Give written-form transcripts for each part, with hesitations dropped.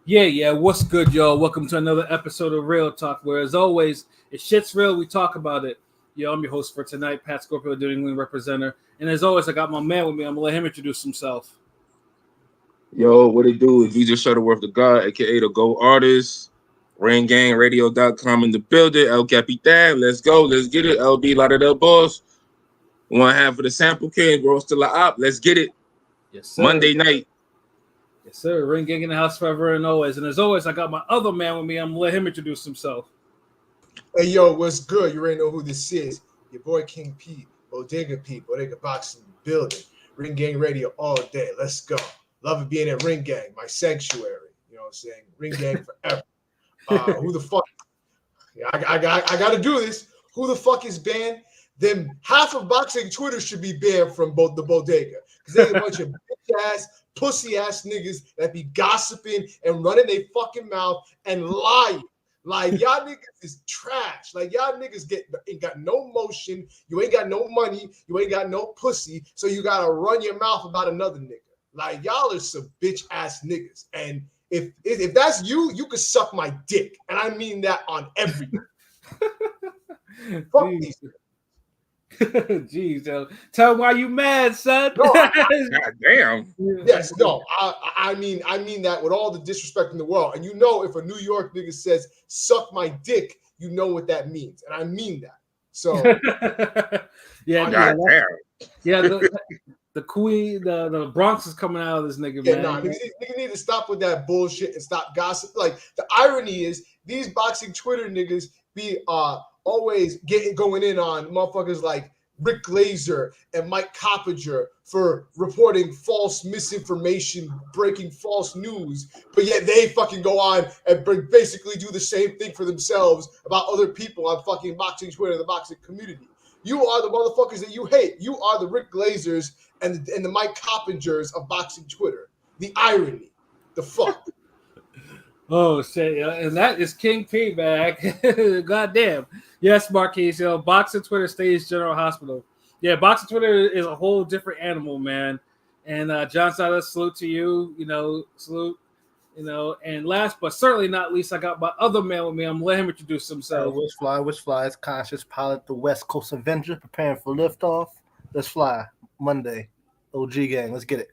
Yeah. What's good, y'all? Welcome to another episode of Real Talk, where, as always, if shit's real, we talk about it. Yo, I'm your host for tonight, Pat Scorpio, the New England representative. And as always, I got my man with me. I'm going to let him introduce himself. Yo, what it do? It's DJ Shuttleworth the God, aka the Go Artist. RainGangRadio.com in the building. El Capitan. Let's go. Let's get it. LB Lauderdale Boss. One half of the Sample King. Bro, still a op. Let's get it. Yes, sir. Monday night. Yes, sir. Ring gang in the house forever and always. And as always, I got my other man with me. I'm going to let him introduce himself. Hey, yo, what's good? You already know who this is. Your boy King P, Bodega Boxing building. Ring Gang Radio all day. Let's go. Love it being at Ring Gang, my sanctuary. You know what I'm saying? Ring Gang forever. Who the fuck? Yeah, I got to do this. Who the fuck is banned? Then half of boxing Twitter should be banned from both the bodega because they a bunch of bitch ass, pussy ass niggas that be gossiping and running their fucking mouth and lying. Like, y'all niggas is trash. Like, y'all niggas ain't got no motion. You ain't got no money. You ain't got no pussy. So you gotta run your mouth about another nigga. Like, y'all are some bitch ass niggas. And if that's you, you could suck my dick. And I mean that on everything. Fuck these niggas. Jeez, yo. Tell them why you mad, son. No, God damn. Yes, no. I mean that with all the disrespect in the world. And you know, if a New York nigga says "suck my dick," you know what that means, and I mean that. So, yeah, God damn. Yeah, the Queen, the Bronx is coming out of this nigga, yeah, man. nah, niggas need to stop with that bullshit and stop gossip. Like, the irony is, these boxing Twitter niggas be always going in on motherfuckers like Rick Glazer and Mike Coppinger for reporting false misinformation, breaking false news, but yet they fucking go on and basically do the same thing for themselves about other people on fucking boxing Twitter, the boxing community. You are the motherfuckers that you hate. You are the Rick Glazers and the Mike Coppingers of boxing Twitter. The irony. The fuck. Oh shit, and that is King P back. Goddamn. Yes, Marquise, Boxing Twitter stays General Hospital. Yeah, Boxing Twitter is a whole different animal, man. And John Sada, salute to you, salute. And last but certainly not least, I got my other man with me. I'm gonna let him introduce himself. Which flies, conscious pilot, the West Coast Avenger, preparing for liftoff. Let's fly. Monday. OG gang, let's get it.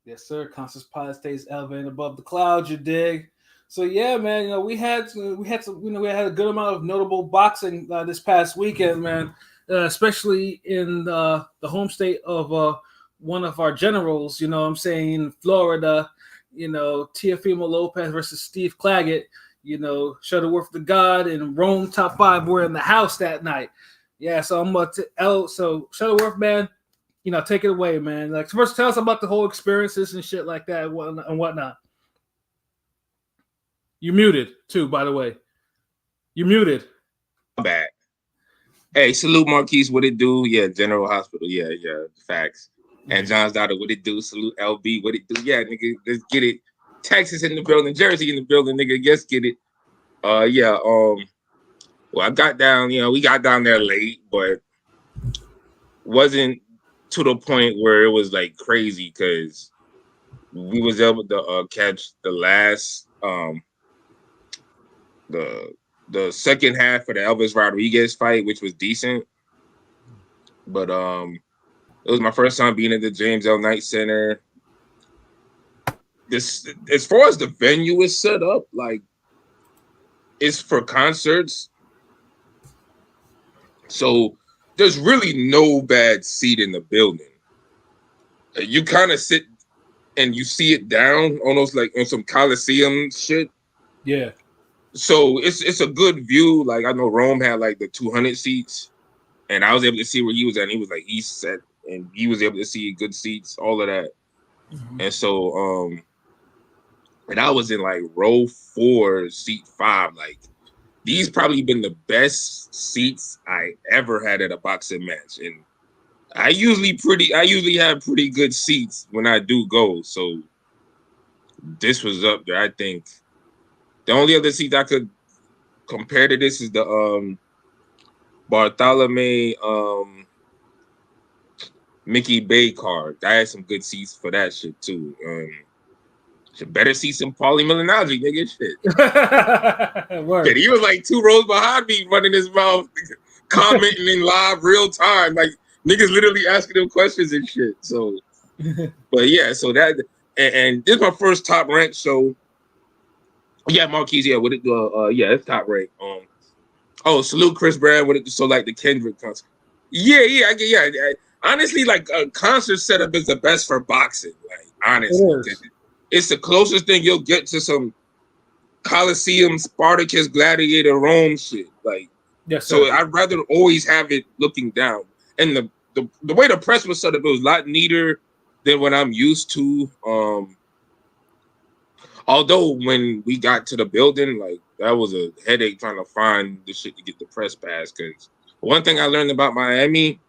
Yes, sir. Conscious pilot stays elevated above the clouds, you dig? So yeah, man, we had a good amount of notable boxing this past weekend, man. Especially in the home state of one of our generals, I'm saying, Florida, Teofimo Lopez versus Steve Claggett, Shuttleworth the God and Rome Top 5 were in the house that night. Yeah, so so Shuttleworth, man, take it away, man. Like, first tell us about the whole experiences and shit like that and whatnot. You muted too, by the way. You muted. Bad. Hey, salute Marquise, what it do? Yeah, General Hospital. Yeah, facts. And John's daughter, what it do? Salute LB, what it do? Yeah, nigga, let's get it. Texas in the building, Jersey in the building, nigga, let's get it. Well, I got down, we got down there late, but wasn't to the point where it was like crazy because we was able to catch the last the second half of the Elvis Rodriguez fight, which was decent. But it was my first time being at the James L. Knight Center. This, as far as the venue is set up, like, it's for concerts. So there's really no bad seat in the building. You kind of sit and you see it down, almost like on some Coliseum shit. Yeah. So it's a good view. Like, I know Rome had like the 200 seats, and I was able to see where he was at. And he was like, he sat and he was able to see good seats, all of that. Mm-hmm. And so, and I was in like row 4, seat 5. Like, these probably been the best seats I ever had at a boxing match. And I usually have pretty good seats when I do go. So this was up there. I think the only other seat I could compare to this is the Bartholomew Mickey Bay card. I had some good seats for that shit too. Should better see some Paulie Malignaggi, nigga. Shit. Word. Shit, he was like 2 rows behind me, running his mouth, commenting in live real time, like niggas literally asking him questions and shit. So, but yeah, so that and this is my first top rank. So, yeah, Marquise, yeah, with it, yeah, it's top rank. Oh, salute Chris Brown with it. So like the Kendrick concert. Yeah. Honestly, like a concert setup is the best for boxing. Like honestly, it's the closest thing you'll get to some Coliseum, Spartacus, Gladiator, Rome shit. Like, yes, so sir. I'd rather always have it looking down. And the way the press was set up, it was a lot neater than what I'm used to. Although when we got to the building, like that was a headache trying to find the shit to get the press pass. Because one thing I learned about Miami,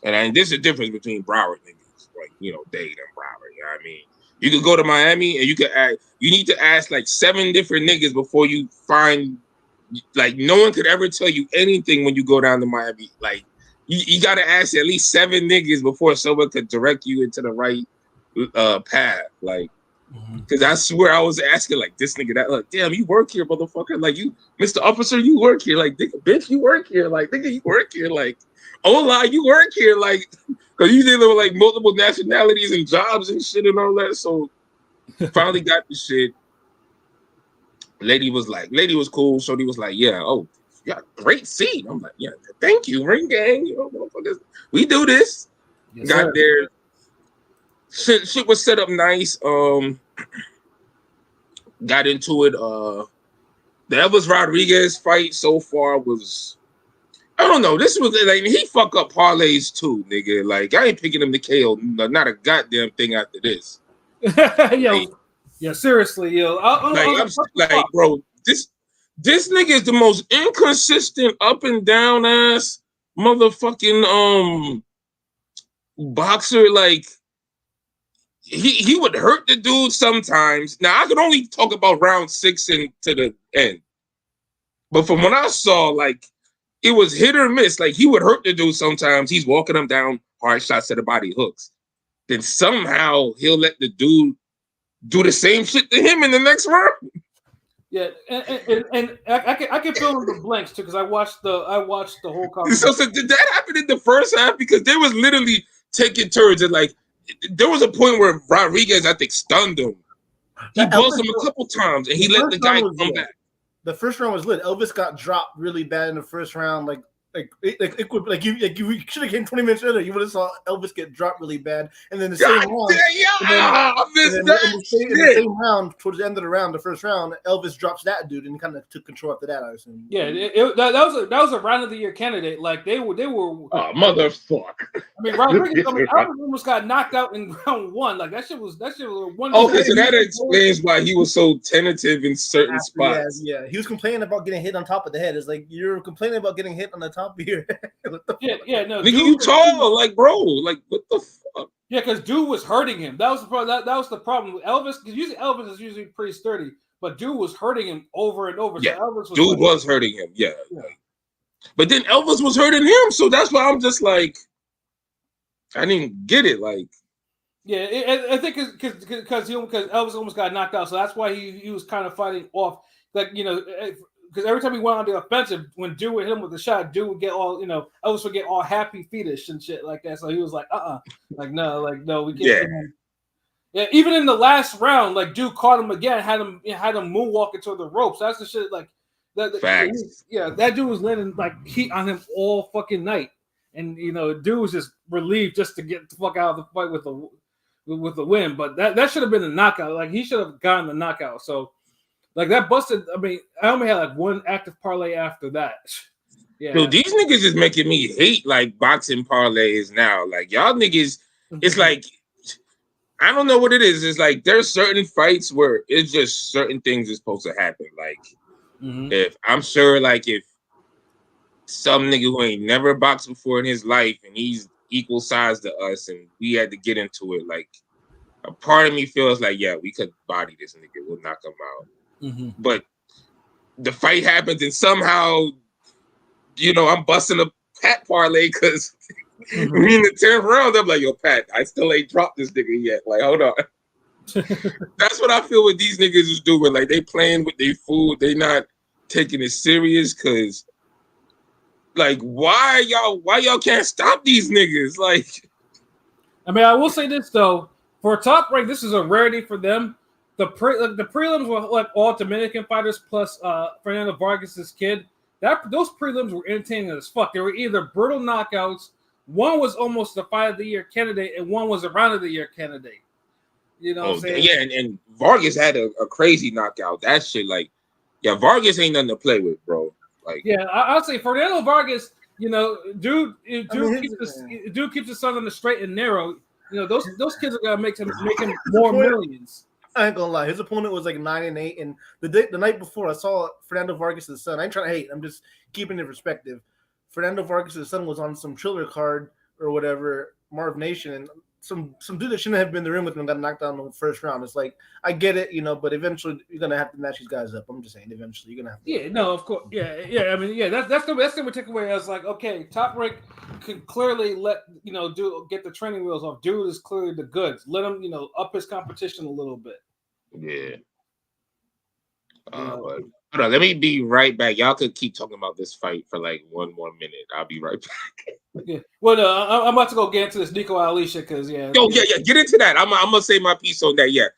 and this is the difference between Broward niggas, like Dade and Broward. You know what I mean? You could go to Miami and you need to ask like 7 different niggas before you find, like no one could ever tell you anything when you go down to Miami. Like you got to ask at least 7 niggas before someone could direct you into the right path. Like, because I swear I was asking like this nigga that, like, damn, you work here, motherfucker. Like you, Mr. Officer, you work here. Like, bitch, you work here. Like, nigga, you work here. Like, hola, you work here. Like, because usually there were like multiple nationalities and jobs and shit and all that. So finally got the shit. Lady was cool. Shorty was like, yeah, oh, you got a great seat. I'm like, yeah, thank you, Ring Gang. Motherfuckers, we do this. Yes, got sir. there. Shit was set up nice. Got into it. The Elvis Rodriguez fight so far was, I don't know. This was like he fuck up parlays too, nigga. Like I ain't picking him to KO. Not a goddamn thing after this. Yo, seriously, yo. Bro, this nigga is the most inconsistent up and down ass motherfucking boxer. Like he would hurt the dude sometimes. Now I could only talk about round 6 and to the end, but from what I saw, like it was hit or miss. Like he would hurt the dude sometimes. He's walking him down, hard shots to the body, hooks. Then somehow he'll let the dude do the same shit to him in the next round. Yeah, and I can fill in the blanks too because I watched the whole conversation. So did that happen in the first half? Because they was literally taking turns and like there was a point where Rodriguez, I think, stunned him. He buzzed him a couple times and he let the guy come back. The first round was lit. Elvis got dropped really bad in the first round. You should have came 20 minutes earlier. You would have saw Elvis get dropped really bad, and then the same round. In the same round, towards the end of the round, the first round, Elvis drops that dude and kind of took control after that. I assume. Yeah, that was a round of the year candidate. Like they were. Oh motherfucker! I mean, Rodriguez almost got knocked out in round 1. Like that shit was one. Okay, so that explains why he was so tentative in certain spots. Yeah, he was complaining about getting hit on top of the head. It's like you're complaining about getting hit on the top of your head. No, nigga, you tall, like bro, like what the fuck? Yeah, because dude was hurting him. That was the problem. That was the problem with Elvis. Because usually Elvis is usually pretty sturdy, but dude was hurting him over and over. Yeah, so Elvis was hurting him. Yeah. But then Elvis was hurting him, so that's why I'm just like, I didn't get it. Like, yeah, I think because Elvis almost got knocked out, so that's why he was kind of fighting off. Like because every time he went on the offensive, when dude would hit him with the shot, dude would get all Elvis would get all happy feetish and shit like that. So he was like, like no, we can't. Yeah, even in the last round, like dude caught him again, had him moonwalk into the ropes. That's the shit. Like that. Facts. That dude was landing like heat on him all fucking night, and dude was just relieved just to get the fuck out of the fight with the win. But that should have been a knockout. Like he should have gotten the knockout. So. Like that busted. I mean, I only had like one active parlay after that. Yeah. Dude, these niggas is making me hate like boxing parlays now. Like y'all niggas, it's like I don't know what it is. It's like there's certain fights where it's just certain things is supposed to happen. Like if I'm sure, like if some nigga who ain't never boxed before in his life and he's equal size to us and we had to get into it, like a part of me feels like, yeah, we could body this nigga. We'll knock him out. But the fight happens and somehow, I'm busting a Pat parlay because me in the 10th round, I'm like, yo, Pat, I still ain't dropped this nigga yet. Like, hold on. That's what I feel what these niggas is doing. Like they playing with their food, they not taking it serious. Cause like why y'all can't stop these niggas? Like, I mean, I will say this though, for a top rank, this is a rarity for them. The prelims were like all Dominican fighters plus Fernando Vargas's kid. Those prelims were entertaining as fuck. They were either brutal knockouts. One was almost the fight of the year candidate, and one was a round of the year candidate. You know what I'm saying? Yeah, and Vargas had a crazy knockout. That shit, like, yeah, Vargas ain't nothing to play with, bro. Like, yeah, I'll say Fernando Vargas. You know, dude keeps his son on the straight and narrow. You know, those kids are gonna make him more millions. I ain't gonna lie, his opponent was like 9-8, and the night before I saw Fernando Vargas' son. I ain't trying to hate, I'm just keeping it in perspective. Fernando Vargas' son was on some Triller card or whatever, Marv Nation, and some dude that shouldn't have been in the ring with him got knocked out in the first round. It's like, I get it, you know, but eventually you're gonna have to match these guys up. I'm just saying, eventually you're gonna have to. Yeah, no, of course, yeah. I mean, yeah, that's the takeaway. I was like, okay, Top Rank can clearly get the training wheels off. Dude is clearly the goods. Let him, up his competition a little bit. Yeah. But hold on, let me be right back. Y'all could keep talking about this fight for like one more minute. I'll be right back. Yeah. Well, I'm about to go get into this Nico Ali shit because yeah, get into that. I'm gonna say my piece on that.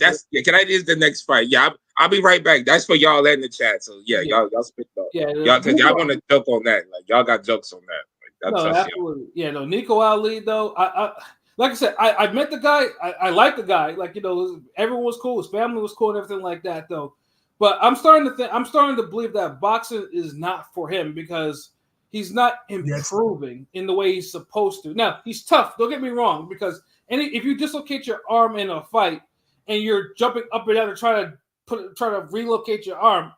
That's Can I? Is the next fight? Yeah, I'll be right back. That's for y'all in the chat. So y'all spit up. Yeah, y'all want to joke on that. Like y'all got jokes on that. Like, absolutely. Y'all. Yeah, no, Nico Ali though. I like I said, I met the guy. I like the guy. Like everyone was cool. His family was cool and everything like that though. But I'm starting to believe that boxing is not for him because he's not improving in the way he's supposed to. Now, he's tough. Don't get me wrong, because if you dislocate your arm in a fight and you're jumping up and down to try to relocate your arm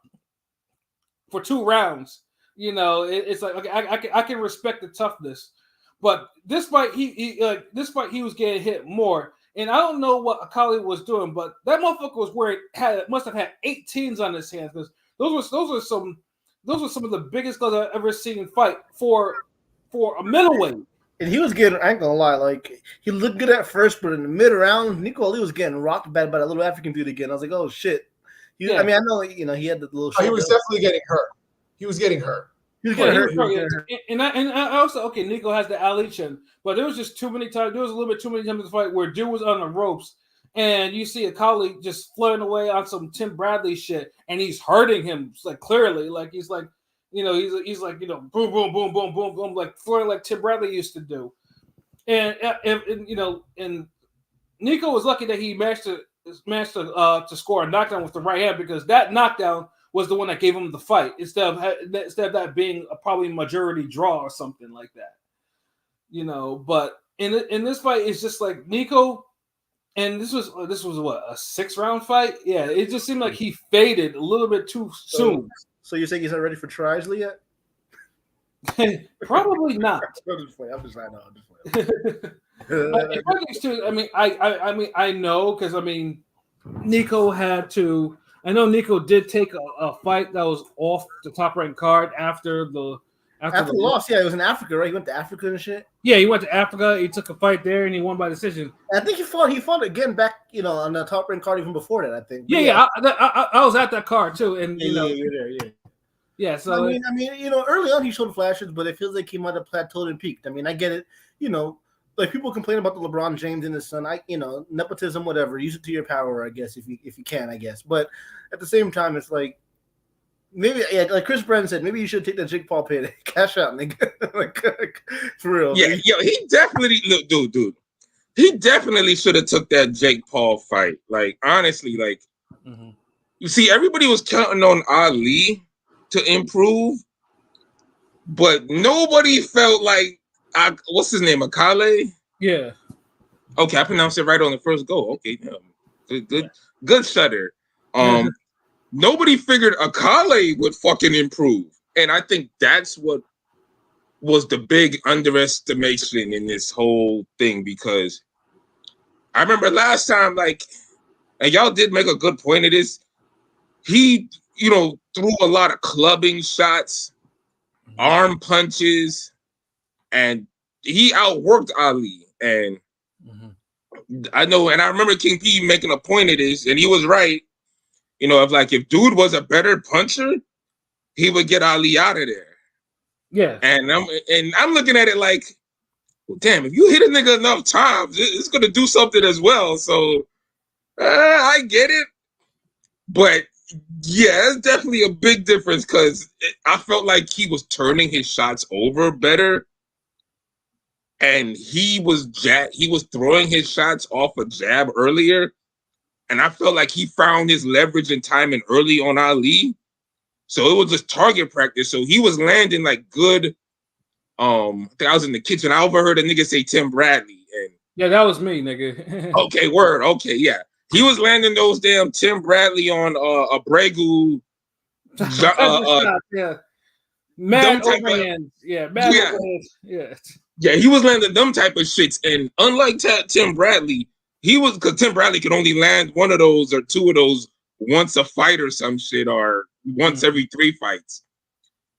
for 2 rounds, it's like, okay, I can respect the toughness. But this fight, he was getting hit more. And I don't know what Akali was doing, but that motherfucker must have had 18s on his hands, because those were some of the biggest gloves I've ever seen fight for a middleweight. And he was getting, I ain't gonna lie, like he looked good at first, but in the mid round, Nico Ali was getting rocked bad by that little African dude again. I was like, oh shit. I mean, I know, he had the little. He was definitely getting hurt. He was getting hurt. And I also, okay, Nico has the Ali chin, but there was just too many times. There was a little bit too many times in the fight where dude was on the ropes, and you see Akali just flirting away on some Tim Bradley shit, and he's hurting him like clearly, like he's like, he's like boom, boom, boom, boom, boom, boom, like flirting like Tim Bradley used to do, and Nico was lucky that he managed to score a knockdown with the right hand, because that knockdown was the one that gave him the fight, instead of that being a probably majority draw or something like that. But in this fight, it's just like Nico, and this was what, a 6-round fight? Yeah, it just seemed like he faded a little bit too soon. So you think he's not ready for trials yet? Probably not. I'm just playing. I know, because Nico had to. I know Nico did take a fight that was off the Top Rank card after the loss. Yeah, it was in Africa, right? He went to Africa and shit. Yeah, he went to Africa. He took a fight there and he won by decision. I think he fought again back, on the Top Rank card even before that, I think. I was at that card too, and you're there, yeah. Yeah, so I mean, early on he showed flashes, but it feels like he might have plateaued and peaked. I mean, I get it, like people complain about the LeBron James and his son. Nepotism, whatever. Use it to your power, I guess, if you can, I guess. But at the same time, it's like maybe, like Chris Brennan said, maybe you should take that Jake Paul payday, cash out, nigga. like for real. Yeah, he definitely dude. He definitely should have took that Jake Paul fight. Like honestly, like you see, everybody was counting on Ali to improve, but nobody felt like what's his name, Akale? Yeah. Okay, I pronounced it right on the first go. Okay, good shutter. Nobody figured Akale would fucking improve, and I think that's what was the big underestimation in this whole thing, because I remember last time, like, and y'all did make a good point of this. He, threw a lot of clubbing shots, arm punches, and he outworked Ali. And I know, and I remember King P making a point of this, and he was right. You know, if dude was a better puncher, he would get Ali out of there. Yeah. And I'm looking at it like, well, damn, if you hit a nigga enough times, it's gonna do something as well. So I get it, but yeah, it's definitely a big difference because I felt like he was turning his shots over better. And he was throwing his shots off a jab earlier, and I felt like he found his leverage and timing early on Ali. So it was just target practice. So he was landing like good. I think I was in the kitchen. I overheard a nigga say Tim Bradley, and yeah, that was me, nigga. okay, word, okay, yeah, he was landing those damn Tim Bradley on a Bregu. Yeah, mad overhands. Yeah, mad overhands. Yeah. Yeah, he was landing them type of shits. And unlike Tim Bradley, because Tim Bradley could only land one of those or two of those once a fight or some shit, or once every 3 fights.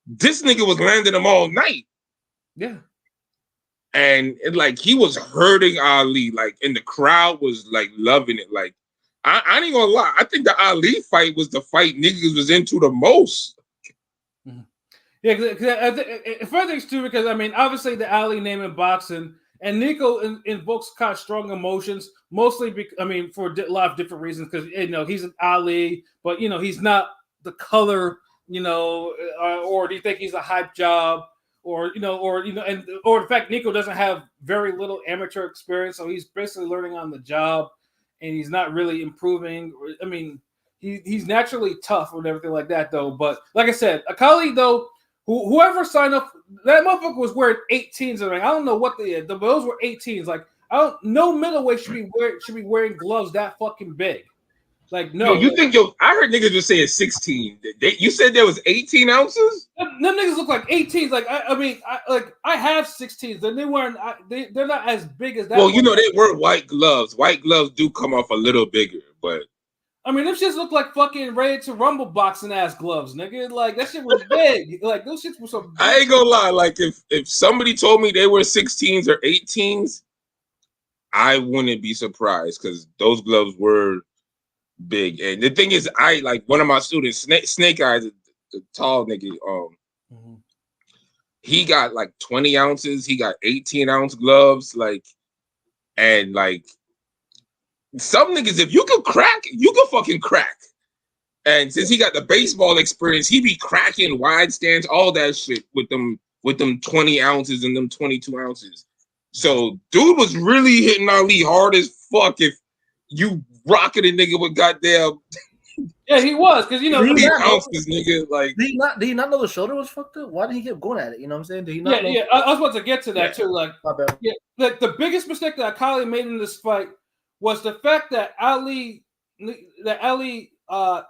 This nigga was landing them all night. Yeah. And he was hurting Ali, and the crowd was loving it. Like, I ain't gonna lie, I think the Ali fight was the fight niggas was into the most. Yeah, because further things too, because I mean, obviously the Ali name in boxing, and Nico invokes kind of strong emotions, mostly for a lot of different reasons. Because he's an Ali, but he's not the color, or do you think he's a hype job, or the fact Nico doesn't have very little amateur experience, so he's basically learning on the job, and he's not really improving. I mean, he's naturally tough and everything like that, though. But like I said, Akali though. Whoever signed up, that motherfucker was wearing 18s. I don't know what those were 18s. Like, no middleweight should be wearing gloves that fucking big. Like, no. I heard niggas were saying 16. You said there was 18 ounces? Them niggas look like 18s. Like, I have 16s. They're not as big as that. Well, they were white gloves. White gloves do come off a little bigger, but. I mean, them shits look like fucking ready to rumble boxing ass gloves, nigga. Like, that shit was big. Like, those shits were so big. I ain't gonna lie. Like, if somebody told me they were 16s or 18s, I wouldn't be surprised because those gloves were big. And the thing is, one of my students, Snake Eyes, the tall nigga, he got 20 ounces. He got 18-ounce gloves. Some niggas, if you could crack, you could fucking crack. And since he got the baseball experience, he be cracking wide stance, all that shit with them 20 ounces and them 22 ounces. So dude was really hitting Ali hard as fuck if you rocking a nigga with goddamn. Yeah, he was, because 3 ounces, nigga. Like, did he not know the shoulder was fucked up? Why did he keep going at it? You know what I'm saying? Did he not? Yeah. I was about to get to that too. Like, my bad. Yeah, the biggest mistake that Akali made in this fight was the fact that Ali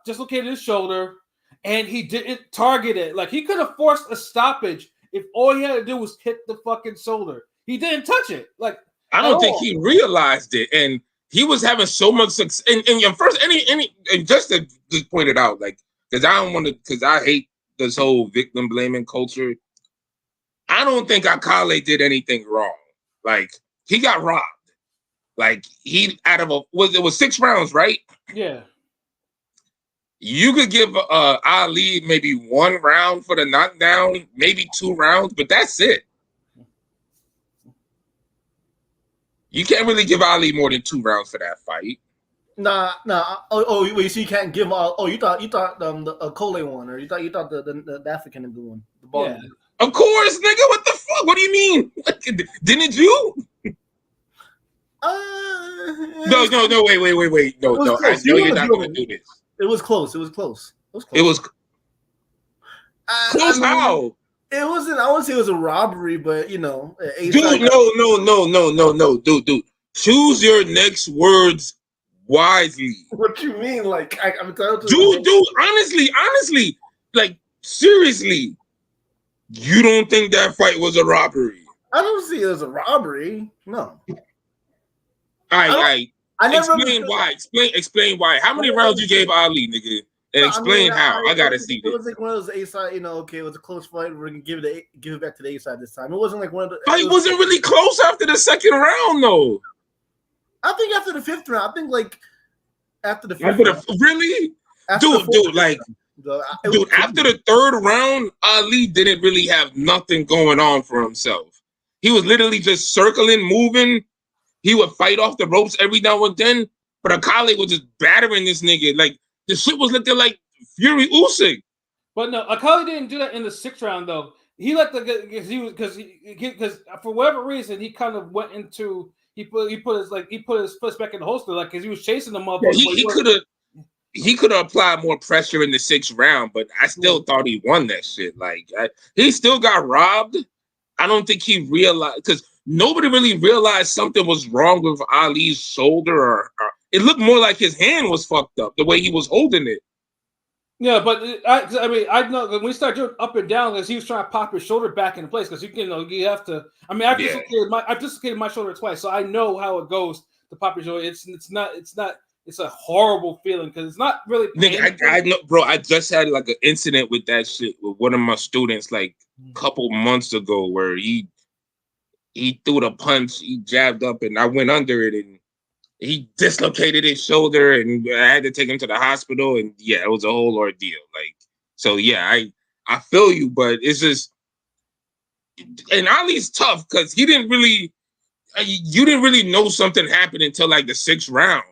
dislocated his shoulder and he didn't target it. Like, he could have forced a stoppage if all he had to do was hit the fucking shoulder. He didn't touch it. Like, I don't think he realized it, and he was having so much success. And first, and just to just point it out, because I hate this whole victim blaming culture. I don't think Akali did anything wrong. Like, he got robbed. Like, it was 6 rounds, right? Yeah. You could give Ali maybe 1 round for the knockdown, maybe 2 rounds, but that's it. You can't really give Ali more than 2 rounds for that fight. Nah. Oh, wait. So you can't give all? Oh, you thought the Cole one, or you thought the African one, the ball. Yeah. Of course, nigga. What the fuck? What do you mean? Didn't you? No. Wait. No. I know you're not gonna do this. It was close. Close how? It wasn't. I wouldn't say it was a robbery, but dude, no. Dude. Choose your next words wisely. What you mean? Like, I'm telling you, dude. Honestly, like, seriously, you don't think that fight was a robbery? I don't see it as a robbery. No. All right. Explain why. Explain why. How many rounds you gave Ali, nigga? And explain how. I gotta see this. It was like one of those A side. Okay, it was a close fight. We're gonna give it back to the A side this time. It wasn't like one of the. Fight wasn't really close after the second round, though. I think after the 5th round, I think like after the 5th round, really, dude, after the 3rd round, Ali didn't really have nothing going on for himself. He was literally just circling, moving. He would fight off the ropes every now and then, but Akali was just battering this nigga. Like the shit was looking like Fury Usyk. But no, Akali didn't do that in the 6th round though. He let because for whatever reason he kind of went into he put his foot back in the holster like because he was chasing the motherfucker. Yeah, he could have applied more pressure in the 6th round, but I still thought he won that shit. Like he still got robbed. I don't think he realized because nobody really realized something was wrong with Ali's shoulder, or it looked more like his hand was fucked up the way he was holding it. Yeah, but I know when we start doing up and down because he was trying to pop his shoulder back into place because you have to. I mean, I've dislocated my shoulder twice, so I know how it goes to pop your shoulder. It's a horrible feeling because it's not really. Nigga, I know, bro. I just had like an incident with that shit with one of my students like a couple months ago where he threw the punch, he jabbed up, and I went under it, and he dislocated his shoulder, and I had to take him to the hospital, and yeah, it was a whole ordeal. Like, so yeah, I feel you, but it's just, and Ali's tough because you didn't really know something happened until like the 6th round.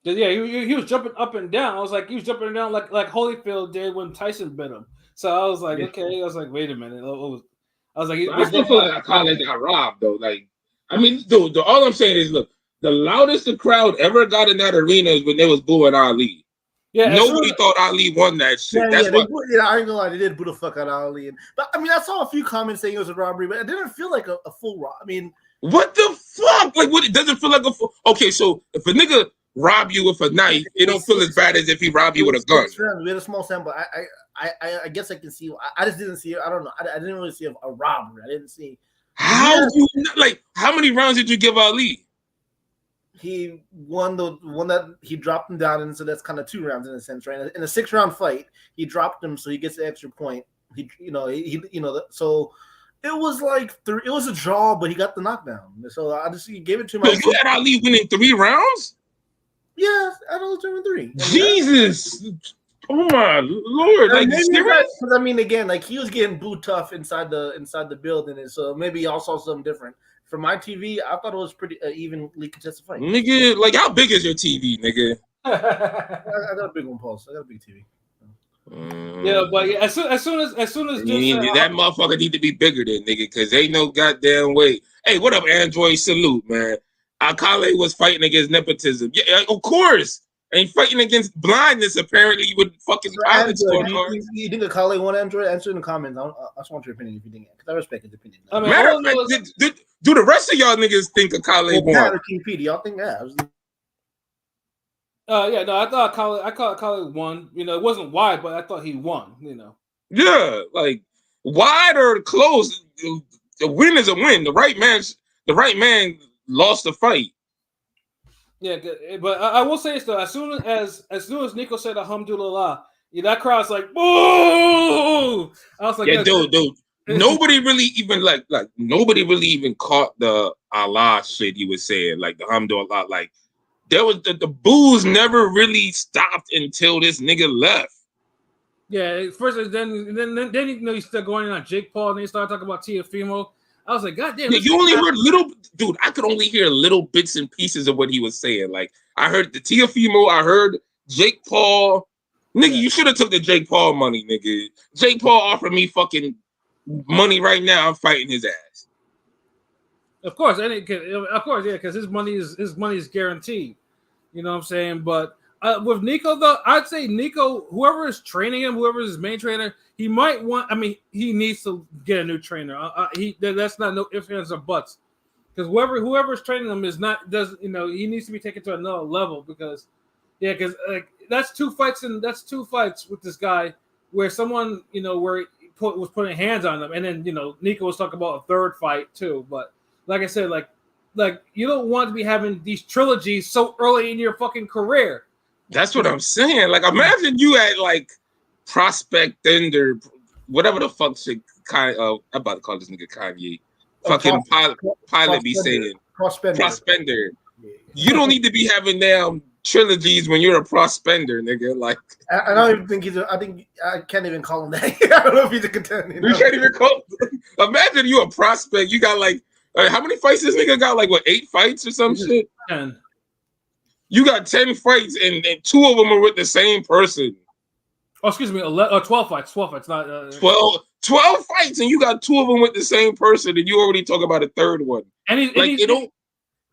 Yeah, he was jumping up and down. I was like, he was jumping down like Holyfield did when Tyson bit him. So I was like, okay. I was like, wait a minute. I was like, I still feel like Akali got robbed though. Like, I mean, dude, all I'm saying is, look, the loudest the crowd ever got in that arena is when they was booing Ali. Yeah, nobody thought Ali won that shit. I ain't gonna lie, they did boo the fuck out of Ali. But I mean, I saw a few comments saying it was a robbery, but it didn't feel like a full rob. I mean, what the fuck? Like, what? It doesn't feel like a full. Okay, so if a nigga rob you with a knife, it don't feel as bad as if he robbed you with a gun. We had a small sample. I guess I can see. I just didn't see it. I don't know. I didn't really see a robbery. I didn't see. How many rounds did you give Ali? He won the one that he dropped him down, and so that's kind of 2 rounds in a sense, right? In a 6-round fight, he dropped him, so he gets the extra point. So it was like it was a draw, but he got the knockdown. So I just gave it to him. So you had Ali winning 3 rounds? Yeah, I don't turn 3. Jesus. Oh my Lord! Like, because I mean, again, like he was getting booed tough inside the building, and so maybe y'all saw something different. From my TV, I thought it was pretty evenly contested fight. Nigga, like how big is your TV, nigga? I got a big one, Pulse. I got a big TV. Yeah, but as soon as that motherfucker need to be bigger than nigga, because ain't no goddamn way. Hey, what up, Android? Salute, man. Akali was fighting against nepotism. Yeah, of course. And fighting against blindness, apparently, with fucking college scorecards. You think Akali won Android? Answer in the comments. I just want your opinion if you think it, because I respect his opinion. I mean, matter of fact, do the rest of y'all niggas think Akali won? King P, do y'all think that? Yeah, no, I thought Akali won. You know, it wasn't wide, but I thought he won. You know. Yeah, like wide or close, the win is a win. The right man lost the fight. Yeah, but I will say this though: as soon as Nico said "Alhamdulillah," that crowd's like, "Boo!" I was like, "Yeah, dude." Nobody really even caught the Allah shit he was saying, like the Alhamdulillah. Like there was the boos never really stopped until this nigga left. Yeah, first then he's still going on Jake Paul, and they started talking about Teofimo. I was like, God damn. Yeah, you only heard dude, I could only hear little bits and pieces of what he was saying. Like, I heard the Teofimo, I heard Jake Paul. Nigga, you should have took the Jake Paul money, nigga. Jake Paul offered me fucking money right now. I'm fighting his ass. Of course, because his money is guaranteed. You know what I'm saying? But with Nico, though, I'd say Nico, whoever is training him, whoever is his main trainer, he might want. I mean, he needs to get a new trainer. That's not no ifs, ands, or buts. Because whoever's training him he needs to be taken to another level. Because that's 2 fights with this guy where someone where he was putting hands on them, and then Nico was talking about a 3rd fight too. But like I said, like you don't want to be having these trilogies so early in your fucking career. That's what I'm saying. Like, imagine you at like Prospect Ender, whatever the fuck shit. I'm about to call this nigga Kanye. Fucking pilot be saying Prospender. You don't need to be having damn trilogies when you're a prospender, nigga. Like, I don't even think I think I can't even call him that. I don't know if he's a contender. You can't even call. Imagine you a prospect. You got like how many fights this nigga got? Like what, 8 fights or some shit? 10. You got 10 fights, and 2 of them are with the same person. Oh, excuse me, 12 fights. 12 fights, not 12 fights, and you got 2 of them with the same person, and you already talk about a third one. And you don't.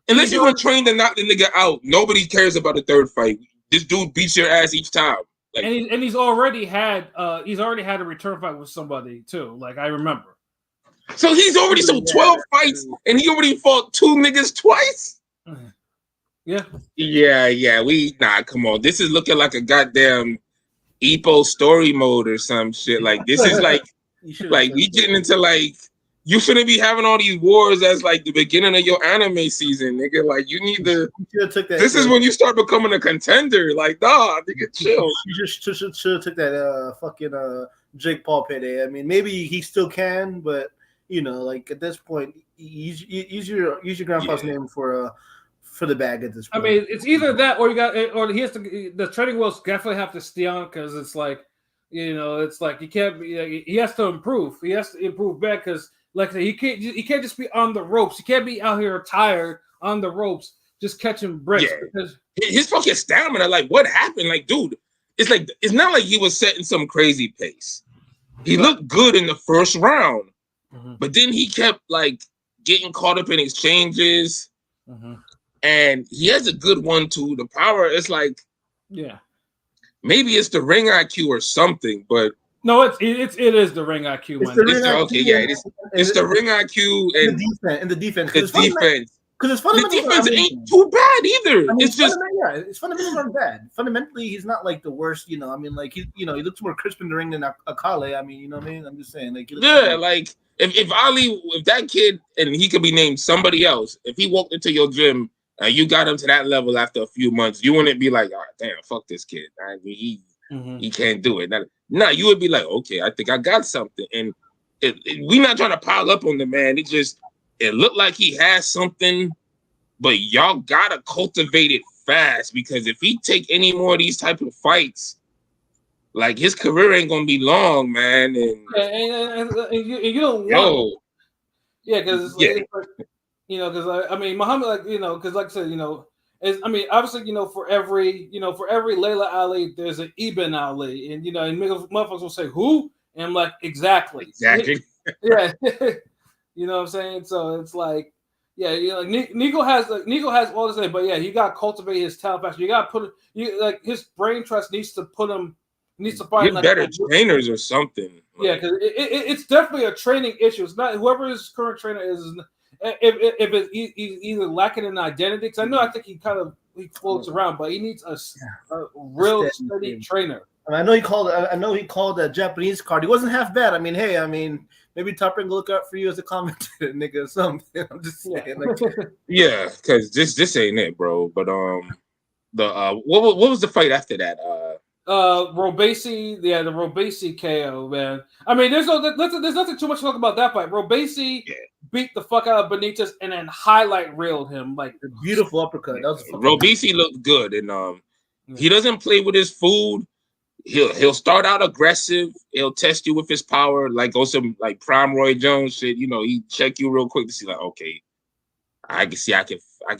Unless you're trained to knock the nigga out, nobody cares about the third fight. This dude beats your ass each time. Like, and he's already had a return fight with somebody too. Like I remember. So he's already 12 fights, and he already fought 2 niggas twice. Yeah. Come on. This is looking like a goddamn Epo story mode or some shit. Like this is like we getting into like. You shouldn't be having all these wars as like the beginning of your anime season, nigga. Like you need to. This is when you start becoming a contender. Like, nah, nigga, chill. You just should have took that fucking Jake Paul payday. I mean, maybe he still can, but you know, like at this point, use your grandpa's name for the bag at this point. I mean, it's either that or he has to. The training wheels definitely have to stay on because it's like, you know, it's like he can't be. He has to improve. He has to improve back because. Like he can't just be on the ropes. He can't be out here tired on the ropes, just catching bricks. Yeah. Because his fucking stamina, like what happened? Like, dude, it's not like he was setting some crazy pace. He looked good in the first round, but then he kept like getting caught up in exchanges, and he has a good one too. The power, it's like, maybe it's the ring IQ or something, but. No, it is the ring IQ. It's the ring IQ and the defense. The defense. Because the defense ain't too bad either. I mean, it's just it's fundamentally not bad. Fundamentally, he's not like the worst. You know, I mean, like he looks more crisp in the ring than Akale. I mean, you know what I mean? I'm just saying, like like if that kid and he could be named somebody else, if he walked into your gym and you got him to that level after a few months, you wouldn't be like, oh, damn, fuck this kid. I mean, he can't do it. No, you would be like, okay, I think I got something. And we not trying to pile up on the man. It looked like he has something, but y'all gotta cultivate it fast because if he take any more of these type of fights, like his career ain't gonna be long, man. And you don't want because you know, because I mean, Muhammad, like you know, because like I said, you know. Obviously, you know, for every Layla Ali, there's an Ibn Ali, and you know, and motherfuckers will say who, and I'm like, exactly. Yeah, you know what I'm saying. So it's like, yeah, you know, Nico has all this, but yeah, you got to cultivate his talent faster. You got to put his brain trust needs to find get better trainers or something. Yeah, because it's definitely a training issue. It's not whoever his current trainer is. If it's either lacking an identity, because I think he floats around, but he needs a real steady trainer. I mean, I know he called a Japanese card. He wasn't half bad. I mean, hey, maybe Top Ring will look out for you as a commentator, nigga, or something. I'm just saying, yeah, because this ain't it, bro. But what was the fight after that? Robesi, the Robesi KO, man. I mean, there's nothing too much to talk about that fight. Robesi beat the fuck out of Benitez and then highlight reeled him like a beautiful uppercut. Robesi looked good, and he doesn't play with his food. He'll start out aggressive. He'll test you with his power, like go some like prime Roy Jones shit. You know, he check you real quick to see like, okay, I can see I can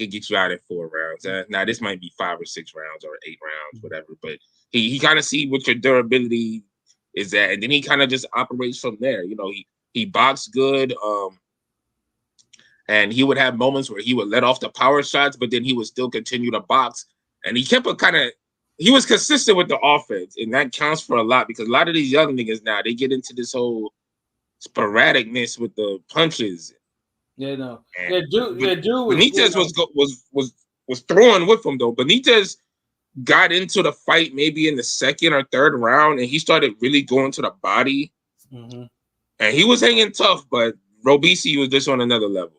get you out in 4 rounds. Now this might be 5 or 6 rounds or 8 rounds, whatever, but. He kind of see what your durability is at, and then he kind of just operates from there. You know, he boxed good, and he would have moments where he would let off the power shots, but then he would still continue to box. And he kept he was consistent with the offense, and that counts for a lot because a lot of these young niggas now they get into this whole sporadicness with the punches. Yeah, no, dude. Benitez was throwing with him though. Benitez got into the fight maybe in the 2nd or 3rd round, and he started really going to the body. And he was hanging tough, but Robesi was just on another level.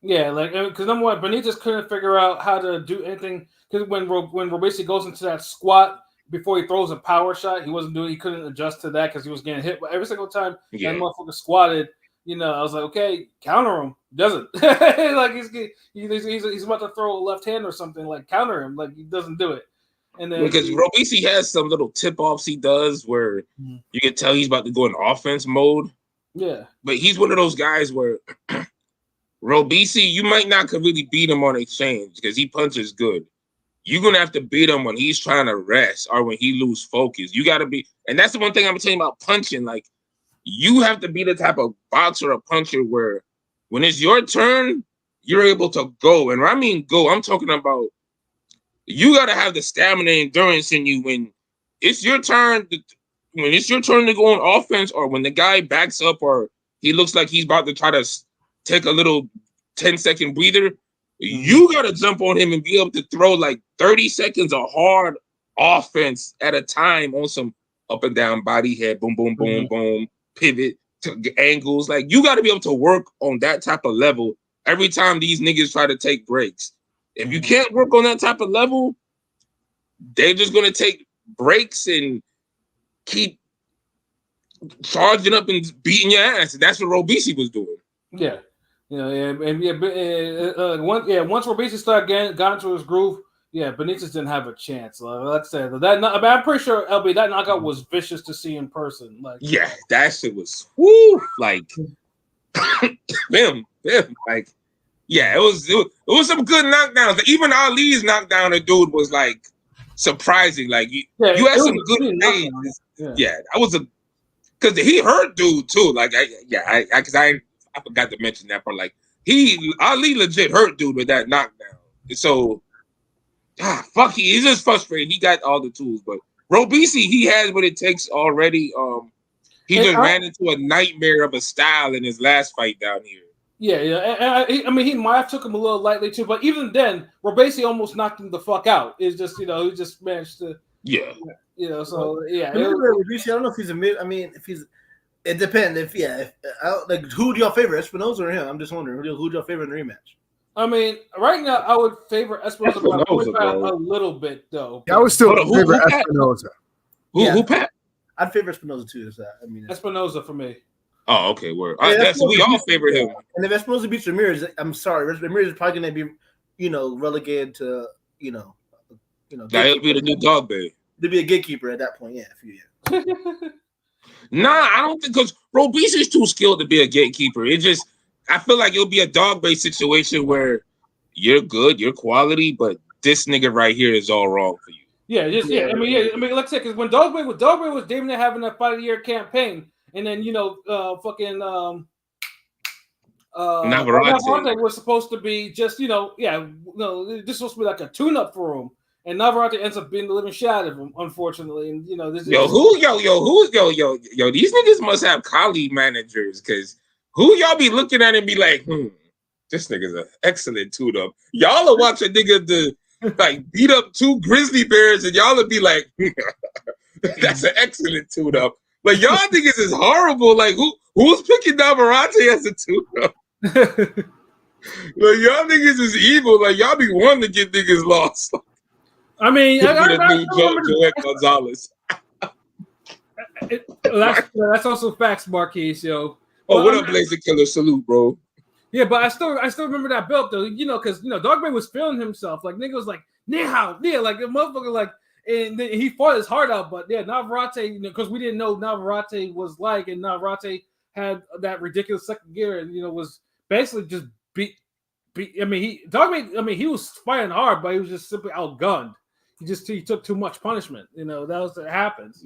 Yeah, like because number one, Benitez couldn't figure out how to do anything because when Robesi goes into that squat before he throws a power shot, he couldn't adjust to that because he was getting hit every single time that motherfucker squatted. I was like, okay, counter him. Doesn't like he's about to throw a left hand or something. Like counter him. Like he doesn't do it. And then because Robeisy has some little tip offs he does where you can tell he's about to go in offense mode. Yeah, but he's one of those guys where Robeisy, you might not could really beat him on exchange because he punches good. You're gonna have to beat him when he's trying to rest or when he lose focus. You gotta be, and that's the one thing I'm telling you about punching. Like you have to be the type of boxer or puncher where when it's your turn, you're able to go. And when I mean go, I'm talking about you gotta have the stamina and endurance in you when it's your turn. When it's your turn to go on offense, or when the guy backs up, or he looks like he's about to try to take a little 10-second breather, you got to jump on him and be able to throw like 30 seconds of hard offense at a time on some up and down body head, boom, boom, boom, boom, pivot to angles. Like you got to be able to work on that type of level every time these niggas try to take breaks. If you can't work on that type of level, they're just going to take breaks and keep charging up and beating your ass. And that's what Robeisy was doing. Yeah. Once Robeisy started got into his groove, Benitez didn't have a chance. Like I said, I'm pretty sure LB that knockout was vicious to see in person. Like, yeah, that shit was woo. Like, them. Like, yeah, it was some good knockdowns. Like, even Ali's knockdown, the dude was like surprising. Like, you had some good days. Yeah, that was because he hurt dude too. Like, I forgot to mention that part. Like, Ali legit hurt dude with that knockdown. So, he's just frustrated. He got all the tools, but Robeisy, he has what it takes already. He ran into a nightmare of a style in his last fight down here. Yeah. I mean, he might have took him a little lightly too, but even then, Robeisy almost knocked him the fuck out. It's just, he just managed to. Yeah. So yeah. Robeisy, I don't know if he's if he's. It depends. Who do y'all favor, Espinosa or him? I'm just wondering who do y'all favor in the rematch. I mean, right now I would favor Espinosa a little bit though. Yeah, I would still favor Espinosa. Who Pat? I'd favor Espinosa too. Espinosa for me. Oh, okay. Word. We all favor him. And if Espinosa beats Ramirez, I'm sorry, Ramirez is probably going to be, relegated to, He'll be the new dog bay. To be a gatekeeper at that point. Yeah, a few years. Nah, I don't think because Robeisy is too skilled to be a gatekeeper. I feel like it'll be a dog based situation where you're good, you're quality, but this nigga right here is all wrong for you. Yeah. I mean, like I said, because when Dogboy was damn near having a fight of the year campaign, and then Navarrete was supposed to be just this was supposed to be like a tune-up for him. And Navarrete ends up being the living shit out of him, unfortunately. And these niggas must have colleague managers, because who y'all be looking at and be like, this nigga's an excellent tune-up. Y'all will watch a nigga beat up 2 grizzly bears, and y'all will be like, that's an excellent tune-up. Like, y'all niggas is horrible. Like, who's picking Navarrete as a tune-up? Like, y'all niggas is evil. Like, y'all be wanting to get niggas lost. I mean, Joel Gonzalez. That's also facts, Marquise, yo. Oh, what up, Blazer Killer? Salute, bro. Yeah, but I still remember that belt though, because Dogboy was feeling himself. Like nigga was like, like the motherfucker, like, and then he fought his heart out. But yeah, Navarrete, because we didn't know Navarrete was like, and Navarrete had that ridiculous second gear, and was basically just beat. I mean, he was fighting hard, but he was just simply outgunned. He took too much punishment. That was what happens.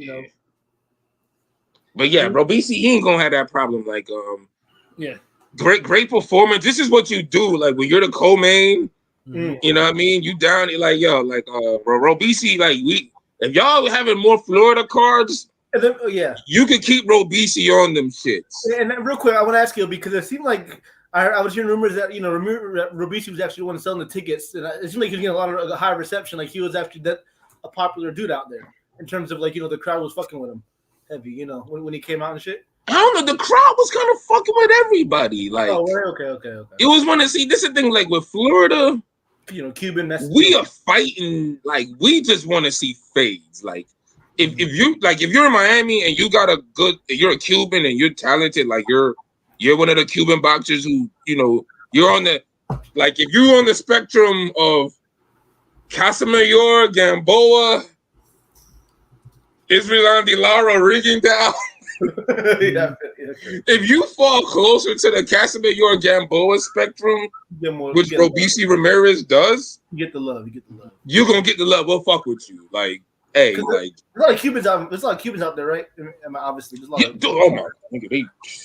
But yeah, Robeisy, he ain't gonna have that problem. Like, yeah, great performance. This is what you do. Like when you're the co-main, you know what I mean. You down, you're like, Robeisy. Like if y'all having more Florida cards, then, you can keep Robeisy on them shits. And then real quick, I want to ask you because it seemed like I was hearing rumors that Robeisy was actually the one selling the tickets, and it seemed like he was getting a lot of high reception. Like he was actually a popular dude out there in terms of like the crowd was fucking with him heavy. When he came out and shit. I don't know. The crowd was kind of fucking with everybody. Like, okay. It was one to see. This is the thing. Like with Florida, Cuban. We are fighting. Like we just want to see fades. Like if you're in Miami and you're a Cuban and you're talented, like you're you're one of the Cuban boxers who, you're on the, like, if you're on the spectrum of Casamayor, Gamboa, Israel De Lara, Rigondeaux. If you fall closer to the Casamayor Gamboa spectrum, which Robeisy Ramirez does, you get the love. You're gonna get the love. We'll fuck with you. Like, hey, like there's a lot of Cubans out. There's a lot of Cubans out there, right? Obviously, there's a lot. Oh my,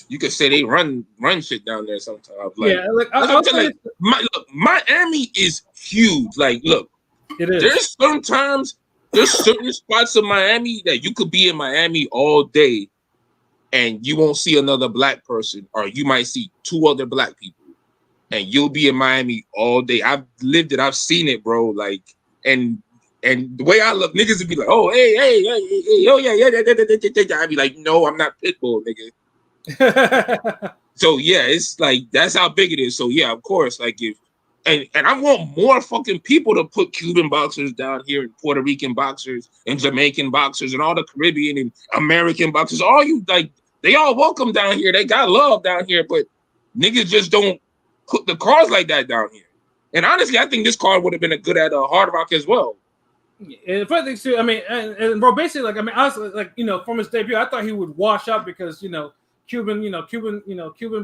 you could say they run shit down there sometimes. Like, Miami is huge. Like, look, it is. There's certain spots of Miami that you could be in Miami all day, and you won't see another black person, or you might see 2 other black people, and you'll be in Miami all day. I've lived it. I've seen it, bro. Like, and the way I look, niggas would be like, oh, hey, oh, yeah. I'd be like, no, I'm not Pitbull, nigga. So, yeah, it's like, that's how big it is. So, yeah, of course, like, and I want more fucking people to put Cuban boxers down here, and Puerto Rican boxers, and Jamaican boxers, and all the Caribbean and American boxers. All you, like, they all welcome down here. They got love down here, but niggas just don't put the cards like that down here. And honestly, I think this card would have been a good at Hard Rock as well. And the funny thing too, I mean, and bro, basically, like, I mean, honestly, like, from his debut, I thought he would wash out because, Cuban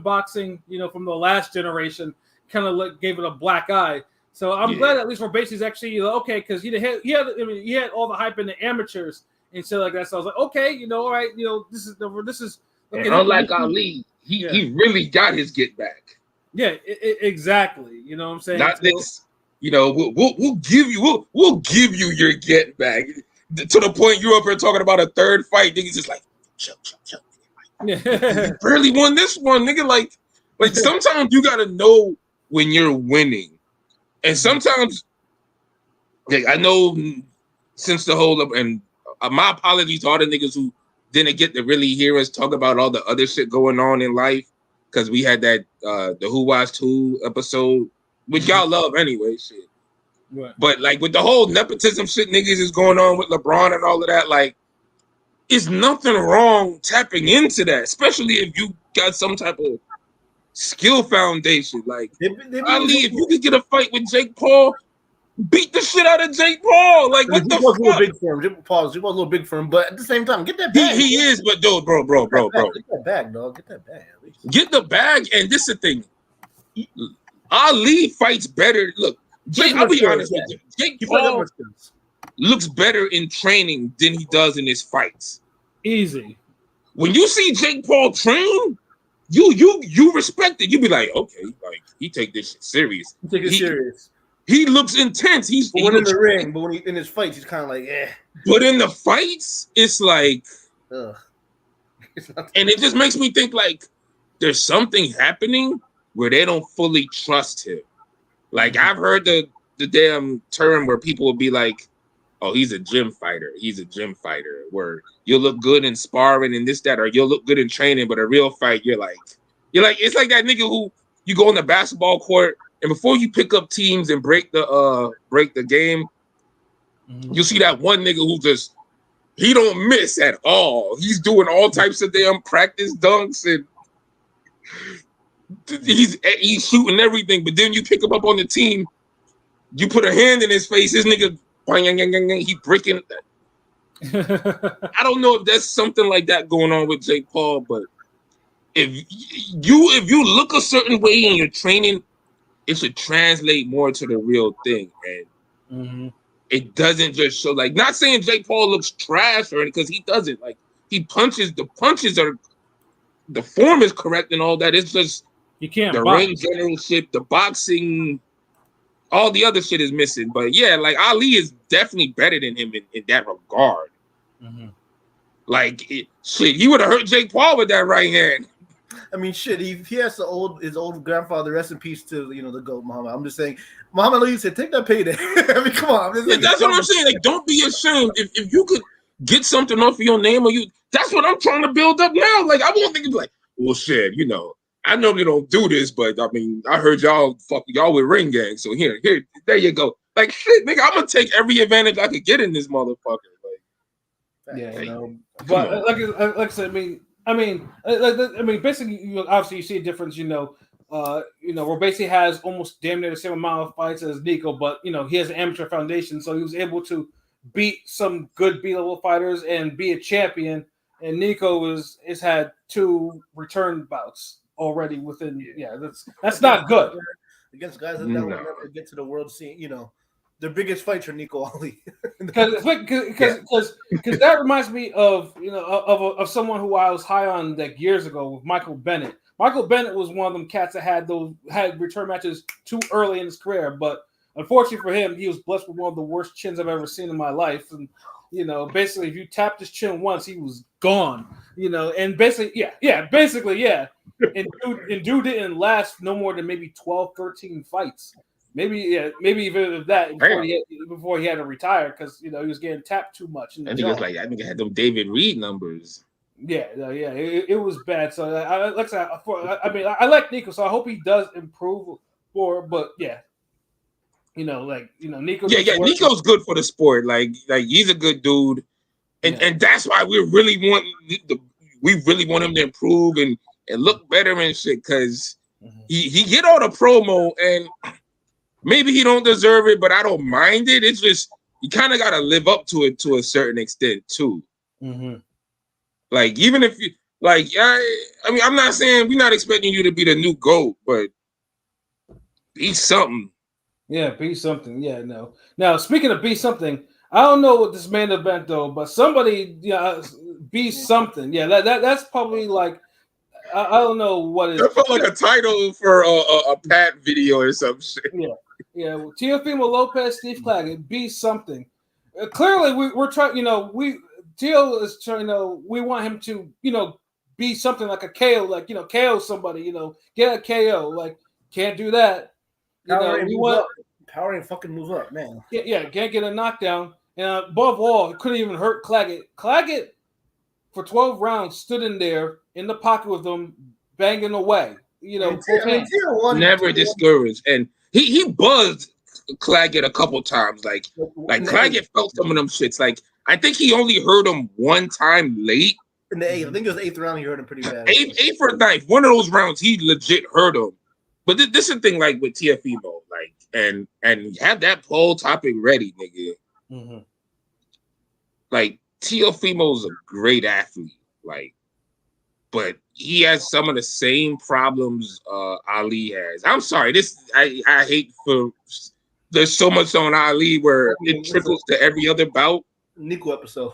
boxing, from the last generation, kind of gave it a black eye. So I'm glad at least Robeisy's actually okay, because he had all the hype in the amateurs and shit like that. So I was like, okay, all right, this is okay. And unlike Ali, he really got his get back. Yeah, exactly. You know what I'm saying? Not this. We'll give you your get back to the point you're up here talking about a third fight. Niggas just like, chill. Yeah. You barely won this one, nigga. Like sometimes you gotta know when you're winning, and sometimes, like, I know since the hold up, and my apologies to all the niggas who didn't get to really hear us talk about all the other shit going on in life, because we had that the Who Watched Who episode, which y'all love anyway, shit. Right. But like with the whole nepotism shit niggas is going on with LeBron and all of that, like, it's nothing wrong tapping into that, especially if you got some type of skill foundation. Like, Ali, if you could get a fight with Jake Paul, beat the shit out of Jake Paul. Like, what the fuck? Jake was a little big for him, but at the same time, get that bag. He is, but dude, bro. Get that bag, dog. Get that bag. At least. Get the bag, and this is the thing. Ali fights better. Look, I'll be honest with you. Jake Paul looks better in training than he does in his fights. Easy. When you see Jake Paul train, you respect it. You be like, okay, like, he take this shit serious. Serious. He looks intense. He in the ring, but when in his fights, he's kind of like, eh. But in the fights, it's like, ugh. And it just makes me think like there's something happening where they don't fully trust him. Like, I've heard the damn term where people will be like, oh, he's a gym fighter. He's a gym fighter, where you'll look good in sparring and this, that, or you'll look good in training, but a real fight, you're like, it's like that nigga who you go on the basketball court, and before you pick up teams and break the game, you see that one nigga who just, he don't miss at all. He's doing all types of damn practice dunks, and he's shooting everything. But then you pick him up on the team, you put a hand in his face, his nigga, he breaking. I don't know if there's something like that going on with Jake Paul, but if you look a certain way in your training, it should translate more to the real thing, and it doesn't just show. Like, not saying Jake Paul looks trash or anything, because he doesn't. Like, he punches. The punches are, the form is correct and all that. It's just you can't. The ring generalship, the boxing, all the other shit is missing. But yeah, like, Ali is definitely better than him in that regard. Like, shit, he would have hurt Jake Paul with that right hand. I mean, shit, he has his old grandfather, rest in peace to, the GOAT, Muhammad. I'm just saying, Muhammad Ali said, take that payday. I mean, come on. That's what I'm saying. Like, don't be ashamed. If you could get something off of your name, or that's what I'm trying to build up now. Like, I won't think of like, well, shit, I normally don't do this, but I mean, I heard y'all with Ring Gang, so here, there you go. Like, shit, nigga, I'm gonna take every advantage I could get in this motherfucker. Like, yeah, but like I said, I mean, Basically, obviously you see a difference. Robacy has almost damn near the same amount of fights as Nico, but he has an amateur foundation, so he was able to beat some good B-level fighters and be a champion. And Nico has had 2 return bouts already within. Yeah, that's not good against guys that will never get to the world scene. Their biggest fights are Nico Ali. Because that reminds me of of someone who I was high on like years ago with Michael Bennett. Michael Bennett was one of them cats that had return matches too early in his career, but unfortunately for him, he was blessed with one of the worst chins I've ever seen in my life. And basically, if you tapped his chin once, he was gone. And basically, yeah. And dude didn't last no more than maybe 12, 13 fights. Maybe even that before he had to retire because he was getting tapped too much. I think it's like I had them David Reed numbers. Yeah, it was bad. So I like Nico, so I hope he does improve. But yeah, Nico. Yeah, Nico's good for the sport. Like he's a good dude, and that's why we really want him to improve and look better and shit because he get all the promo and. Maybe he don't deserve it, but I don't mind it. It's just you kind of got to live up to it to a certain extent too. Mm-hmm. Like even if you I'm not saying we're not expecting you to be the new GOAT, but be something. Yeah, be something. Yeah, no. Now speaking of be something, I don't know what this main event though, but somebody be something. Yeah, that's probably like. I don't know what it is. That felt like a title for a Pat video or some shit. Yeah. Well, Teofimo Lopez, Steve Claggett, be something. Clearly, we're trying. Teo is trying. We want him to, be something like a KO, like KO somebody. Get a KO. Like can't do that. Power and fucking move up, man. Yeah, can't get a knockdown. And above all, it couldn't even hurt Claggett. Claggett for 12 rounds stood in there in the pocket with them, banging away. Never discouraged, and he buzzed Claggett a couple times. Like Claggett felt some of them shits. Like I think he only heard him one time late. In the 8th, I think it was the 8th round. He heard him pretty bad. 8th or 9th, one of those rounds, he legit heard him. But this is the thing, like with Teofimo, like and have that poll topic ready, nigga. Mm-hmm. Like Teofimo's a great athlete, like, but he has some of the same problems Ali has. I'm sorry, I hate for there's so much on Ali where it trickles to every other bout. Nico episode.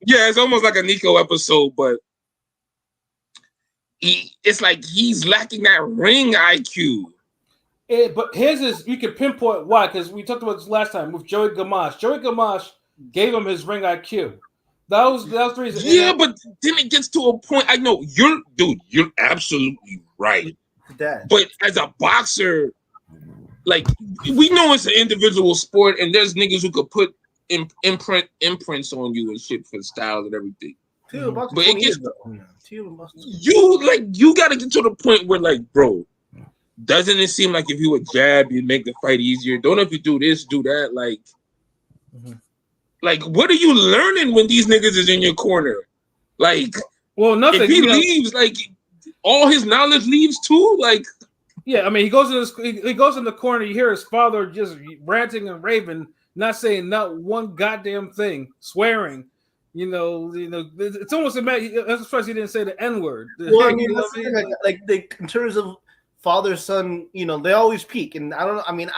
Yeah, it's almost like a Nico episode, but it's like he's lacking that ring IQ. But his is you can pinpoint why, because we talked about this last time with Joey Gamache. Joey Gamache gave him his ring IQ. That was the reason. Yeah, but then it gets to a point. I know you're absolutely right. That. But as a boxer, like we know it's an individual sport, and there's niggas who could put imprints on you and shit for styles and everything. But it gets you got to get to the point where like, bro, doesn't it seem like if you would jab, you'd make the fight easier? Don't know if you do this, do that, like. Mm-hmm. Like, what are you learning when these niggas is in your corner? Like, well, nothing. If he leaves, like, all his knowledge leaves too. Like, yeah, I mean, he goes in the corner. You hear his father just ranting and raving, not saying not one goddamn thing, swearing. It's almost a matter. I'm surprised he didn't say the N word. Well, I mean, in terms of father son, they always peak, and I don't know. I mean,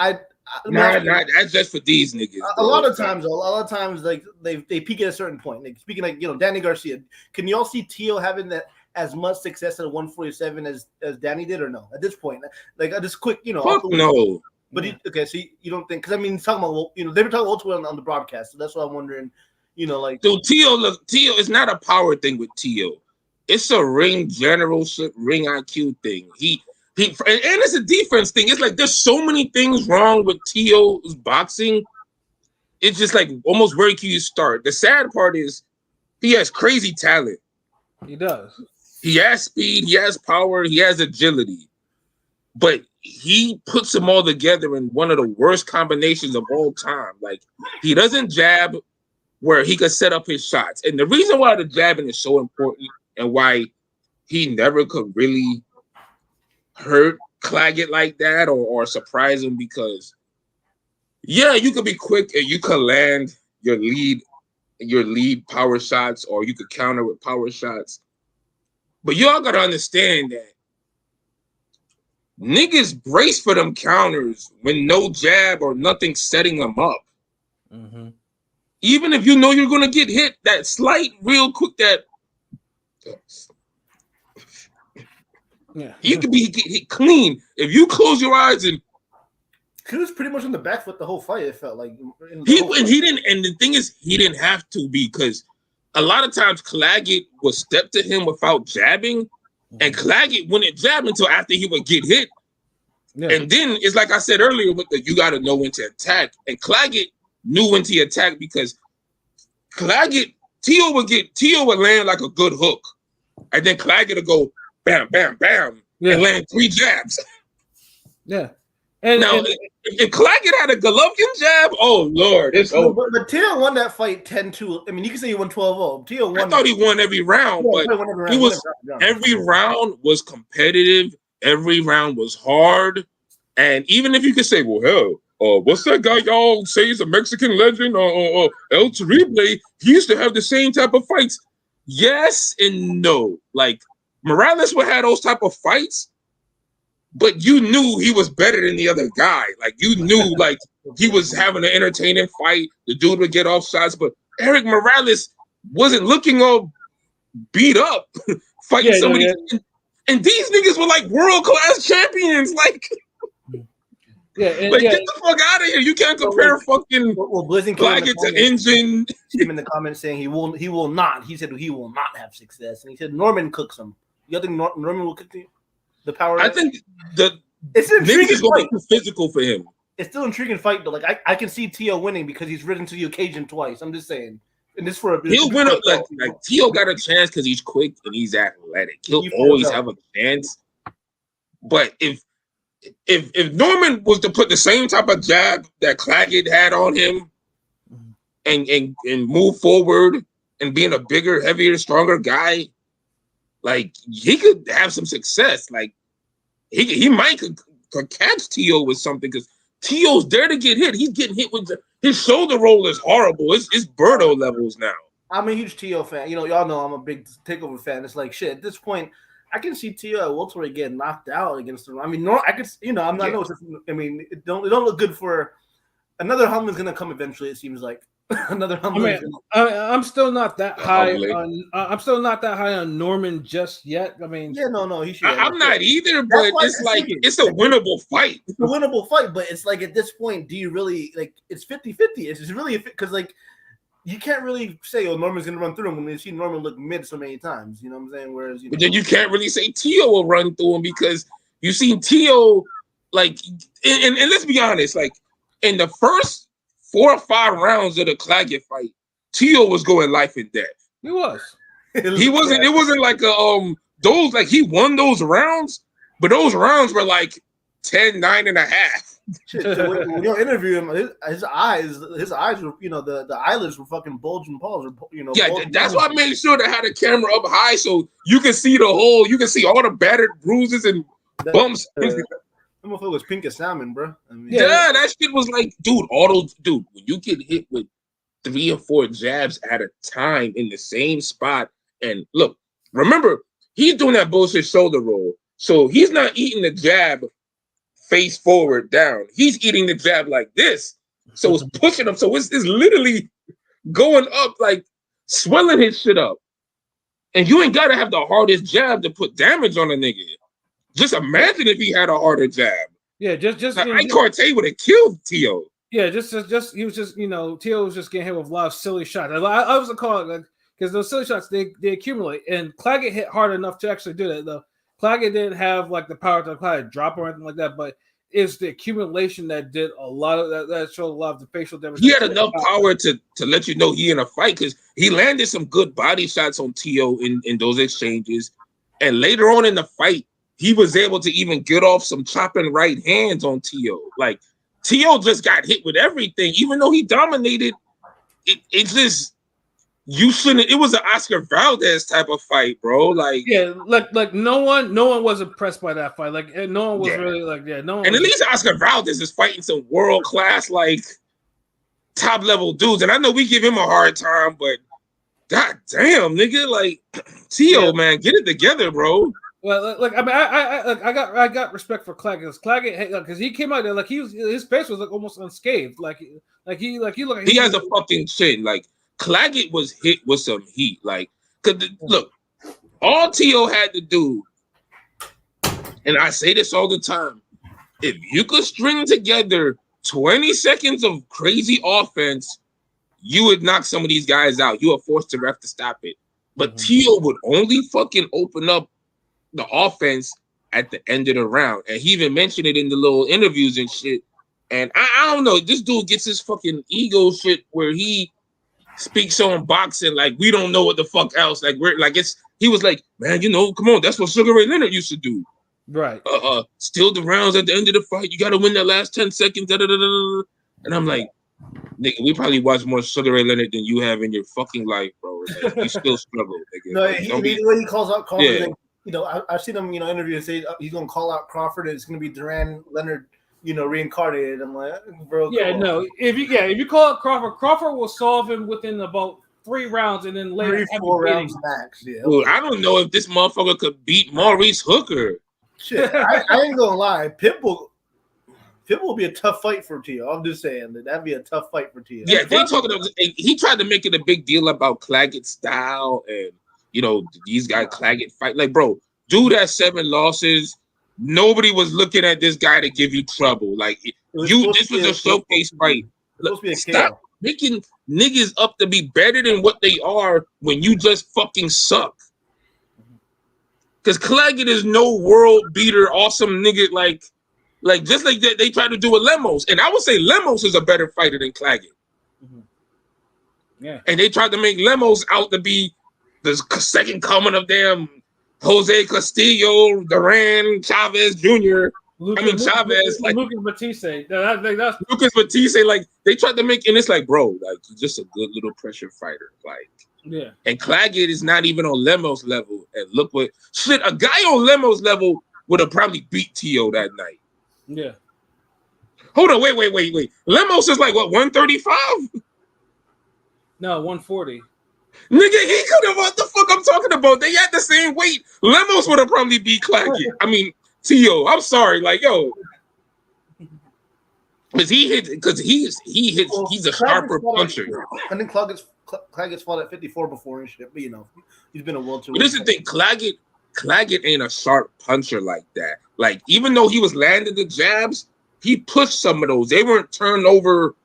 that's just for these niggas. A lot of times, like they peak at a certain point. Like speaking, like Danny Garcia. Can you all see Teo having that as much success at 147 as Danny did, or no? At this point, like just quick, Fuck no. But so you don't think? Because I mean, talking about they were talking ultimately on the broadcast, so that's why I'm wondering. Like so Teo it's not a power thing with Teo. It's a ring generalship, ring IQ thing. And it's a defense thing. It's like there's so many things wrong with Teo's boxing. It's just like almost where can you start? The sad part is he has crazy talent. He does. He has speed. He has power. He has agility. But he puts them all together in one of the worst combinations of all time. Like he doesn't jab where he could set up his shots. And the reason why the jabbing is so important and why he never could really hurt Claggett like that or surprise him, because yeah, you could be quick and you could land your lead power shots, or you could counter with power shots. But y'all gotta understand that niggas brace for them counters when no jab or nothing setting them up. Mm-hmm. Even if you know you're gonna get hit, that slight, real quick, that you could be hit clean if you close your eyes. And he was pretty much on the back foot the whole fight. It felt like he didn't. And the thing is, he didn't have to, because a lot of times Claggett would step to him without jabbing, and Claggett wouldn't jab until after he would get hit. Yeah. And then it's like I said earlier, with you got to know when to attack. And Claggett knew when to attack, because Tio would land like a good hook, and then Claggett would go bam, bam, bam, and land 3 jabs. Yeah. And if Claggett had a Golovkin jab, oh Lord, it's over. But Tio won that fight 10-2. I mean, you can say he won 12-0. Tio won. I thought he won every round, but every round was competitive. Every round was hard. And even if you could say, well, hell, what's that guy y'all say is a Mexican legend, El Terrible? He used to have the same type of fights. Yes and no. Like, Morales would have those type of fights, but you knew he was better than the other guy. Like, you knew, like, he was having an entertaining fight. The dude would get off shots, but Eric Morales wasn't looking all beat up fighting somebody. Yeah. And these niggas were like world-class champions. Like, get the fuck out of here. You can't compare fucking Claggett to Engine. Him in the comments saying he will not. He said he will not have success. And he said Norman cooks him. You think Norman will cook the power? I think it's an intriguing fight. Too physical for him. It's still an intriguing fight, though. Like, I can see Tio winning because he's risen to the occasion twice. I'm just saying. And this for he'll win up like Tio got a chance because he's quick and he's athletic. He'll always have a chance. But if Norman was to put the same type of jab that Claggett had on him and move forward and being a bigger, heavier, stronger guy, like, he could have some success. Like, he might could catch Tio with something, because Tio's there to get hit. He's getting hit with his shoulder roll is horrible. It's Birdo levels now. I'm a huge Tio fan. You know, y'all know I'm a big Takeover fan. It's like, shit, at this point, I can see Tio at welterweight getting knocked out against him. I mean, I could, I'm not. I mean, it don't look good for another Humlin's gonna come eventually. It seems like another Humlin. I'm still not that high on. I'm still not that high on Norman just yet. I mean, he should. I'm not either, but it's like it's a winnable fight. It's a winnable fight, but it's like at this point, do you really like? It's 50-50. It's really because like. You can't really say, Norman's going to run through him when you see Norman look mid so many times. You know what I'm saying? Whereas, but then you can't really say Tio will run through him, because you've seen Tio, like, and let's be honest, like, in the first 4 or 5 rounds of the Claggett fight, Tio was going life and death. He was. He wasn't. It wasn't like those, like, he won those rounds, but those rounds were like 10-9.5. Shit, when you interview him, his eyes were, the eyelids were fucking bulging balls, that's why I made sure to have the camera up high so you can see the whole, you can see all the battered bruises and bumps. That motherfucker was pink as salmon, bro. I mean, that shit was like, dude, when you get hit with 3 or 4 jabs at a time in the same spot, and look, remember, he's doing that bullshit shoulder roll, so he's not eating the jab face forward down. He's eating the jab like this. So it's pushing him. So it's literally going up, like swelling his shit up. And you ain't got to have the hardest jab to put damage on a nigga. Just imagine if he had a harder jab. Yeah, just like, Corte would have killed Tio. Yeah, just he was just, Tio was just getting hit with a lot of silly shots. I was calling it, because those silly shots, they accumulate. And Claggett hit hard enough to actually do that, though. Claggett didn't have like the power to Claggett drop or anything like that, but it's the accumulation that did a lot of that showed a lot of the facial damage. He had enough power to let you know he in a fight, because he landed some good body shots on Tio in those exchanges. And later on in the fight, he was able to even get off some chopping right hands on Tio. Like, Tio just got hit with everything, even though he dominated. It just you shouldn't. It was an Oscar Valdez type of fight, bro. Like, yeah, like no one was impressed by that fight. Like, no one was really like, no one. And at least Oscar Valdez is fighting some world class, like top level dudes. And I know we give him a hard time, but god damn, nigga, like Tio, man, get it together, bro. Well, like I mean, I got respect for Claggett. Claggett, because he came out there like his face was like almost unscathed. He has a fucking chin. Like Claggett was hit with some heat. Like, look, all Tio had to do, and I say this all the time, if you could string together 20 seconds of crazy offense, you would knock some of these guys out. You are forced to ref to stop it. But Tio would only fucking open up the offense at the end of the round. And he even mentioned it in the little interviews and shit. And I don't know, this dude gets his fucking ego shit where he speaks on boxing like we don't know what the fuck else. Like we're like he was like, man, come on, that's what Sugar Ray Leonard used to do. Right. Steal the rounds at the end of the fight. You gotta win that last 10 seconds. And I'm like, nigga, we probably watch more Sugar Ray Leonard than you have in your fucking life, bro. Like, you still struggle, nigga. No, the way he calls out Crawford, I've seen him, interview and say he's gonna call out Crawford and it's gonna be Duran Leonard, reincarnated. I'm like, bro. Yeah, no. If you call out Crawford will solve him within about 3 rounds and then later 3-4 rounds max. Yeah. Dude, I don't know if this motherfucker could beat Maurice Hooker. Shit, I ain't gonna lie. Pitbull will be a tough fight for Tio. I'm just saying that'd be a tough fight for Tio. Yeah, he tried to make it a big deal about Claggett's style and these guys Claggett fight. Like, bro, dude has 7 losses. Nobody was looking at this guy to give you trouble. Like this was a showcase fight. Stop making niggas up to be better than what they are when you just fucking suck. Because Claggett is no world beater, awesome nigga. Like just like that, they tried to do with Lemos, and I would say Lemos is a better fighter than Claggett. Yeah, and they tried to make Lemos out to be the second coming of damn Jose Castillo, Duran, Chavez Jr. Chavez, like Lucas Batiste. That's Lucas Batiste. Like they tried to make, and it's like, bro, like he's just a good little pressure fighter, like. Yeah, and Claggett is not even on Lemos level. And look what shit, a guy on Lemos level would have probably beat Tio that night. Yeah. Hold on, wait. Lemos is like what, 135? No, 140. Nigga, he could have. What the fuck I'm talking about? They had the same weight. Lemos would have probably beat Claggett. I mean Tio. I'm sorry, like yo, because he's a sharper puncher. I think Claggett's fought at 54 before and shit, but he's been a world tour. But this is the thing, Claggett ain't a sharp puncher like that. Like, even though he was landing the jabs, he pushed some of those. They weren't turned over,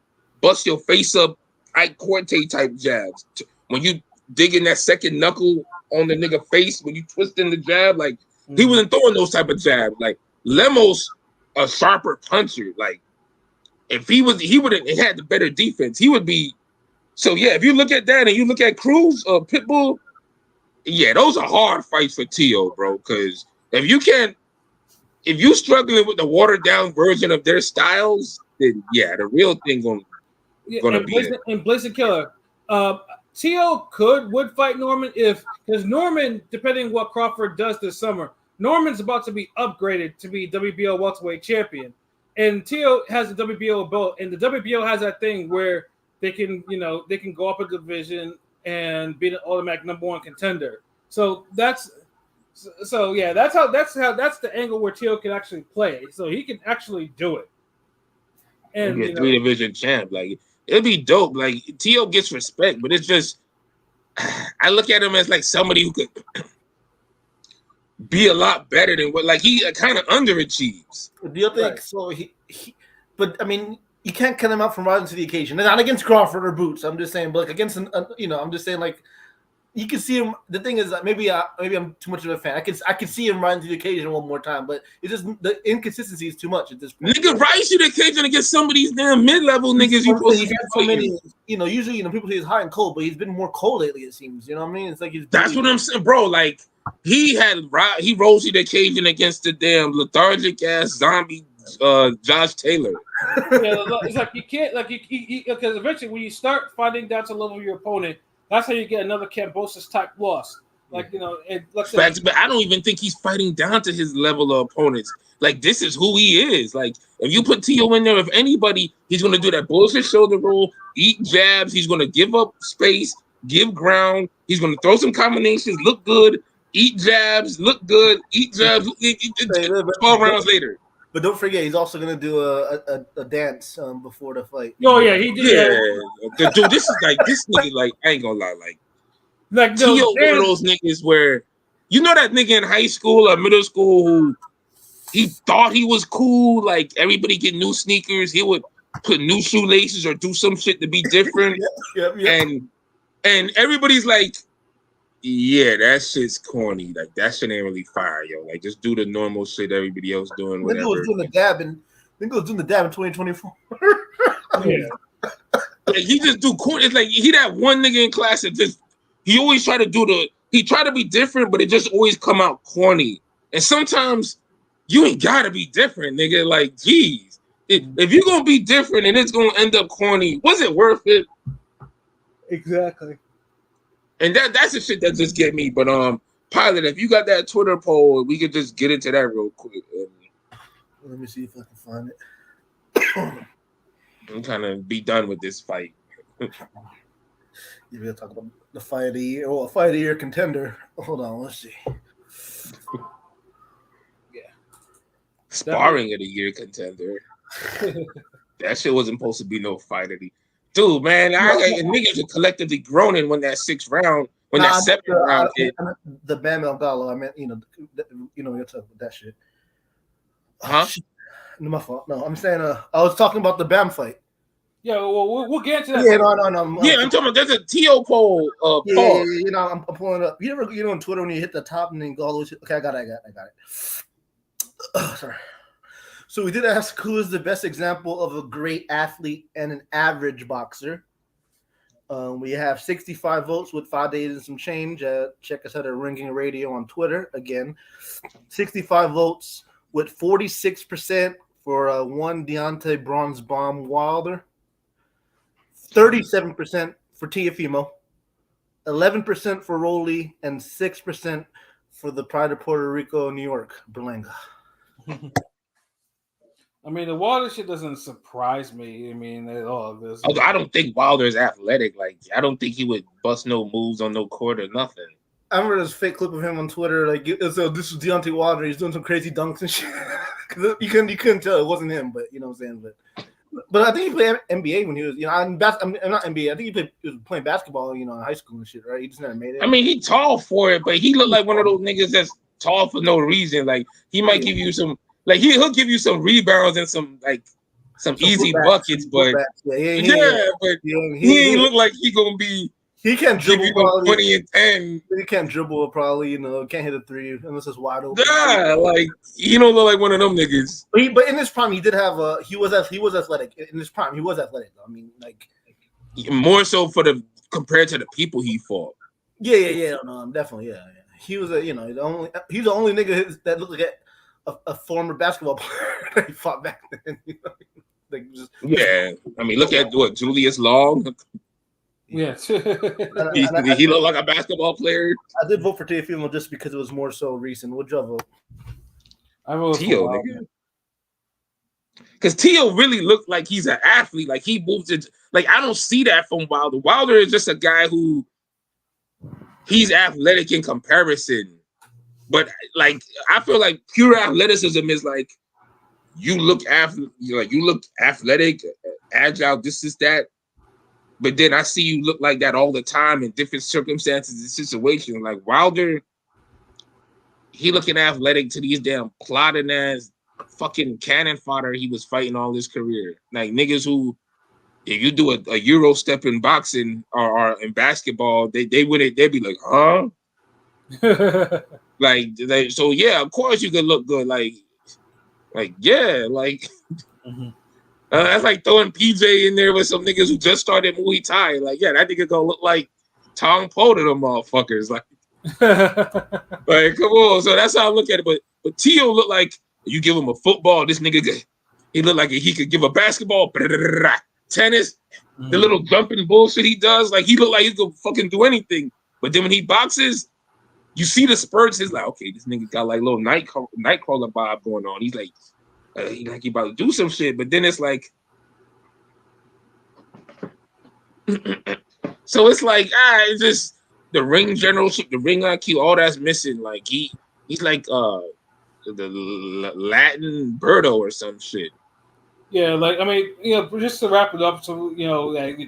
bust your face up, Ike Corte type jabs. When you dig in that second knuckle on the nigga face, when you twist in the jab, like, he wasn't throwing those type of jabs. Like, Lemos, a sharper puncher. Like, if he would have had the better defense, he would be. So, yeah, if you look at that and you look at Cruz or Pitbull, yeah, those are hard fights for Tio, bro. Because if you struggling with the watered down version of their styles, then yeah, the real thing gonna be it. And Blazing Killer, Tio would fight Norman because Norman, depending what Crawford does this summer, Norman's about to be upgraded to be WBO welterweight champion, and Tio has the WBO belt, and the WBO has that thing where they can go up a division and be the automatic #1 contender. So that's the angle where Tio can actually play. So he can actually do it. And be a 3-division champ. Like, it'd be dope. Like, Tio gets respect, but it's just I look at him as like somebody who could be a lot better than what, like, he kind of underachieves. Do you think so? He but I mean, you can't cut him out from rising to the occasion. Not against Crawford or Boots. I'm just saying, but like against I'm just saying, like, you can see him. The thing is, maybe I'm too much of a fan. I can see him rising to the occasion one more time, but it's just the inconsistency is too much at this point. Nigga, rise to the occasion against some of these damn mid-level niggas. He's had so many, usually people say he's hot and cold, but he's been more cold lately. It seems, you know what I mean? It's like that's what I'm saying, bro. Like he rose to the occasion against the damn lethargic ass zombie Josh Taylor. Yeah, it's like you can't, like, because eventually when you start fighting down to the level of your opponent, That's how you get another Kambosos type loss. Like, you know, but I don't even think he's fighting down to his level of opponents. Like, this is who he is. Like, if you put Tio in there, if anybody, he's going to do that bullshit shoulder roll, eat jabs. He's going to give up space, give ground. He's going to throw some combinations, look good, eat jabs, look good, eat jabs. 12 rounds later. But don't forget, he's also going to do a dance before the fight. Oh, yeah, he did. Yeah. Dude, this is like, this nigga, like, I ain't going to lie, like Tio, one of those niggas where, you know that nigga in high school or middle school who he thought he was cool, like everybody get new sneakers, he would put new shoelaces or do some shit to be different. Yep. And everybody's like, yeah, that shit's corny. Like, that shit ain't really fire, yo. Like, just do the normal shit everybody else doing, whatever. I think it was doing the dab in 2024. Yeah. Like, he just do corny. It's like, he that one nigga in class that just, he always try to he try to be different, but it just always come out corny. And sometimes you ain't gotta be different, nigga. Like, geez, if you're gonna be different and it's gonna end up corny, was it worth it? Exactly. And that's the shit that just get me. But Pilot, if you got that Twitter poll, we could just get into that real quick. Let me see if I can find it. I'm kind of be done with this fight. You're gonna talk about the fight of the year, or a fight of the year contender. Hold on, let's see. Yeah, sparring of the year contender. That shit wasn't supposed to be no fight of the. Dude, man, niggas are collectively groaning when that 6th round, when that 7th round hit. The Bam El Gallo. I mean, you're talking about that shit. Huh? No, my fault. No, I'm saying I was talking about the Bam fight. Yeah, well, we'll get to that. Yeah, no. Yeah, I'm talking about there's a Tio poll. Yeah, you know, I'm pulling up. You ever, on Twitter when you hit the top and then go all the way. Okay, I got it. Sorry. So we did ask who is the best example of a great athlete and an average boxer. We have 65 votes with 5 days and some change. Check us out at Ringing Radio on Twitter. Again, 65 votes with 46% for one Deontay Bronze Bomb Wilder. 37% for Teofimo, 11% for Rolly, and 6% for the Pride of Puerto Rico, New York, Berlanga. I mean, the Wilder shit doesn't surprise me. I mean, at all. Although I don't think Wilder's athletic. Like, I don't think he would bust no moves on no court or nothing. I remember this fake clip of him on Twitter. Like, this was Deontay Wilder. He's doing some crazy dunks and shit. you couldn't tell it wasn't him, but you know what I'm saying. But I think he played NBA when he was, I'm not NBA. I think he was playing basketball, in high school and shit, right? He just never made it. I mean, he tall for it, but he looked like one of those niggas that's tall for no reason. Like, he might give you some, like, he'll give you some rebounds and some easy buckets, but but he ain't look like he gonna be. He can't dribble probably 20 and 10. He can't dribble probably, can't hit a 3 unless it's wide open. Yeah, like he don't look like one of them niggas. But in his prime, he did have he was athletic. In his prime, he was athletic. I mean, like more so compared to the people he fought. Yeah. No, definitely, yeah. He was he's the only nigga that looked like a former basketball player that he fought back then. I mean, look at Julius Long. Yeah, he looked like a basketball player. I did vote for Teofimo just because it was more so recent. What'd y'all vote? I voted Tio, nigga. Because Tio really looked like he's an athlete. Like he moves it. Like I don't see that from Wilder. Wilder is just a guy who he's athletic in comparison. But like I feel like pure athleticism is like you look athletic, agile, this is that. But then I see you look like that all the time in different circumstances and situations. Like Wilder, he looking athletic to these damn plotting ass fucking cannon fodder he was fighting all his career. Like niggas who, if you do a Euro step in boxing or in basketball, they wouldn't, they'd be like, huh? So yeah, of course you could look good. Like yeah, like. Mm-hmm. That's like throwing PJ in there with some niggas who just started Muay Thai. Like, yeah, that nigga gonna look like Tom Poe to them motherfuckers. Like, come on. So that's how I look at it. But Tio look like you give him a football, this nigga, he look like he could give a basketball, tennis, The little jumping bullshit he does, like he look like he's gonna fucking do anything. But then when he boxes, you see the spurts. It's like, okay, this nigga got like little nightcrawler vibe going on. He's like, he about to do some shit. But then it's like, so it's like, it's just the ring generalship, the ring IQ, all that's missing. Like he's like the Latin Birdo or some shit. Yeah, like I mean, just to wrap it up, so like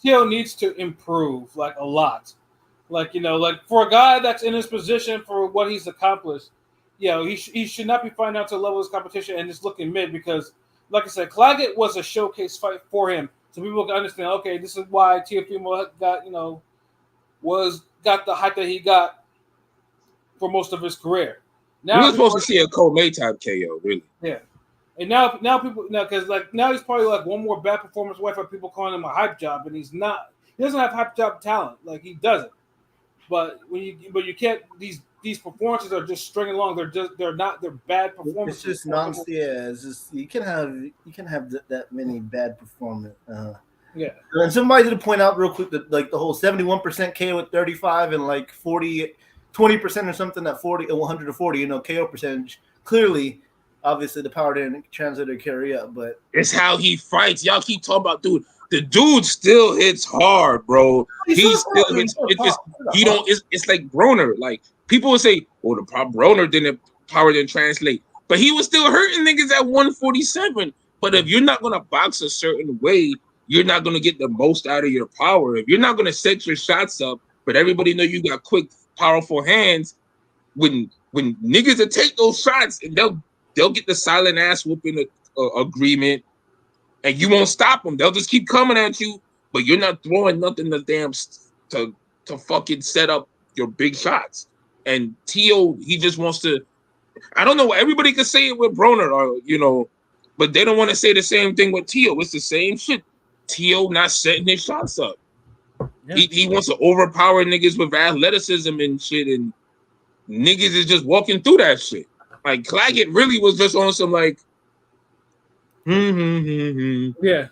Tio needs to improve like a lot. Like like for a guy that's in his position for what he's accomplished, he should not be finding out to level his competition and just looking mid because, like I said, Claggett was a showcase fight for him, so people can understand. Okay, this is why Teofimo got got the hype that he got for most of his career. Now we were supposed to see a May type KO, really. Yeah, and now people because now he's probably like one more bad performance away from people calling him a hype job, and he's not. He doesn't have hype job talent, like he doesn't. But you can't. These performances are just stringing along. They're bad performances. It's just nonsense. Yeah, it's just you can have that many bad performances. Yeah. And somebody did point out real quick that like the whole 71% KO at 35 and like 20% or something at 100 to 40, KO percentage. Clearly, obviously the power didn't translate or carry up, but it's how he fights. Y'all keep talking about the dude still hits hard, bro. He still hits. It's like Broner. Like people would say, "Oh, Broner power didn't translate," but he was still hurting niggas at 147. But if you're not gonna box a certain way, you're not gonna get the most out of your power. If you're not gonna set your shots up, but everybody know you got quick, powerful hands, when niggas will take those shots and they'll get the silent ass whooping agreement. And you won't stop them. They'll just keep coming at you, but you're not throwing nothing to fucking set up your big shots. And Tio, he just wants to. I don't know. Everybody can say it with Broner, or but they don't want to say the same thing with Tio. It's the same shit. Tio not setting his shots up. Yeah. He wants to overpower niggas with athleticism and shit, and niggas is just walking through that shit. Like Claggett really was just on some like. Yeah.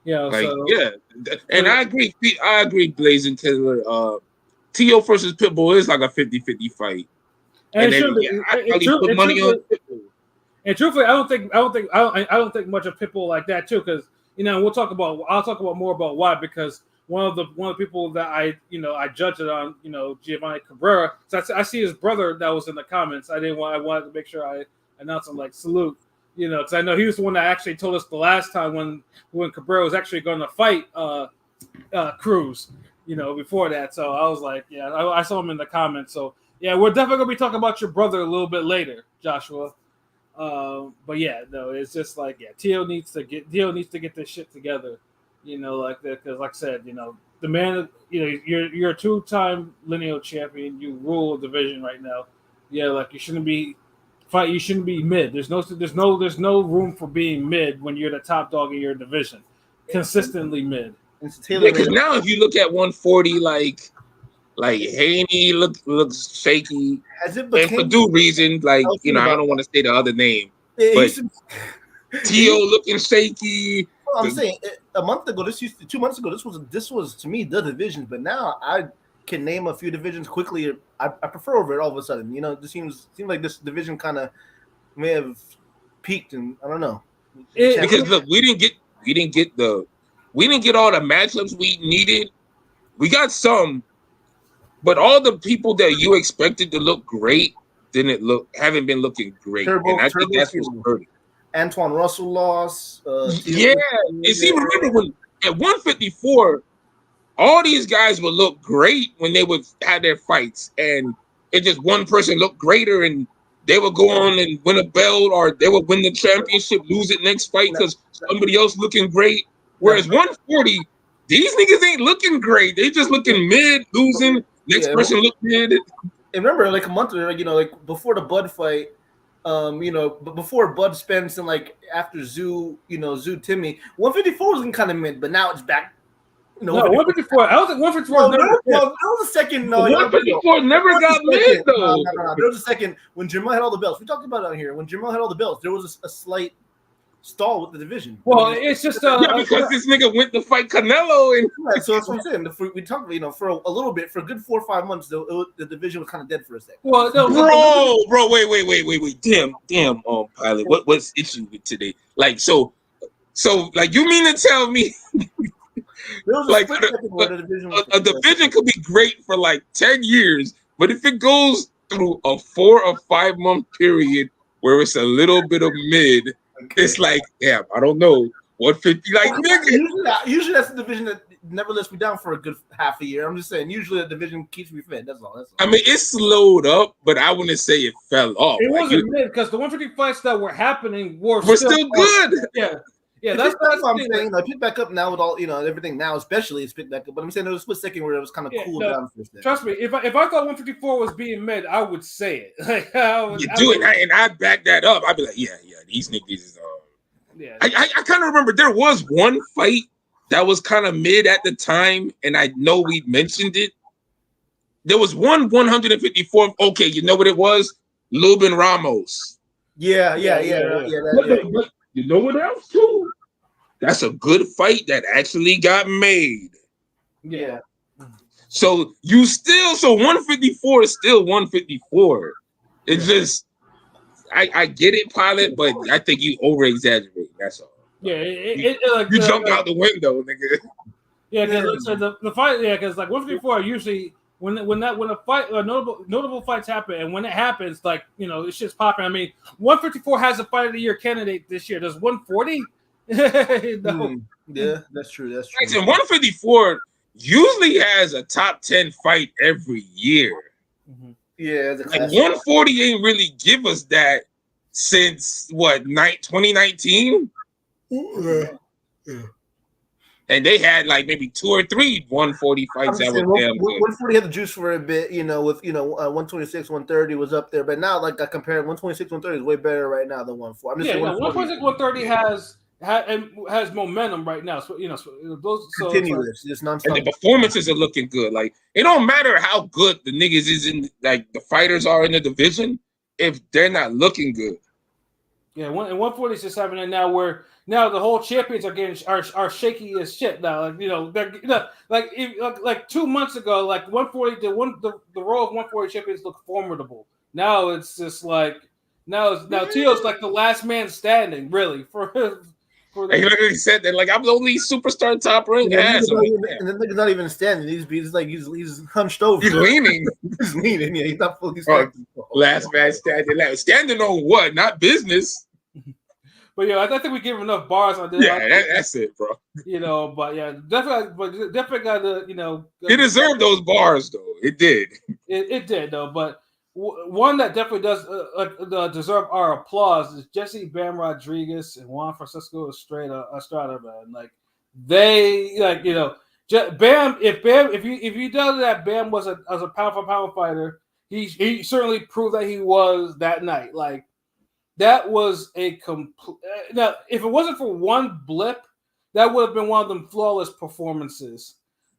And I agree, Blazing Taylor. Tio versus Pitbull is like a 50-50 fight. And I put money on Pitbull. And truthfully, I don't think much of Pitbull like that too, because I'll talk about more about why, because one of the people that I judged it on, Giovanni Cabrera. So I see his brother that was in the comments. I wanted to make sure I announce him, like, salute. Because I know he was the one that actually told us the last time when Cabrera was actually going to fight Cruz, before that. So I was like, I saw him in the comments. So yeah, we're definitely gonna be talking about your brother a little bit later, Joshua. But yeah, no, it's just like Tio needs to get this shit together, like that, because like I said, the man, you're a 2-time lineal champion, you rule a division right now. Yeah, like you shouldn't be mid. There's no room for being mid when you're the top dog in your division. Consistently mid. Because now if you look at 140, like Haney looks shaky. Has it and became, for due reason, like I don't want to say the other name, but Tio looking shaky. Well, I'm saying a month ago, 2 months ago, this was to me the division, but now I can name a few divisions quickly. I prefer over it all of a sudden. It just seems like this division kind of may have peaked, and I don't know. Because look, we didn't get all the matchups we needed. We got some, but all the people that you expected to look great haven't been looking great. And I think that's what's hurting. Antoine Russell lost. And see, remember when at 154. All these guys would look great when they would have their fights, and it just one person looked greater, and they would go on and win a belt, or they would win the championship, lose it next fight because somebody else looking great. Whereas 140, these niggas ain't looking great. They just looking mid, losing. Next person look mid. And remember, like a month ago, like before the Bud fight, before Bud Spence and like after Zoo Timmy, 154 was kind of mid, but now it's back. No, 154. I don't think 154. There was a second. No, 154 never got mid though. No. There was a second when Jermel had all the belts. We talked about it on here. When Jermel had all the belts, there was a slight stall with the division. Well, it's just because this nigga went to fight Canelo, and so that's what I'm saying. We talked, for a little bit, for a good 4 or 5 months, the division was kind of dead for a second. Well, no, bro, wait, damn, Pilot, what's issue with today? Like, so, like, you mean to tell me, like, a division could be great for like 10 years, but if it goes through a 4 or 5 month period where it's a little bit of mid, it's like, damn, I don't know. 150, like, nigga. Usually that's the division that never lets me down for a good half a year. I'm just saying, usually the division keeps me fed. That's all. I mean, it slowed up, but I wouldn't say it fell off. It wasn't mid because the 150 fights that were happening were still good. Yeah, that's what I'm saying. I picked back up now with all everything now, especially it's picked back up. But I'm saying there was a split second where it was kind of cool down for a second. Trust me, if I thought 154 was being mid, I would say it. And I'd back that up. I'd be like, yeah, these niggas is I kind of remember there was one fight that was kind of mid at the time, and I know we mentioned it. There was one 154. Okay, you know what it was? Lubin Ramos. Yeah. But you know what else too? That's a good fight that actually got made. Yeah. So 154 is still 154. It's just I get it, Pilot, but I think you over exaggerate. That's all. Yeah, you jumped out the window, nigga. Yeah, because the fight. Yeah, because like 154 usually when a fight notable fights happen, and when it happens, like it's just popping. I mean, 154 has a fight of the year candidate this year. Does 140? No. Yeah, that's true. And 154 usually has a top 10 fight every year. Mm-hmm. Yeah, like 140 ain't really give us that since 2019. Yeah. And they had like maybe 2 or 3 140 fights that were damn good. 140 had the juice for a bit, with 126, 130 was up there, but now like I compare 126, 130 is way better right now than 140. I'm just saying 126, 130 has momentum right now. So those continuous, just nonstop. And the performances are looking good. Like it don't matter how good the niggas is in, like the fighters are in the division, if they're not looking good. Yeah, and 140 is just happening now where now the whole champions are shaky as shit now. Like 2 months ago, like 140 the role of 140 champions looked formidable. Now it's just like now Tio's like the last man standing, really, for he literally said that, like, I'm the only superstar top rank ass. And the nigga's not even standing. He's hunched over. He's leaning. He's leaning. Yeah, he's not fully standing. Last man standing. Standing on what? Not business. But I think we give enough bars on this. Yeah, that's it, bro. But definitely got to, It deserved those bars, though. It did. It did, though. But one that definitely does deserve our applause is Jesse Bam Rodriguez and Juan Francisco Estrada, man. Like they, Bam. If you know that Bam was a pound for pound fighter, he certainly proved that he was that night. Like. That was a complete. Now, if it wasn't for one blip, that would have been one of them flawless performances,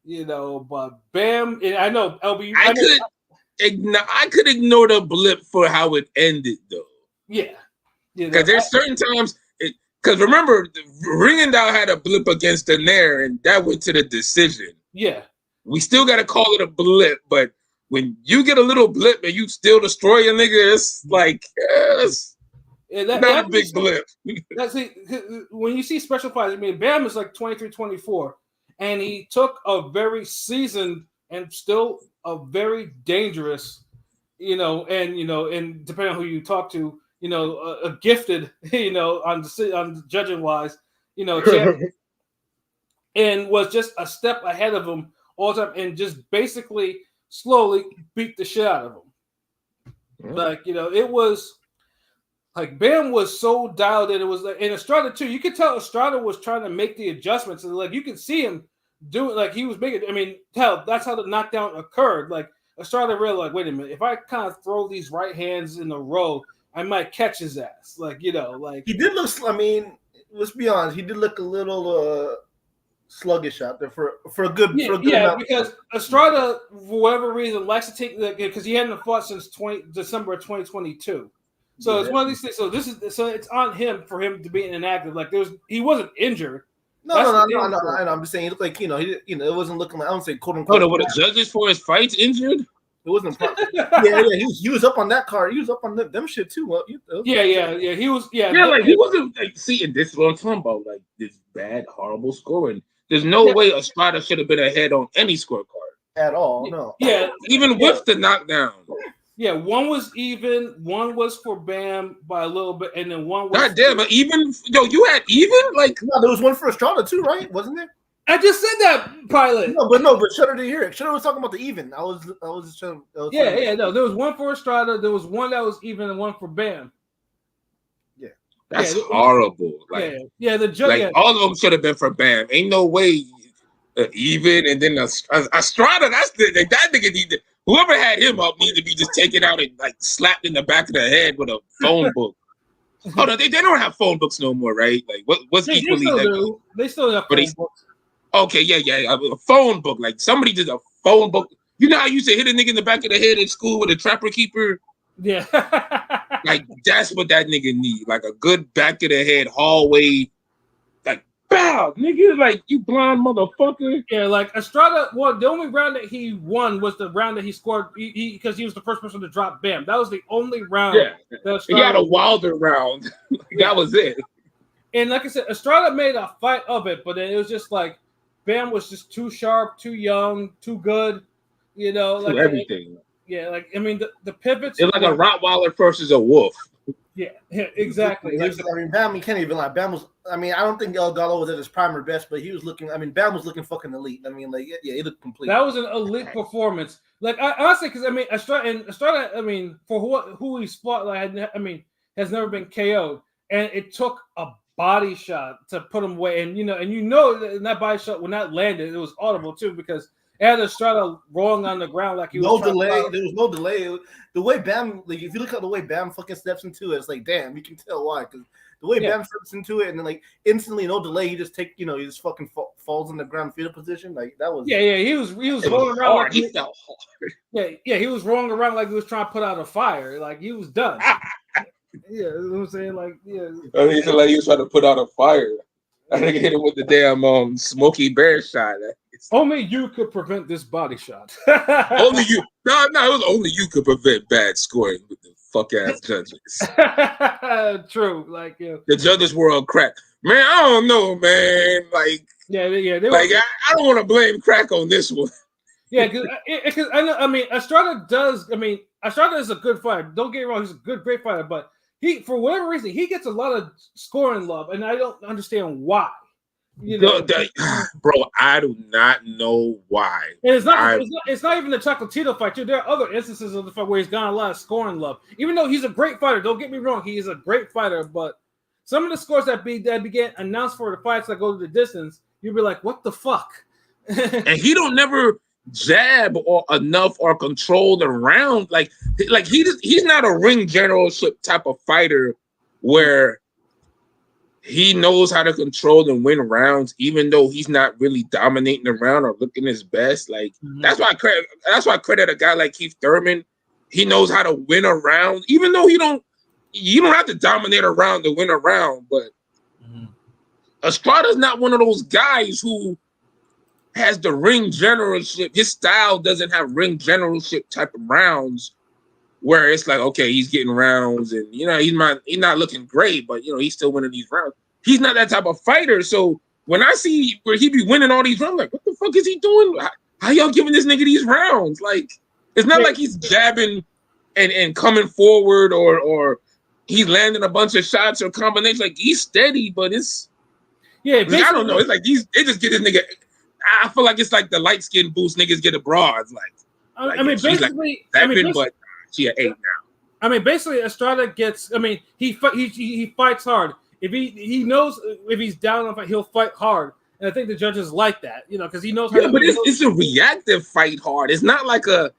But Bam, and I know LB. I could ignore the blip for how it ended, though. Yeah, because there's certain times. Because remember, Ringendahl had a blip against Daenerys, and that went to the decision. Yeah, we still got to call it a blip, but when you get a little blip and you still destroy a nigga, it's like. Not a big blip. When you see special fighters, I mean, Bam is like 23, 24, and he took a very seasoned and still a very dangerous, and depending on who you talk to, a gifted, on judging wise, champion, and was just a step ahead of him all the time, and just basically slowly beat the shit out of him. Yeah. Like it was. Like Bam was so dialed in. It was like, and Estrada too. You could tell Estrada was trying to make the adjustments, and like you can see him do it. Like he was making. I mean, that's how the knockdown occurred. Like Estrada realized, like, wait a minute, if I kind of throw these right hands in a row, I might catch his ass. Like like he did look. I mean, let's be honest, he did look a little sluggish out there for a good. Because Estrada, for whatever reason, likes to take because he hadn't fought since December of 2022. So it's one of these things. So it's on him for him to be inactive. Like he wasn't injured. No. I'm just saying he looked like it wasn't looking like I don't say quote unquote. Were the judges for his fights injured? It wasn't. Yeah. He was up on that card. He was up on them shit too. Well, yeah. He was. Yeah. Like he wasn't like seeing this. What I'm talking about, like this bad, horrible scoring. There's no way Estrada should have been ahead on any scorecard at all. No. Yeah. Even with the knockdown. Yeah, one was even, one was for Bam by a little bit, and then one was. God damn it, even? Yo, you had even? Like, no, there was one for Estrada too, right? Wasn't there? I just said that, Pilot. But Shutter didn't hear it. Shutter was talking about the even. I was just trying. No, there was one for Estrada, there was one that was even, and one for Bam. Yeah, that's horrible. Like, the judge. Like all of them should have been for Bam. Ain't no way even, and then Estrada. That's that nigga need to. Whoever had him up need to be just taken out and like slapped in the back of the head with a phone book. Hold on, they don't have phone books no more, right? Like what's equally heavy? They still have phone books. Okay, yeah, a phone book. Like somebody did a phone book. You know how you used to hit a nigga in the back of the head at school with a trapper keeper? Yeah. Like that's what that nigga need. Like a good back of the head hallway. Like bow, nigga. Like you blind motherfucker. Yeah, like Estrada. Well, the only round that he won was the round that he scored. Because he was the first person to drop Bam. That was the only round. Yeah, he had a Wilder round. That was it. And like I said, Estrada made a fight of it, but then it was just like Bam was just too sharp, too young, too good. You know, like everything. Like I mean, the pivots. It's like a Rottweiler versus a wolf. Yeah, exactly. I mean, Bam, you can't even lie. Bam was. I mean, I don't think Gallo was at his prime or best, but he was looking. I mean, Bam was looking fucking elite. I mean, like, he looked complete. That was an elite performance. Like, I honestly, because I mean, Estrada. I mean, for who he fought, like, I mean, has never been KO'd, and it took a body shot to put him away. And that body shot when that landed, it was audible too because it had Estrada rolling on the ground like he was. No delay. There was no delay. The way Bam, like if you look at the way Bam fucking steps into it, it's like damn, you can tell why. Because the way Bam steps into it and then like instantly, no delay, he just he just fucking falls in the ground fetal position. Like that was. Yeah. He was rolling around like he felt hard. Yeah. He was rolling around like he was trying to put out a fire. Like he was done. Yeah, you know what I'm saying? Like, yeah. I mean, like he was trying to put out a fire. I think hit him with the damn Smokey Bear shot. Only you could prevent this body shot. Only you. No, it was only you could prevent bad scoring with the fuck ass judges. True, like the judges were on crack. Man, I don't know, man. Like, they like I don't want to blame crack on this one. Yeah, because I know. I mean, Estrada does. I mean, Estrada is a good fighter. Don't get me wrong; he's a great fighter. But he, for whatever reason, he gets a lot of scoring love, and I don't understand why. Bro, I do not know why. And it's not even the Chocolatito fight too. There are other instances of the fight where he's gotten a lot of scoring love. Even though he's a great fighter, don't get me wrong, he is a great fighter. But some of the scores that began announced for the fights that go to the distance, you'd be like, "What the fuck?" And he don't never jab or enough or control the round. Like he's not a ring generalship type of fighter where he knows how to control and win rounds, even though he's not really dominating the round or looking his best. Like that's why I credit a guy like Keith Thurman. He knows how to win a round, even though you don't have to dominate a round to win a round. But Estrada's not one of those guys who has the ring generalship. His style doesn't have ring generalship type of rounds where it's like, okay, he's getting rounds and he's not looking great, but he's still winning these rounds. He's not that type of fighter. So when I see where he be winning all these rounds, I'm like, what the fuck is he doing? How y'all giving this nigga these rounds? Like, it's not like he's jabbing and coming forward or he's landing a bunch of shots or combinations. Like, he's steady, but it's I don't know. It's like they just get this nigga. I feel like it's like the light skin boost niggas get abroad. Like, basically, but she an 8 now. I mean, basically, Estrada gets. I mean, he fights hard. If he knows if he's down on fight, he'll fight hard. And I think the judges like that, because he knows. But it's a reactive fight hard. It's not like a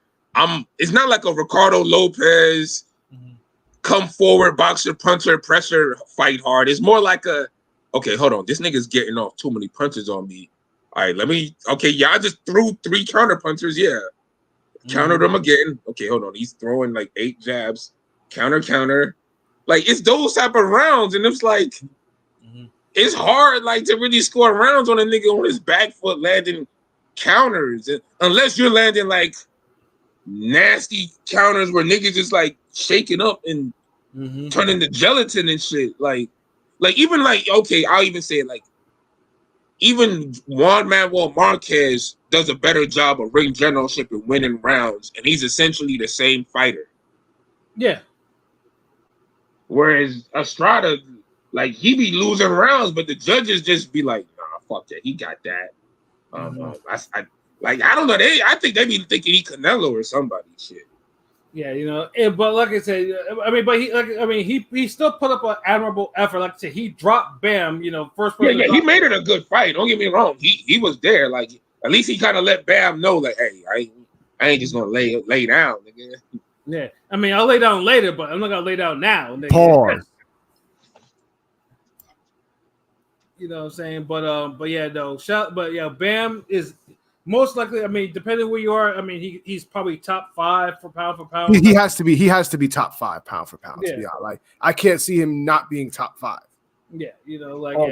Ricardo Lopez come forward boxer puncher pressure fight hard. It's more like okay, hold on, this nigga's getting off too many punches on me. All right, I just threw 3 counter punches. Yeah. Countered him again. Okay, hold on. He's throwing like 8 jabs. Counter. Like it's those type of rounds, and it's like it's hard like to really score rounds on a nigga on his back foot landing counters, unless you're landing like nasty counters where niggas just like shaking up and turning to gelatin and shit. Like even like okay, I'll even say it like even Juan Manuel Marquez does a better job of ring generalship and winning rounds, and he's essentially the same fighter. Yeah. Whereas Estrada, like he be losing rounds, but the judges just be like, "Nah, fuck that, he got that." I don't know. I think they be thinking he Canelo or somebody. Shit. Yeah, you know, but like I said, he still put up an admirable effort. Like I said, he dropped Bam. You know, first. Yeah, he made it a good fight. Don't get me wrong. He was there. Like at least he kind of let Bam know, like, hey, I ain't just gonna lay down, nigga. Yeah, I mean, I'll lay down later, but I'm not gonna lay down now. Nigga. Pause. You know what I'm saying? But yeah, no. But yeah, Bam is most likely. I mean, depending where you are, I mean, he's probably top 5 for pound. He has to be. He has to be top 5 pound for pound. Yeah. To be honest, like I can't see him not being top 5. Yeah, you know, like no.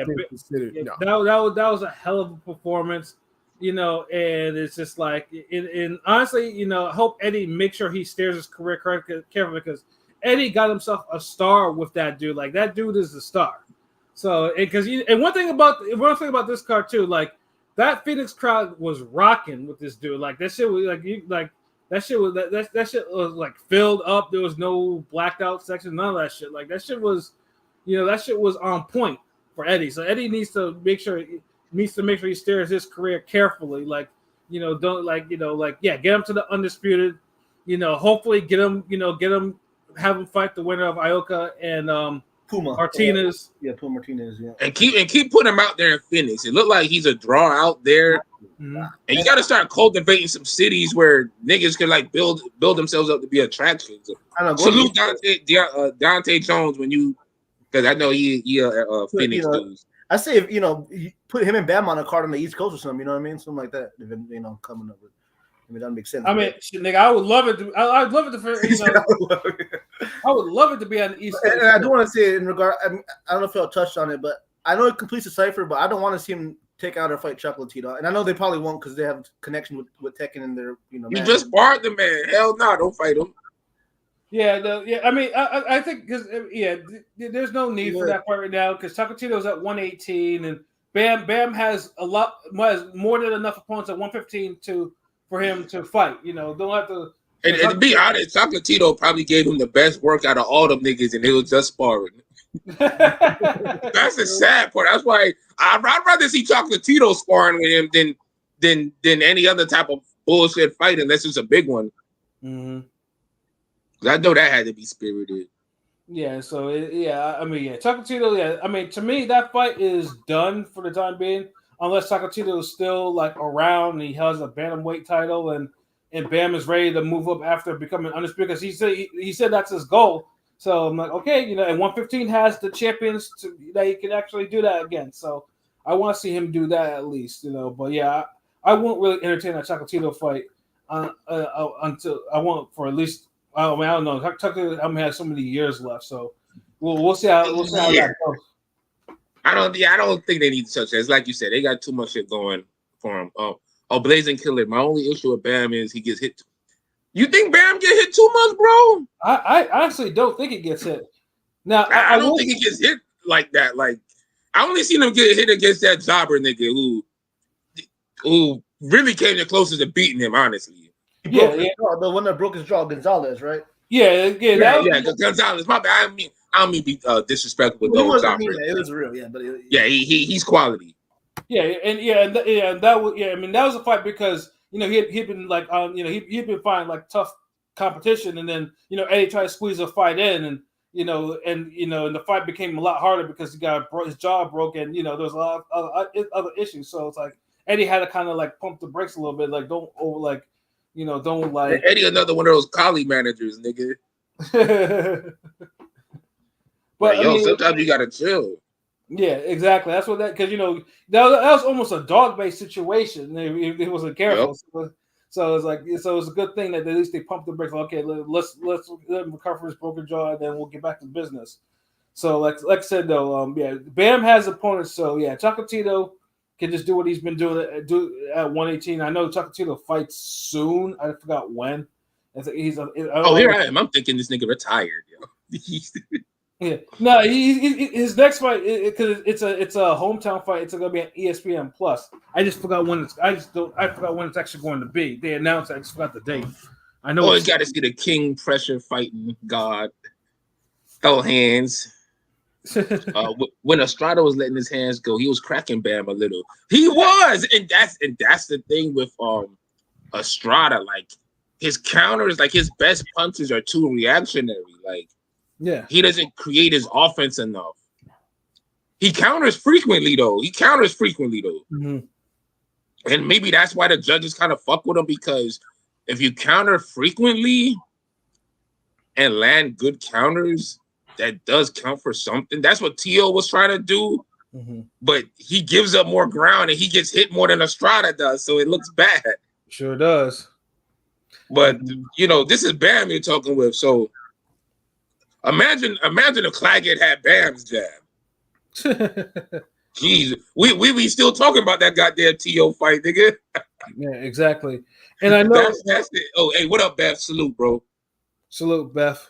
that was a hell of a performance. You know, and it's just like, and honestly, you know, I hope Eddie makes sure he steers his career carefully because Eddie got himself a star with that dude. Like that dude is the star. So, and one thing about this card too, like that Phoenix crowd was rocking with this dude. Like that shit was that shit was like filled up. There was no blacked out section, none of that shit. Like that shit was, you know, that shit was on point for Eddie. So Eddie needs to make sure he steers his career carefully. Like, you know, don't get him to the undisputed. You know, hopefully get him, have him fight the winner of Ioka and Puma Martinez. Yeah, Puma Martinez. Yeah, and keep putting him out there in Phoenix. It looked like he's a draw out there, and you got to start cultivating some cities where niggas can like build themselves up to be attractions. Salute Dante Jones because I know he Phoenix dude. I say if you put him and Bam on a card on the East Coast or something, you know what I mean, something like that. Coming up with. I mean, that makes sense. I mean, shit, nigga, I would love it. I'd love it to. I would love it to be on the East Coast. And I do want to say in regard. I don't know if y'all touched on it, but I know it completes the cipher. But I don't want to see him take out or fight Chocolatito. And I know they probably won't because they have connection with Tekken and their You just barred the man. Hell no, don't fight him. Yeah, I mean, I think because there's no need for that fight right now because Chocolatito's at 118 and Bam has more than enough opponents at 115 for him to fight. You know, don't have to. And to be honest, Chocolatito probably gave him the best workout of all them niggas, and it was just sparring. That's the sad part. That's why I'd rather see Chocolatito sparring with him than any other type of bullshit fight, unless it's a big one. Mm-hmm. I know that had to be spirited. Yeah. So Chocolatito. Yeah, I mean, to me, that fight is done for the time being. Unless Chocolatito is still like around and he has a bantamweight title and Bam is ready to move up after becoming undisputed because he said that's his goal. So I'm like, okay, and 115 has the champions that he can actually do that again. So I want to see him do that at least, But yeah, I won't really entertain a Chocolatito fight until I want for at least. I don't know. Chocolatito has so many years left, so we'll see how that goes. I don't think they need to touch that. It's like you said, they got too much shit going for him. Blazing Killer. My only issue with Bam is he gets hit. You think Bam get hit too much, bro? I honestly don't think it gets hit. Now I don't think he gets hit like that. Like I only seen him get hit against that jobber nigga who really came the closest to beating him, honestly. The one that broke his jaw, Gonzalez, right? Yeah. Gonzalez. My bad. I don't mean to be disrespectful with those jobbers. It was real, but he's quality. That was a fight because he'd been like he'd been fighting like tough competition, and then Eddie tried to squeeze a fight in, and the fight became a lot harder because he got his jaw broken. There was a lot of other issues, so it's like Eddie had to kind of like pump the brakes a little bit, like don't Eddie another one of those collie managers, nigga. But sometimes you gotta chill. Yeah, exactly. That's what because that was almost a dog-based situation. It wasn't careful. Yep. So it's like, so it's a good thing that at least they pumped the brakes. Okay, let's let him recover his broken jaw, and then we'll get back to business. So like I said though, Bam has opponents. So yeah, Chocolatito can just do what he's been doing at 118. I know Chocolatito fights soon. I forgot when. Here I am. I'm thinking this nigga retired, yo. Yeah, no, his next fight because it's a hometown fight. It's gonna be on ESPN Plus. I just forgot when it's. I forgot when it's actually going to be. They announced. I just forgot the date. I know. Always got to see the King pressure fighting God. Throw hands. When Estrada was letting his hands go, he was cracking Bam a little. He was, and that's the thing with Estrada. Like his counters, like his best punches are too reactionary. Like he doesn't create his offense enough. He counters frequently though. Mm-hmm. And maybe that's why the judges kind of fuck with him, because if you counter frequently and land good counters, that does count for something. That's what Tio was trying to do, but he gives up more ground and he gets hit more than Estrada does, so it looks bad. Sure does. But this is Bam you're talking with. So imagine if Claggett had Bam's jab. Jeez, we still talking about that goddamn Tio fight, nigga. Yeah, exactly. And I know that's it. Oh, hey, what up, Beth? Salute, bro. Salute, Beth.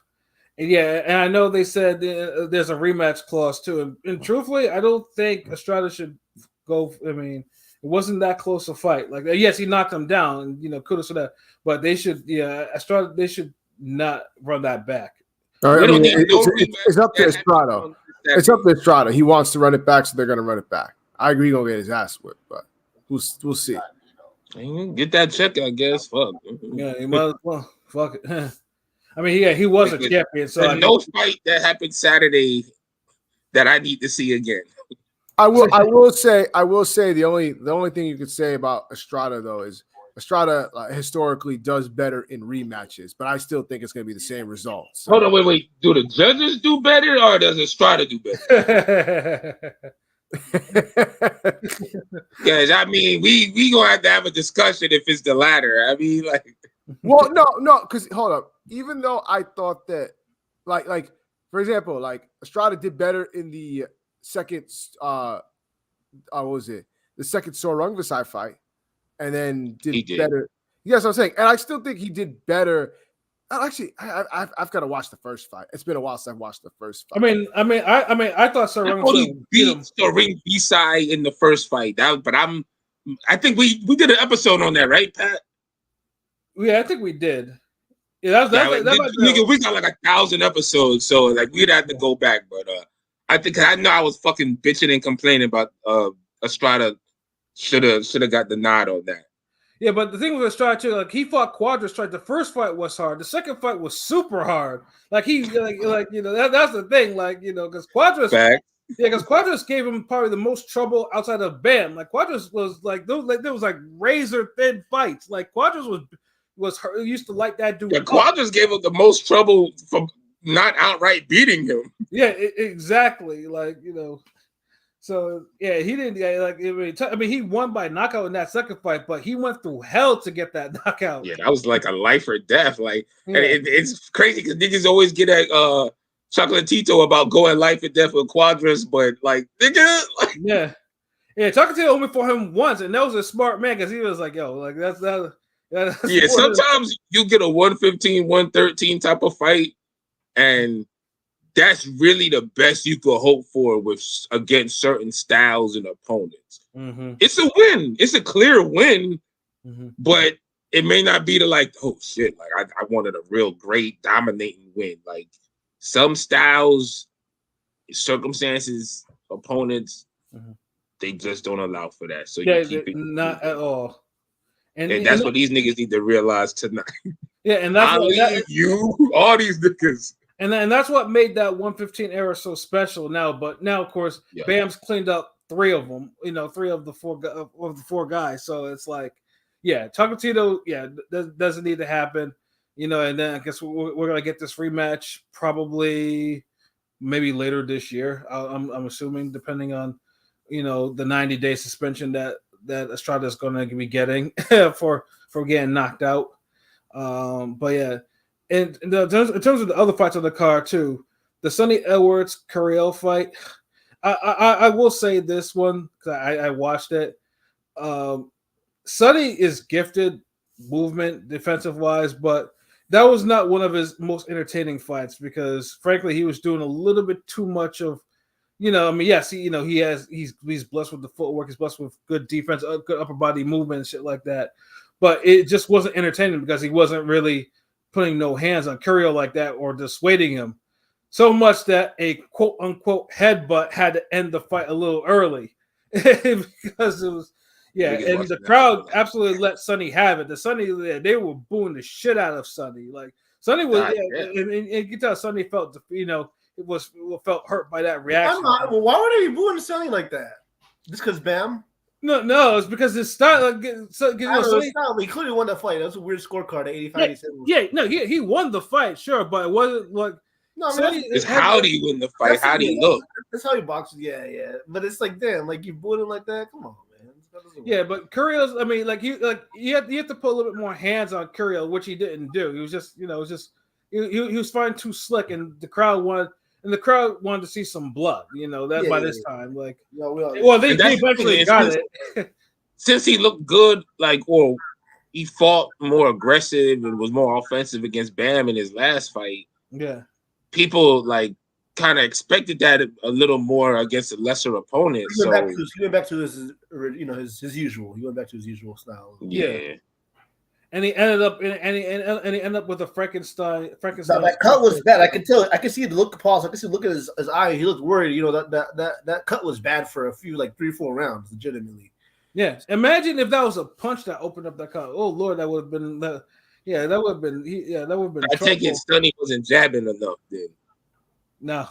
Yeah, and I know they said there's a rematch clause too. And truthfully, I don't think Estrada should go. I mean, it wasn't that close a fight. Like, yes, he knocked him down, and kudos for that. But they should, Estrada, they should not run that back. All right, it's up to Estrada. It's up to Estrada. He wants to run it back, so they're going to run it back. I agree, he's going to get his ass whipped, but we'll see. Get that check, I guess. Fuck. Yeah, he might as well. Fuck it. I mean, he was a champion. So no fight that happened Saturday that I need to see again. I will say the only thing you could say about Estrada though is Estrada historically does better in rematches, but I still think it's going to be the same results. Hold on, wait. Do the judges do better, or does Estrada do better? Guys, I mean, we gonna have to have a discussion if it's the latter. I mean, like, well, no, because hold up. Even though I thought that, like for example, like Estrada did better in the second, what was it? The second Sorungvisai fight, and then did better. Yes, I'm saying, and I still think he did better. Actually, I've got to watch the first fight. It's been a while since I've watched the first fight. I thought Sorungvisai beat Sorungvisai in the first fight. I think we did an episode on that, right, Pat? Yeah, I think we did. Yeah, nigga, we got like 1,000 episodes, so like we'd have to go back. But I know I was fucking bitching and complaining about Estrada should have got the nod on that. Yeah, but the thing with Estrada too, like he fought Quadras. The first fight was hard. The second fight was super hard. Like he that's the thing. Like because Quadras. Back. Yeah, because Quadras gave him probably the most trouble outside of Bam. Like Quadras was there was like razor thin fights. Like Quadras used to like that dude. Yeah, Quadras gave him the most trouble from not outright beating him. Yeah, exactly. Like so yeah, he didn't he won by knockout in that second fight, but he went through hell to get that knockout. Yeah, that was like a life or death. Like, and it's crazy because niggas always get at Chocolatito about going life or death with Quadras, but like nigga, like, yeah, Chocolatito only for him once, and that was a smart man because he was like, yo, like that's that. Yeah, sometimes you get a 115, 113 type of fight, and that's really the best you could hope for against certain styles and opponents. Mm-hmm. It's a win. It's a clear win, but it may not be oh shit, like I wanted a real great dominating win. Like some styles, circumstances, opponents, they just don't allow for that. So you keep it not at all. And that's what these niggas need to realize tonight. Yeah, and that's all these niggas. And that's what made that 115 era so special now. But now, of course, Bam's cleaned up 3 of them. 3 of the 4 guys. So it's like, Chocolatito, doesn't need to happen. And then I guess we're gonna get this rematch probably maybe later this year. I'm assuming, depending on the 90-day suspension that that Estrada's going to be getting for getting knocked out. But yeah, and in terms of the other fights on the card too, the Sonny Edwards Carrillo fight, I will say this one because I watched it. Sonny is gifted movement defensive wise, but that was not one of his most entertaining fights because frankly he was doing a little bit too much of, I mean, yes, he's blessed with the footwork, he's blessed with good defense, good upper body movement and shit like that. But it just wasn't entertaining because he wasn't really putting no hands on Carrillo like that or dissuading him. So much that a quote unquote headbutt had to end the fight a little early because it was, and the crowd absolutely let Sonny have it. The Sonny, they were booing the shit out of Sonny. Like Sonny was, and you can tell Sonny felt, felt hurt by that reaction. Why would they be booing Sonny like that? Just because Bam? No, it's because his style. He clearly won that fight. That's a weird scorecard at 85. He won the fight, sure, but it wasn't like. No, I mean, it's how do you win the fight? How do you look? That's how he boxes. Yeah. But it's like, damn, like you booed him like that. Come on, man. Yeah, but Carrillo's. I mean, you have to put a little bit more hands on Carrillo, which he didn't do. He was just, he was fighting too slick, and the crowd wanted to see some blood. By this time, like, they eventually got it. Since he looked good, or he fought more aggressive and was more offensive against Bam in his last fight. Yeah. People kind of expected that a little more against a lesser opponent. He went back to his usual. He went back to his usual style. Yeah. And he ended up with a Frankenstein. No, that cut was bad. I could tell. I could see the look of pause. I could see the look at his eye. He looked worried. That cut was bad for a few 3-4 rounds, legitimately. Yeah. Imagine if that was a punch that opened up that cut. Oh Lord, that would have been that. Yeah, that would have been. I take it Sonny wasn't jabbing enough then. No,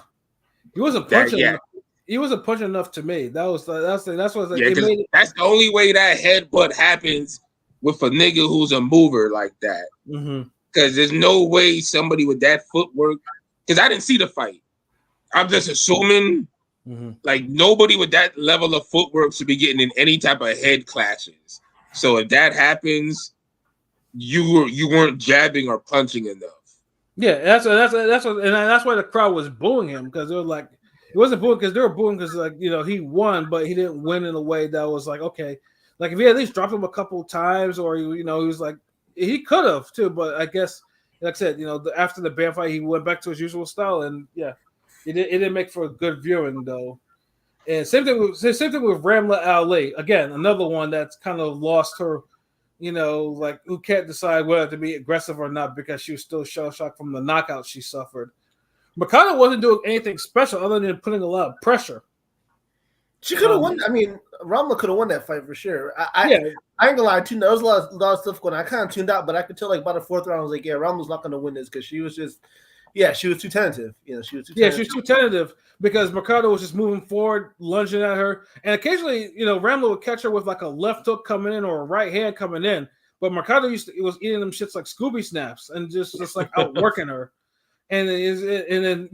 he wasn't punching. Enough. He wasn't punching enough to me. That's what I was like. Yeah, that's the only way that headbutt happens with a nigga who's a mover like that. Because there's no way somebody with that footwork. Because I didn't see the fight. I'm just assuming nobody with that level of footwork should be getting in any type of head clashes. So if that happens, you weren't jabbing or punching enough. Yeah, that's why the crowd was booing him because they were like, it wasn't booing because they were booing because he won, but he didn't win in a way that was like, okay, like if he at least dropped him a couple times or he was like he could have too, but I guess like I said, after the Bam fight he went back to his usual style and it didn't make for a good viewing though. And same thing with Ramla Ali. Again, another one that's kind of lost her. Who can't decide whether to be aggressive or not because she was still shell-shocked from the knockout she suffered. Makata wasn't doing anything special other than putting a lot of pressure. She could have won. I mean, Ramla could have won that fight for sure. I ain't gonna lie, too. There was a lot of stuff going on. I kind of tuned out, but I could tell by the fourth round, I was like, yeah, Ramla's not gonna win this because she was just, she was too tentative. She was too tentative because Mercado was just moving forward, lunging at her. And occasionally, Ramla would catch her with like a left hook coming in or a right hand coming in. But Mercado was eating them shits like Scooby snaps and just like outworking her. And then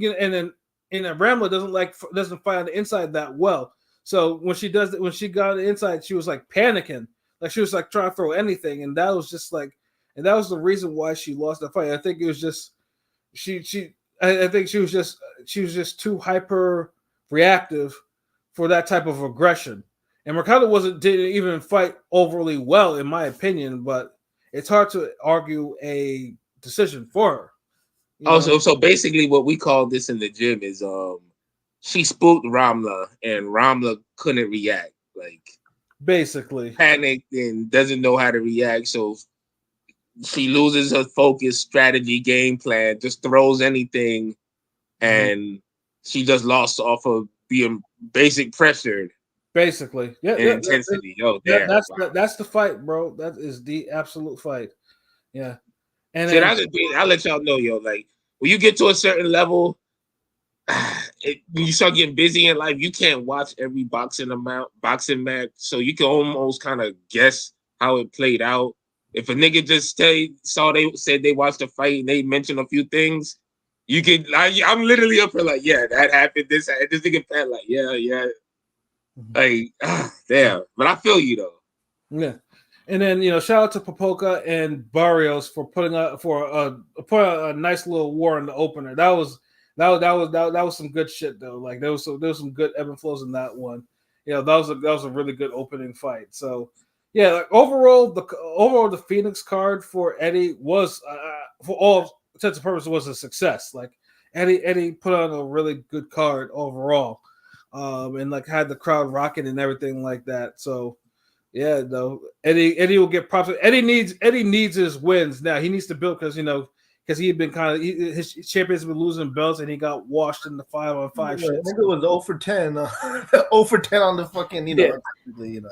Ramla doesn't fight on the inside that well. So when she got on the inside, she was like panicking. Like she was like trying to throw anything. And that was just and that was the reason why she lost the fight. I think it was just I think she was just too hyper reactive for that type of aggression. And Mercado didn't even fight overly well, in my opinion, but it's hard to argue a decision for her. So basically what we call this in the gym is she spooked Ramla and Ramla couldn't react. Basically. Panicked and doesn't know how to react, so she loses her focus, strategy, game plan, just throws anything, and she just lost off of being basic pressured. Basically, intensity. That's the fight, bro. That is the absolute fight. Yeah, and I'll let y'all know, when you get to a certain level, when you start getting busy in life, you can't watch every boxing match, so you can almost kind of guess how it played out. If a nigga just said they watched a fight and they mentioned a few things, you could. I'm literally up for that happened. This nigga felt damn. But I feel you though. Yeah. And then shout out to Popoka and Barrios for putting a nice little war in the opener. That was some good shit though. Like there was some good ebb and flows in that one. That was a really good opening fight. So yeah, like overall the Phoenix card for Eddie was for all intents and purposes was a success. Like Eddie put on a really good card overall, and like had the crowd rocking and everything like that. So. Yeah, though Eddie will get props. Eddie needs his wins now. He needs to build because he had been his champions have been losing belts and he got washed in the 5-on-5 shit. I think it was 0 for 10, 0 for 10 on the fucking Yeah, 10 dude,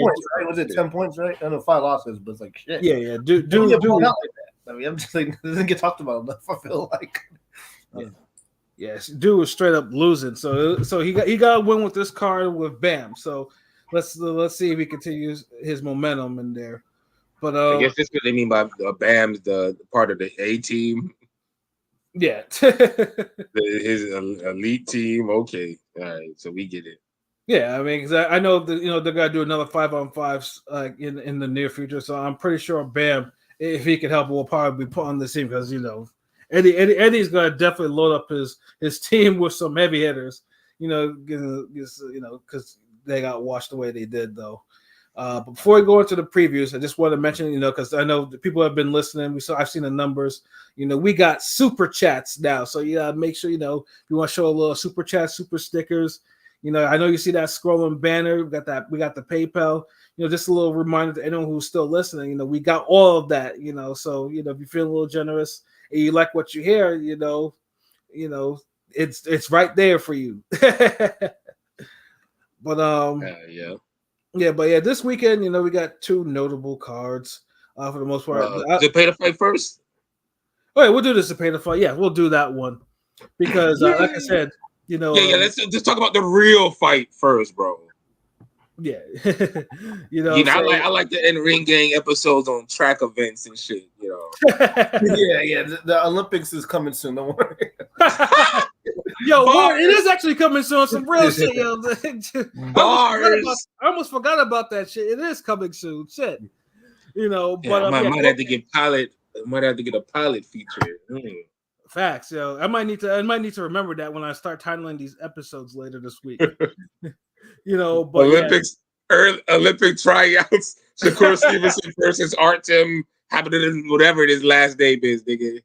points, right? Was it 10 points, right? I know 5 losses, but it's like shit. Yeah, dude. Like that. I mean, I'm just like it doesn't get talked about enough. I feel like. Yes, dude was straight up losing. So he got a win with this card with Bam. So. Let's see if he continues his momentum in there. But I guess that's what they mean by Bam's the part of the A team. Yeah, his elite team. Okay, all right, so we get it. Yeah, I mean, because I know that they're gonna do another 5-on-5s in the near future. So I'm pretty sure Bam, if he can help, will probably be put on the team because Eddie's gonna definitely load up his team with some heavy hitters. Because they got washed the way they did, though. But before we go into the previews, I just want to mention, because I know the people have been listening. I've seen the numbers. We got super chats now, so make sure if you want to show a little super chat, super stickers. I know you see that scrolling banner. We got the PayPal. Just a little reminder to anyone who's still listening. We got all of that. So if you feel a little generous and you like what you hear, it's right there for you. But this weekend, we got 2 notable cards for the most part. Zepeda fight first. All right, we'll do the Zepeda fight. Yeah, we'll do that one because, like I said, let's just talk about the real fight first, bro. Yeah, I like the in-ring gang episodes on track events and shit. The Olympics is coming soon. Don't worry. It is actually coming soon. Some real shit, yo. I almost forgot about that shit. It is coming soon. Shit, but I might have to get pilot. I might have to get a pilot feature. Facts, yo. I might need to remember that when I start titling these episodes later this week. But Olympic tryouts. Shakur Stevenson versus Artem happening whatever his last name is, nigga.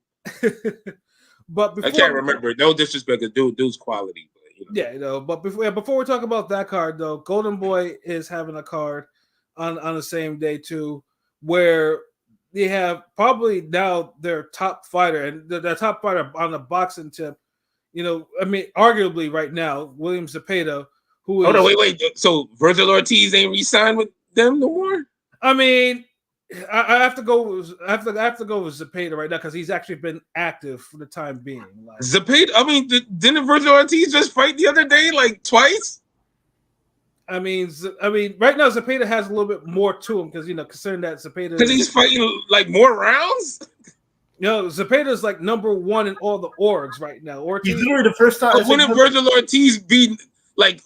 But I can't remember. No disrespect, dude's quality. But, But before we talk about that card, though, Golden Boy is having a card on the same day too, where they have probably now their top fighter and their top fighter on the boxing tip. Arguably right now, William Zepeda. Wait. So Virgil Ortiz ain't re-signed with them no more? I mean, I have to go with Zepeda right now because he's actually been active for the time being. Zepeda. I mean, didn't Virgil Ortiz just fight the other day, like twice? I mean, right now Zepeda has a little bit more to him because considering that Zepeda because he's fighting like more rounds. Zepeda is like number 1 in all the orgs right now. He's literally the first time. Wouldn't Virgil Ortiz be like?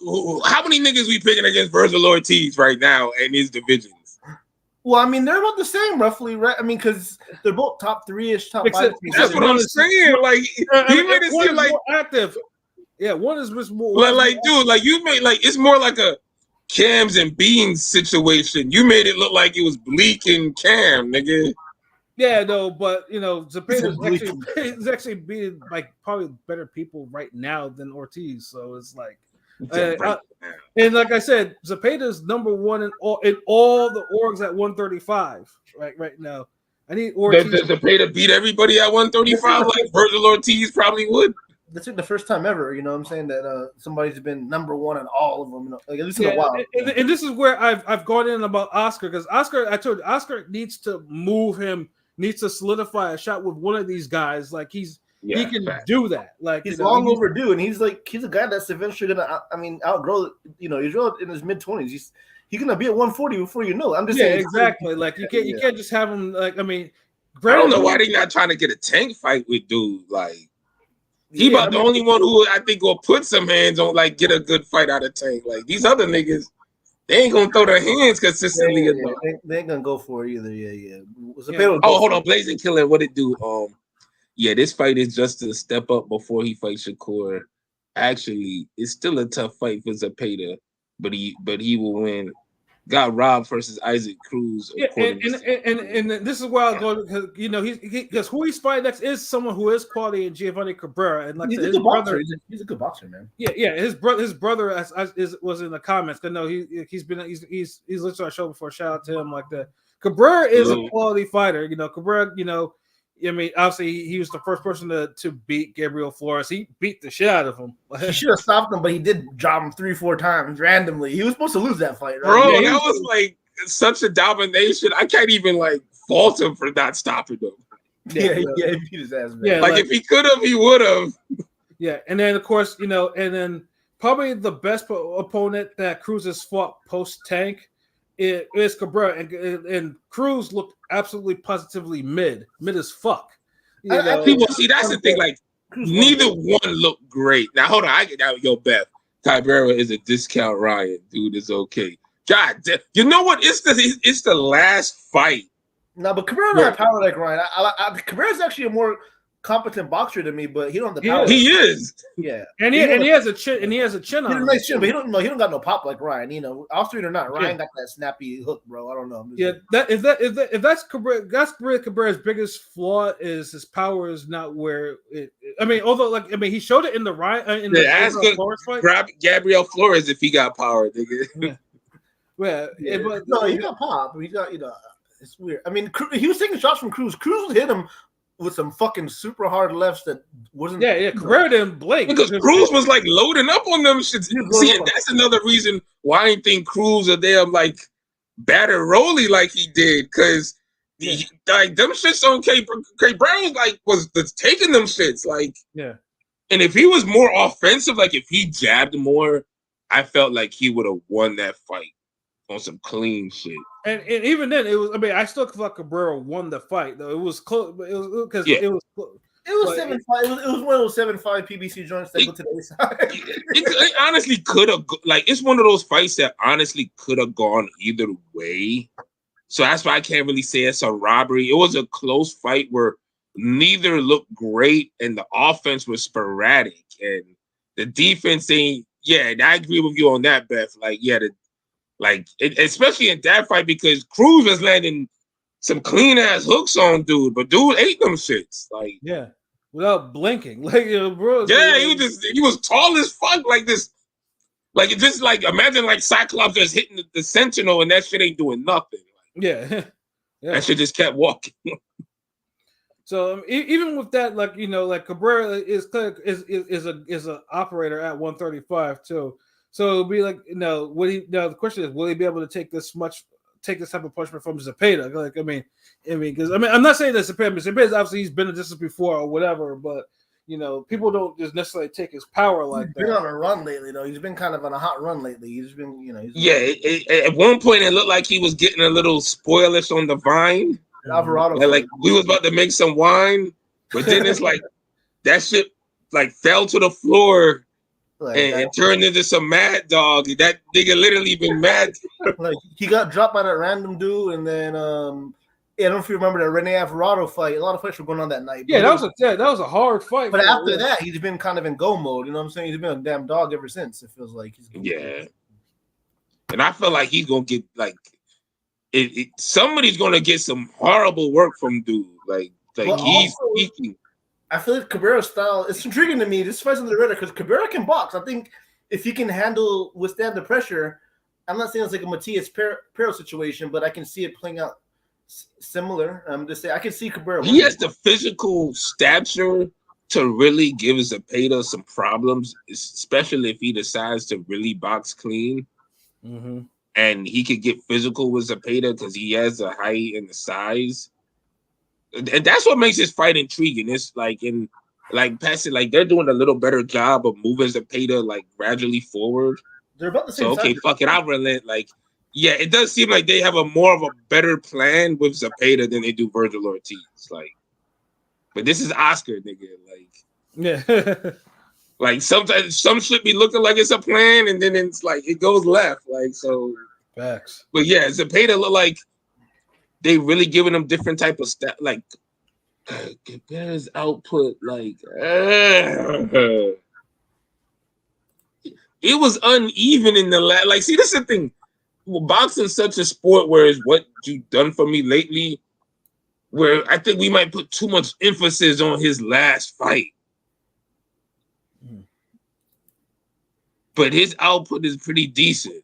How many niggas we picking against Virgil Ortiz right now in his divisions? Well, I mean, they're about the same, roughly, right? I mean, because they're both top 3-ish, top 5. That's what I'm saying. Like, he made it seem like active. Yeah, one is just more. Dude, you made it's more like a Cams and Beans situation. You made it look like it was Bleak and Cam, nigga. Yeah, no, but Zepeda is actually being like probably better people right now than Ortiz. So it's like. And like I said, Zepeda is number 1 in all the orgs at 135 right now. I need Ortiz. Does Zepeda beat everybody at 135 like Virgil Ortiz probably would? That's the first time ever. You know what I'm saying, that somebody's been number 1 in all of them. Like at least in a while. And this is where I've gone in about Oscar because I told you Oscar needs to move him, needs to solidify a shot with one of these guys. Like he can do that. Like he's long overdue, and he's a guy that's eventually gonna. Outgrow. He's in his mid-20s. He's gonna be at 140 before you know it. I'm just saying exactly. Like you can't just have him. Like I don't know why they're not trying to get a tank fight with dude. Like he the only one who I think will put some hands on, like get a good fight out of Tank. Like these other niggas, They ain't gonna throw their hands consistently enough. They ain't gonna go for it either. Yeah. Oh, hold on, Blazing Killer. What it do? Yeah, this fight is just a step up before he fights Shakur. Actually, it's still a tough fight for Zepeda, but he will win. Got robbed versus Isaac Cruz. Yeah, and this is where I'll go because because who he's fighting next is someone who is quality in Giovanni Cabrera, and like he's his brother, he's a good boxer, man. Yeah, his brother was in the comments. I know he's listened to our show before. Shout out to him like that. Cabrera is a quality fighter. Cabrera. I mean, obviously, he was the first person to beat Gabriel Flores. He beat the shit out of him. He should have stopped him, but he did drop him 3-4 times randomly. He was supposed to lose that fight, right? Bro, yeah, that was like such a domination. I can't even like fault him for not stopping him. Yeah, he beat his ass, man. Yeah, like if he could have, he would have. Yeah, and then of course, and then probably the best opponent that Cruz has fought post Tank is Cabrera, and Cruz looked absolutely positively mid as fuck. People see that's the thing. Like neither one looked great. Now hold on, I get out. Yo, Beth, Cabrera is a discount Ryan, dude. It's okay. God, you know what? It's the last fight. No, but Cabrera don't have power like Ryan. Cabrera's actually a more competent boxer than me, but he don't have the power. He is. Yeah, and he has a chin. And he has a chin on him. He has a nice chin, but he don't got no pop like Ryan. Off street or not, Ryan got that snappy hook, bro. I don't know. Yeah, if that's Cabrera's biggest flaw is his power is not where it. I mean, he showed it in the Ryan in the Flores fight. Grab Gabriel Flores if he got power, nigga. Yeah. But no, he got pop. He got it's weird. I mean, he was taking shots from Cruz. Cruz hit him with some fucking super hard lefts that wasn't. Yeah. Cabrera didn't blink because Cruz was like loading up on them shit. See, and that's another reason why I didn't think Cruz or damn like batter rolly like he did, because like them shits on K Brown was taking them shits like. Yeah. And if he was more offensive, like if he jabbed more, I felt like he would have won that fight on some clean shit. And even then, it was. I mean, I still feel like Cabrera won the fight, though. It was close. It was because it was. It was 7-5. It was one of those 7-5 PBC joints that go to the side. It honestly could have. Like, it's one of those fights that honestly could have gone either way. So that's why I can't really say it's a robbery. It was a close fight where neither looked great, and the offense was sporadic, and the defense ain't. Yeah, I agree with you on that, Beth. Like, yeah, especially in that fight, because Cruz was landing some clean ass hooks on dude, but dude ate them shits. Like, yeah, without blinking. Like, bro. Yeah, he was tall as fuck, like this. Like, it's just like, imagine like Cyclops just hitting the Sentinel and that shit ain't doing nothing. Yeah. That shit just kept walking. So even with that, like, like Cabrera is an operator at 135 too. So it'll be like, the question is, will he be able to take this type of punishment from Zepeda? Like, I mean, because I'm not saying that Zepeda's obviously he's been in this before or whatever, but people don't just necessarily take his power like that. He's been on a run lately, though. He's been kind of on a hot run lately. He's been, at one point it looked like he was getting a little spoilish on the vine. Alvarado, like we was about to make some wine, but then it's like that shit like fell to the floor. And turned into some mad dog. That nigga literally been mad. Like, he got dropped by that random dude, and then I don't know if you remember that Rene Alvarado fight. A lot of fights were going on that night. Yeah, that was a hard fight. But after that, he's been kind of in go mode. You know what I'm saying? He's been a damn dog ever since. It feels like and I feel like he's gonna get like somebody's gonna get some horrible work from dude. Like he's speaking. I feel like Cabrera's style, it's intriguing to me. This fight's on the radar because Cabrera can box. I think if he can withstand the pressure, I'm not saying it's like a Matias Pero situation, but I can see it playing out similar. I'm just saying I can see Cabrera. He has the physical stature to really give Zepeda some problems, especially if he decides to really box clean. Mm-hmm. And he could get physical with Zepeda because he has the height and the size. And that's what makes this fight intriguing. It's like passing, like they're doing a little better job of moving Zepeda like gradually forward. They're about the same size. Fuck it, I'll relent. Like, yeah, it does seem like they have a more of a better plan with Zepeda than they do Virgil Ortiz. Like, but this is Oscar, nigga. Like, yeah, like sometimes some should be looking like it's a plan, and then it's like it goes left. Like, so Facts. But yeah, Zepeda look like they really giving him different type of stuff. Like Cabrera's output, like it was uneven in the last. Like, see, this is the thing. Well, boxing's such a sport where it's what you've done for me lately, where I think we might put too much emphasis on his last fight. But his output is pretty decent.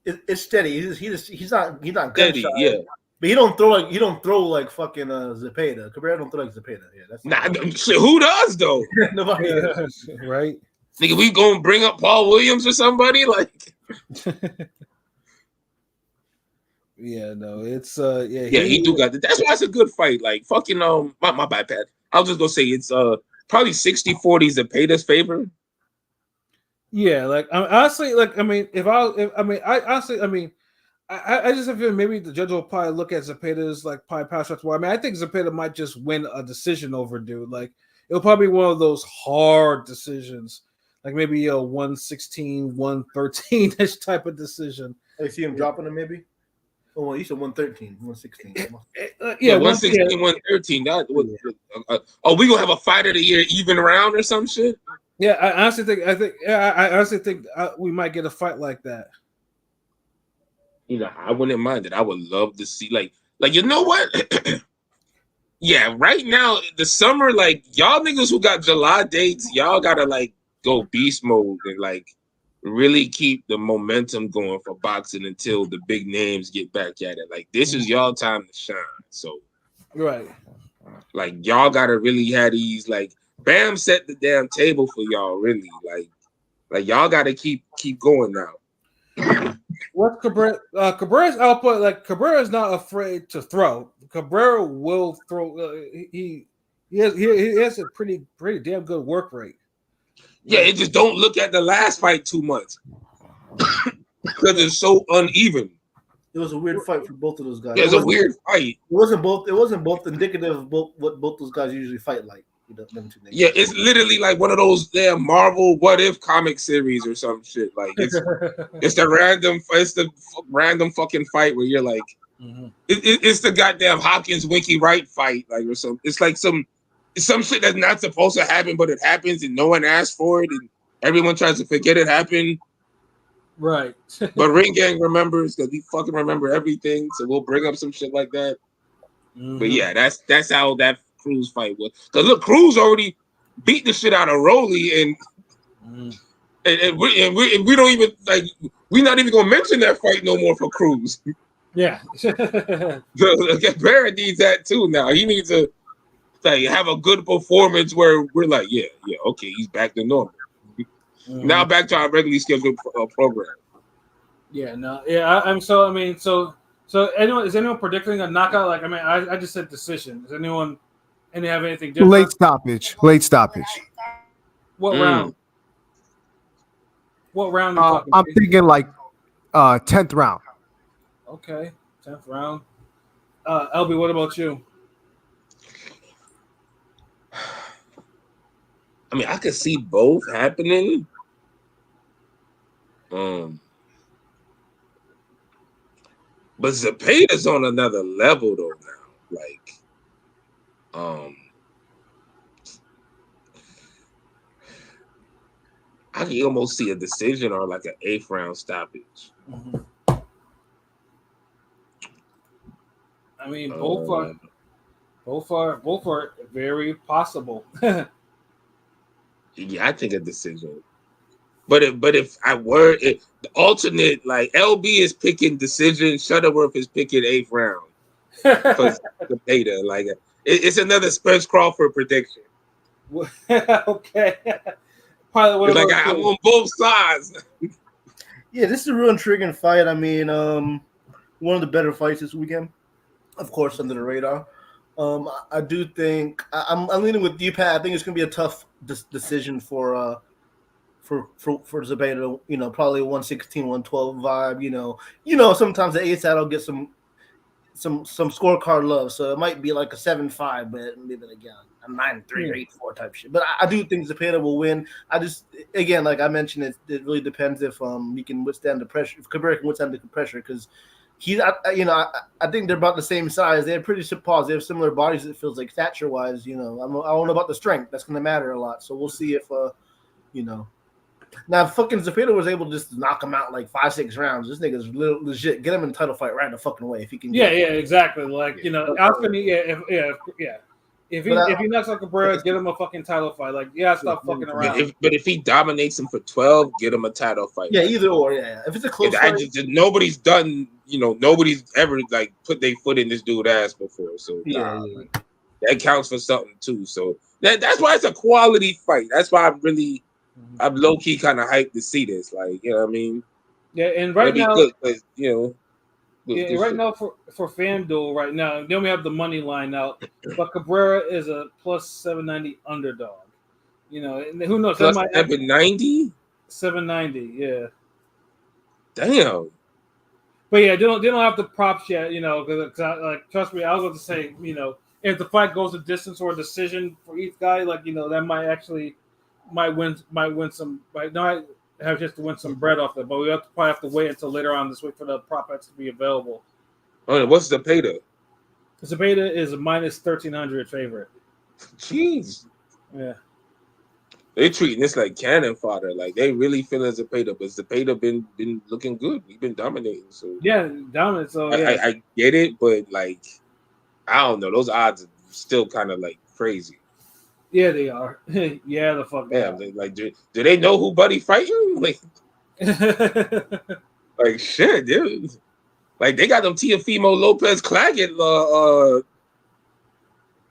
It's steady. He's not Steady, gunshot. yeah. But he don't throw like fucking Zepeda. Cabrera don't throw like Zepeda. Yeah, that's shit, who does though? Nobody. Right. Nigga, we gonna bring up Paul Williams or somebody like? Yeah, no, it's he do got that. That's why it's a good fight. Like fucking my bad, Pat. I was just gonna say it's probably 60-40 Zepeda's favor. Yeah, like honestly, like I just feel maybe the judge will probably look at Zepeda's like probably power shots. Well, I mean, I think Zepeda might just win a decision over dude. Like it'll probably be one of those hard decisions, like maybe a 116, 113-ish type of decision. I see him dropping him maybe. Oh, well, you said 113, 116. Yeah, 116, 113. That we gonna have a fight of the year even round or some shit. Yeah, I honestly think we might get a fight like that. You know, I wouldn't mind it. I would love to see like you know what? Yeah, right now the summer, like y'all niggas who got July dates, y'all gotta like go beast mode and like really keep the momentum going for boxing until the big names get back at it. Like this is y'all time to shine. So right, like y'all gotta really have these like Bam set the damn table for y'all really like y'all gotta keep going now. What's Cabrera? Cabrera's output, like Cabrera's not afraid to throw. Cabrera will throw. He has a pretty damn good work rate. Yeah, it just don't look at the last fight too much because it's so uneven. It was a weird fight for both of those guys. Yeah, it's a weird fight. It wasn't both indicative of what both those guys usually fight like. Them two yeah, it's literally like one of those damn Marvel What If comic series or some shit. Like it's the random fucking fight where you're like, it's the goddamn Hopkins Winky Wright fight, like or something. It's like some shit that's not supposed to happen, but it happens and no one asked for it, and everyone tries to forget it happened. Right. But Ring Gang remembers because we fucking remember everything, so we'll bring up some shit like that. But yeah, that's how that Cruz fight was. Because look, Cruz already beat the shit out of Rolly, and we don't even like. We're not even gonna mention that fight no more for Cruz. Yeah. Cabrera needs that too now. He needs to like have a good performance where we're like, yeah, okay, he's back to normal. Now back to our regularly scheduled program. Yeah, no, yeah. So anyone is anyone predicting a knockout? Like, I mean, I just said decision. Does anyone have anything different? Late stoppage. What round? What round? I'm thinking like 10th round. Okay, 10th round. LB, what about you? I mean, I could see both happening. But Zepeda's on another level though now. Like, I can almost see a decision or like an 8th round stoppage. I mean, both are very possible. Yeah, I think a decision. But if I were the alternate, like LB is picking decision, Shuttleworth is picking 8th round for the beta. Like it's another Spence Crawford prediction. Okay. It's like I'm on both sides. Yeah, this is a real intriguing fight. I mean, one of the better fights this weekend, of course, under the radar. I do think I'm leaning with you, Pat. I think it's going to be a tough decision for Zepeda. Probably 116, 112 vibe. Sometimes the ASAT will get some some scorecard love. So it might be like a 7-5, but maybe like a 9-3 or 8-4 type shit. But I do think Zepeda will win. I just, again, like I mentioned, it really depends if he can withstand the pressure. If Cabrera can withstand the pressure, because I think they're about the same size. They're pretty positive. They have similar bodies. It feels like stature wise. I don't know about the strength. That's going to matter a lot. So we'll see if Now, fucking Zepeda was able to just knock him out like 5-6 rounds. This nigga's legit. Get him in the title fight right the fucking way if he can. Yeah, exactly. Like Oscar, if he knocks out Cabrera, get him a fucking title fight. Like, stop fucking around. But if he dominates him for 12, get him a title fight. Yeah, either or. Yeah, if it's a close fight, nobody's done. Nobody's ever like put their foot in this dude's ass before. So that counts for something too. So that's why it's a quality fight. That's why I'm low key kind of hyped to see this. Like, you know what I mean? Yeah, and right now, good, right now for FanDuel, right now they only have the money line out, but Cabrera is a plus 790 underdog. And who knows? Plus 790. 790, yeah. Damn. But yeah, they don't have the props yet. Because trust me, I was going to say, if the fight goes a distance or a decision for each guy, that might win some. Might have just to win some bread off that, but we probably have to wait until later on this week for the prop bets to be available. Oh, what's Zepeda? Zepeda is a minus 1,300 favorite. Jeez. Yeah. They treating this like cannon fodder. Like they really feeling Zepeda, but Zepeda been looking good. He's been dominating. So dominant. So I get it, but like I don't know. Those odds are still kind of like crazy. Yeah, they are. Yeah, the fuck. Damn, do they know who Buddy fighting? Like, like shit, dude. Like they got them Teofimo Lopez Claggett.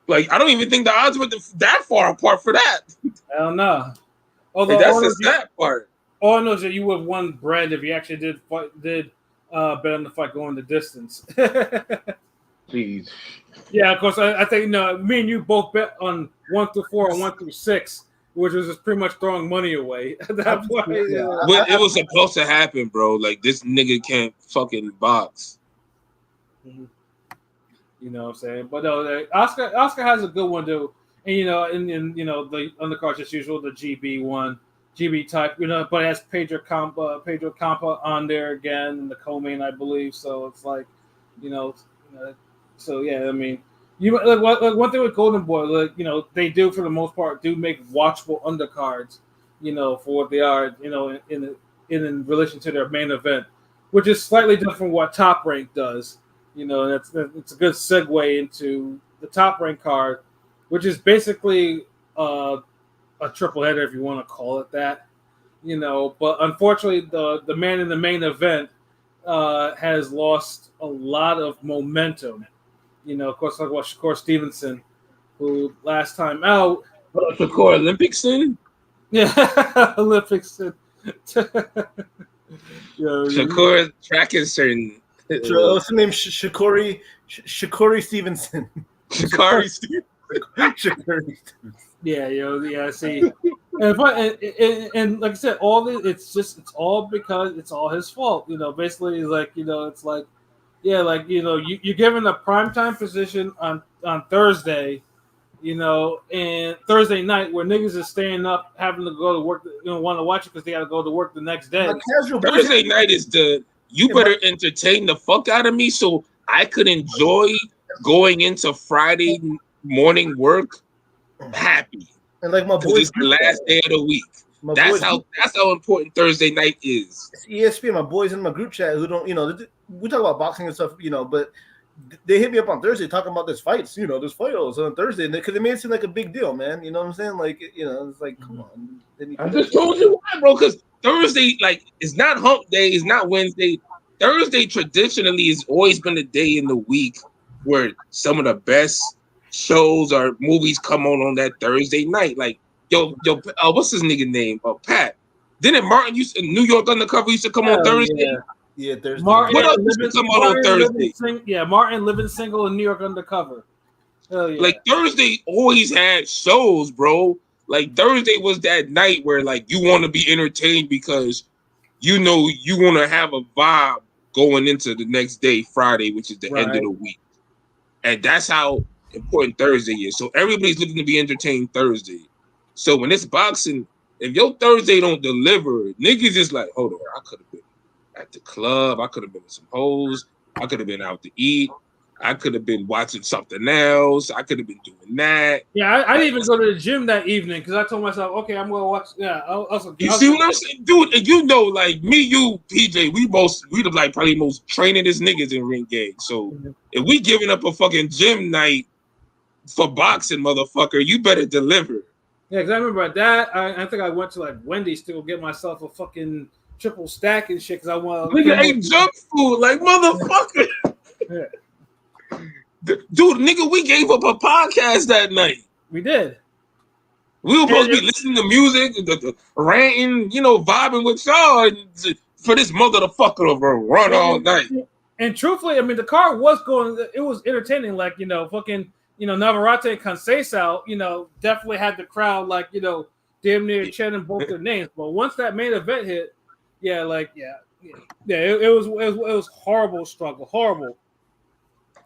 Like I don't even think the odds were that far apart for that. Hell no. Although that's the sad part. All I know is that you would have won bread if you actually did bet on the fight going the distance. Please. Yeah, of course. I think me and you both bet on 1 through 4 and 1 through 6, which was just pretty much throwing money away at that point. But it was supposed to happen, bro. Like this nigga can't fucking box. Mm-hmm. You know what I'm saying? But no, Oscar has a good one too. And the undercard as usual, the GB type, but it has Pedro Campa on there again, and the co-main, I believe. So it's like, so yeah, I mean, one thing with Golden Boy, they do for the most part do make watchable undercards, for what they are, in relation to their main event, which is slightly different from what Top Rank does. It's a good segue into the Top Rank card, which is basically a triple header, if you want to call it that. But unfortunately, the man in the main event has lost a lot of momentum. Of course, talk about Shakur Stevenson, who last time out. Shakur Olympicson? Yeah, Olympicson. Shakur Trackinson. What's the name? Shakuri Stevenson. Shakari Stevenson. Shakuri Stevenson. Yeah, see. And like I said, it's all because it's all his fault. Basically, it's like, you're given a primetime position on Thursday, and Thursday night where niggas is staying up having to go to work, want to watch it because they got to go to work the next day. Thursday night is you better entertain the fuck out of me so I could enjoy going into Friday morning work happy. And like my boys, it's the last day of the week. That's how important Thursday night is. It's ESPN, my boys in my group chat who don't, we talk about boxing and stuff, but they hit me up on Thursday talking about this fights, this fight on Thursday because it made it seem like a big deal, man. You know what I'm saying? Like, it's like, come on. I just told you why, bro. Because Thursday, it's not hump day, it's not Wednesday. Thursday traditionally has always been a day in the week where some of the best shows or movies come on that Thursday night. Like, what's his nigga name? Pat. Didn't Martin New York Undercover used to come on Thursday? Yeah, Thursday. Martin, what else used to come on Thursday? Martin Living Single in New York Undercover. Hell yeah. Like Thursday always had shows, bro. Like Thursday was that night where you want to be entertained because you want to have a vibe going into the next day, Friday, which is the end of the week. And that's how important Thursday is. So everybody's looking to be entertained Thursday. So when it's boxing, if your Thursday don't deliver, niggas is like, hold on, I could have been at the club. I could have been with some hoes. I could have been out to eat. I could have been watching something else. I could have been doing that. Yeah, I didn't even go to the gym that evening because I told myself, okay, I'm gonna watch. Yeah, you see what I'm saying, dude? And you know, like me, you, PJ, we the like probably most trainingest niggas in ring game. So if we giving up a fucking gym night for boxing, motherfucker, you better deliver. Yeah, because I remember at that, I think I went to like Wendy's to go get myself a fucking triple stack and shit because I want. Nigga ate junk food, like motherfucker. Yeah. Dude, nigga, we gave up a podcast that night. We did. We were supposed to be listening to music, ranting, vibing with y'all for this motherfucker to run all night. And truthfully, I mean, the car was going. It was entertaining. Like fucking, Navarrete and Conceição, definitely had the crowd like, damn near chanting both their names. But once that main event hit, it was horrible struggle, horrible.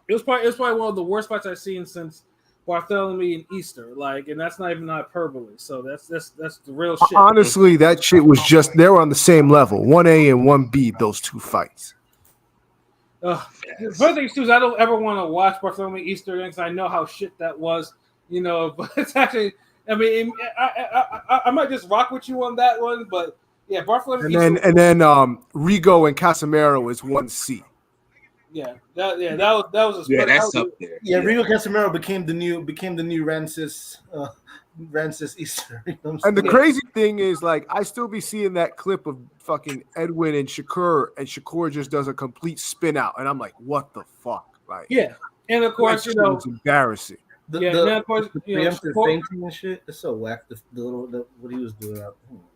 It was probably one of the worst fights I've seen since Bartholomew and Easter. And that's not even hyperbole. So that's the real shit. Honestly, that shit was just they were on the same level. 1A and 1B, those two fights. The funny thing too is I don't ever want to watch Bartholomew Easter because I know how shit that was. But it's actually, I mean, I might just rock with you on that one, but yeah, Bartholomew. And then Rigo and Casemiro is 1C. Yeah, that was a that's up there. Yeah, Rigo Casemiro became the new Rancis Easter. And the crazy thing is, like, I still be seeing that clip of fucking Edwin and Shakur just does a complete spin out, and I'm like, what the fuck? Like, yeah, and of course, it's embarrassing. And of course, preemptive fainting and shit. It's so whack. What he was doing.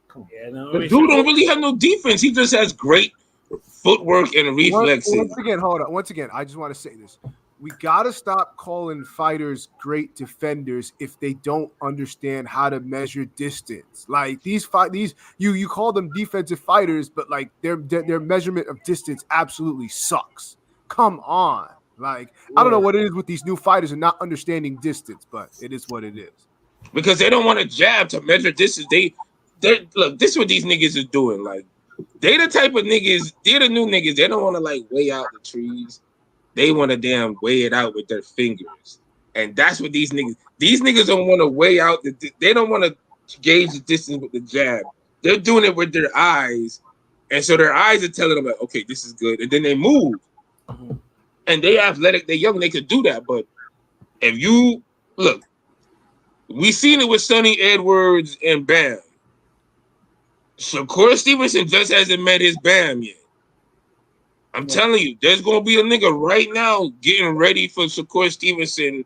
Come on. Yeah, no, the dude don't really have no defense. He just has great footwork and reflexes. Once again, I just want to say this. We got to stop calling fighters great defenders if they don't understand how to measure distance. Like you call them defensive fighters, but like their measurement of distance absolutely sucks. Come on. Like, I don't know what it is with these new fighters and not understanding distance, but it is what it is. Because they don't want to jab to measure distance. Look, this is what these niggas are doing. Like, they the type of niggas, they're the new niggas. They don't want to like weigh out the trees. They want to damn weigh it out with their fingers. And that's what these niggas don't want to weigh out. They don't want to gauge the distance with the jab. They're doing it with their eyes. And so their eyes are telling them like, okay, this is good. And then they move. Mm-hmm. And they athletic, they young, they could do that. But if you look, we seen it with Sonny Edwards and Bam. Shakur Stevenson just hasn't met his Bam yet. I'm telling you, there's gonna be a nigga right now getting ready for Shakur Stevenson,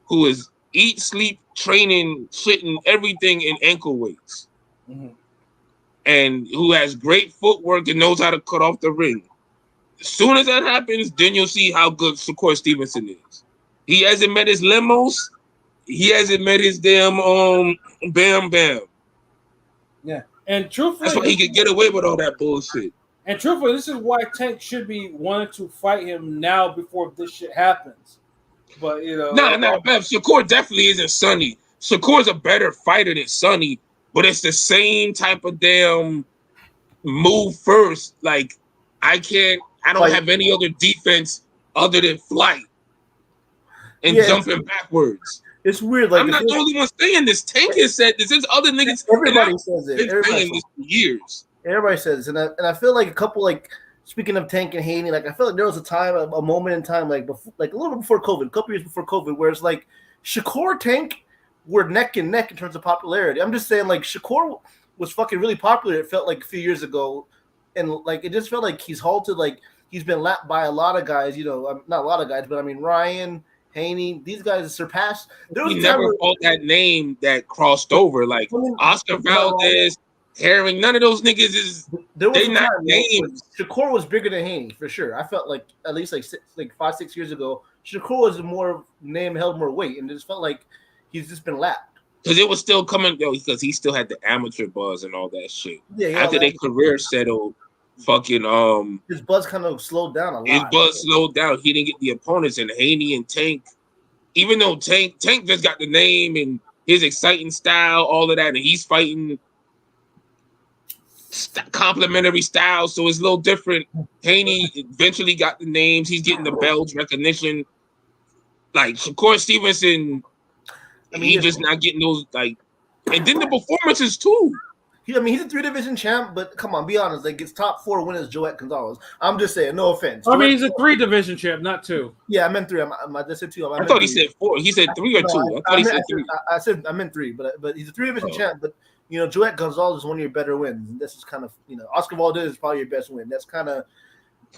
who is eat, sleep, training, shitting everything in ankle weights, and who has great footwork and knows how to cut off the ring. As soon as that happens, then you'll see how good Shakur Stevenson is. He hasn't met his Lemos. He hasn't met his damn Bam Bam. Yeah, and truthfully, that's why he could get away with all that bullshit. And truthfully, this is why Tank should be wanting to fight him now before this shit happens. But Shakur definitely isn't Sonny. Shakur's a better fighter than Sonny, but it's the same type of damn move first. Like, I don't have any other defense other than flight and jumping backwards. It's weird. Like, I'm not the only one saying this. Tank has said this. There's other niggas. Everybody says it. Been saying this for years. Everybody says this. And I feel like a couple, like, speaking of Tank and Haney, like, I feel like there was a moment in time, like, before, like a little bit before COVID, a couple years before COVID, where it's like Shakur, Tank were neck and neck in terms of popularity. I'm just saying, like, Shakur was fucking really popular. It felt like a few years ago, and like it just felt like he's halted. Like, he's been lapped by a lot of guys. Not a lot of guys, but I mean Ryan, Haney, these guys surpassed. He never fought that name that crossed over, like Oscar Valdez, Herring. None of those niggas is. They not names. Shakur was bigger than Haney for sure. I felt like at least like 5-6 years ago, Shakur was more name, held more weight, and it just felt like he's just been lapped. Because it was still coming, because he still had the amateur buzz and all that shit. Yeah. After their career settled, fucking his buzz kind of slowed down a lot. His buzz slowed down. He didn't get the opponents, and Haney and Tank. Even though Tank just got the name and his exciting style, all of that, and he's fighting complementary styles, so it's a little different. Haney eventually got the names. He's getting the belts, recognition. Like Shakur Stevenson, he's just not getting those, like, and then the performances too. He's a 3-division champ, but come on, be honest. Like, his top 4 winners, Joet Gonzalez. I'm just saying, no offense. I mean, he's a 3-division champ, not 2. Yeah, I meant 3. I just said 2. I thought he said 4. He said 3 or 2. I thought he said 3. I meant 3, but he's a 3-division champ. But Joet Gonzalez is one of your better wins. And this is kind of, Oscar Valdez is probably your best win. That's kind of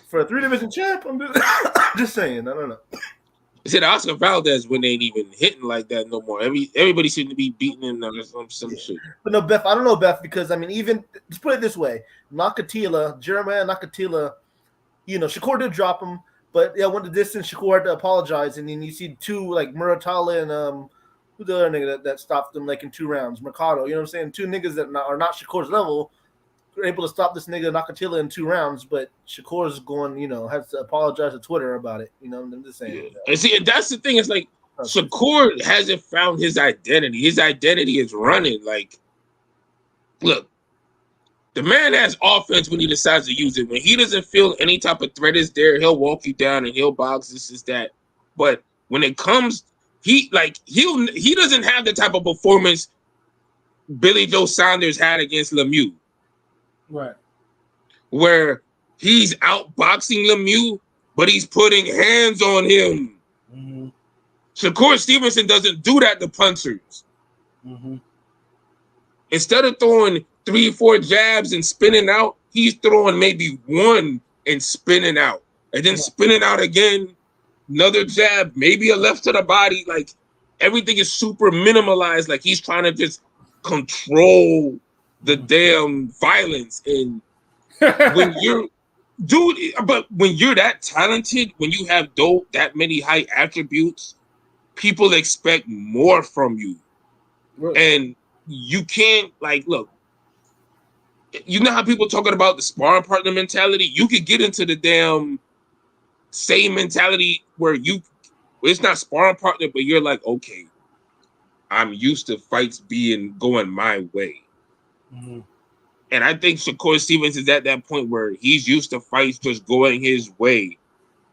for a 3-division champ. I'm just saying. I don't know. I said Oscar Valdez when they ain't even hitting like that no more. Everybody seemed to be beating him on some shit. But no, Beth, I don't know, Beth, because even let's put it this way: Jeremiah Nakatila, Shakur did drop him, but went the distance. Shakur had to apologize, and then you see 2 like Muratala and who the other nigga that stopped them like in 2 rounds, Mercado. You know what I'm saying? 2 niggas that are not Shakur's level were able to stop this nigga Nakatila in 2 rounds, but Shakur's going, has to apologize to Twitter about it. I'm just saying. Yeah. And see, that's the thing. It's like Shakur hasn't found his identity. His identity is running. Like, look, the man has offense when he decides to use it. When he doesn't feel any type of threat is there, he'll walk you down and he'll box. This is that. But when it comes, he doesn't have the type of performance Billy Joe Saunders had against Lemieux. Right. Where he's outboxing Lemieux, but he's putting hands on him. Mm-hmm. Shakur Stevenson doesn't do that to punchers. Mm-hmm. Instead of throwing 3-4 jabs and spinning out, he's throwing maybe 1 and spinning out. And then spinning out again, another jab, maybe a left to the body. Like, everything is super minimalized. Like, he's trying to just control the damn violence. And when you're that talented, when you have that many high attributes, people expect more from you. Right. And you can't, like, look, you know how people talking about the sparring partner mentality? You could get into the damn same mentality where it's not sparring partner, but you're like, okay, I'm used to fights going my way. Mm-hmm. And I think Shakur Stevens is at that point where he's used to fights just going his way,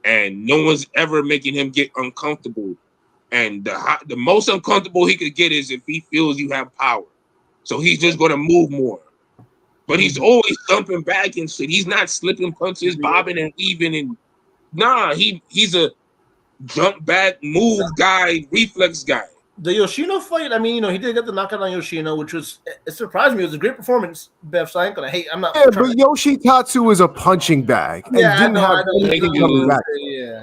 and no one's ever making him get uncomfortable. And the most uncomfortable he could get is if he feels you have power. So he's just going to move more. But he's always jumping back and shit. He's not slipping punches, bobbing and weaving. And he's a jump back, move guy, reflex guy. The Yoshino fight, I mean, he did get the knockout on Yoshino, which it surprised me. It was a great performance, Bev, so I ain't going to hate. I'm not. Yeah, but Yoshitatsu is a punching bag. And yeah, didn't have anything coming back. Yeah,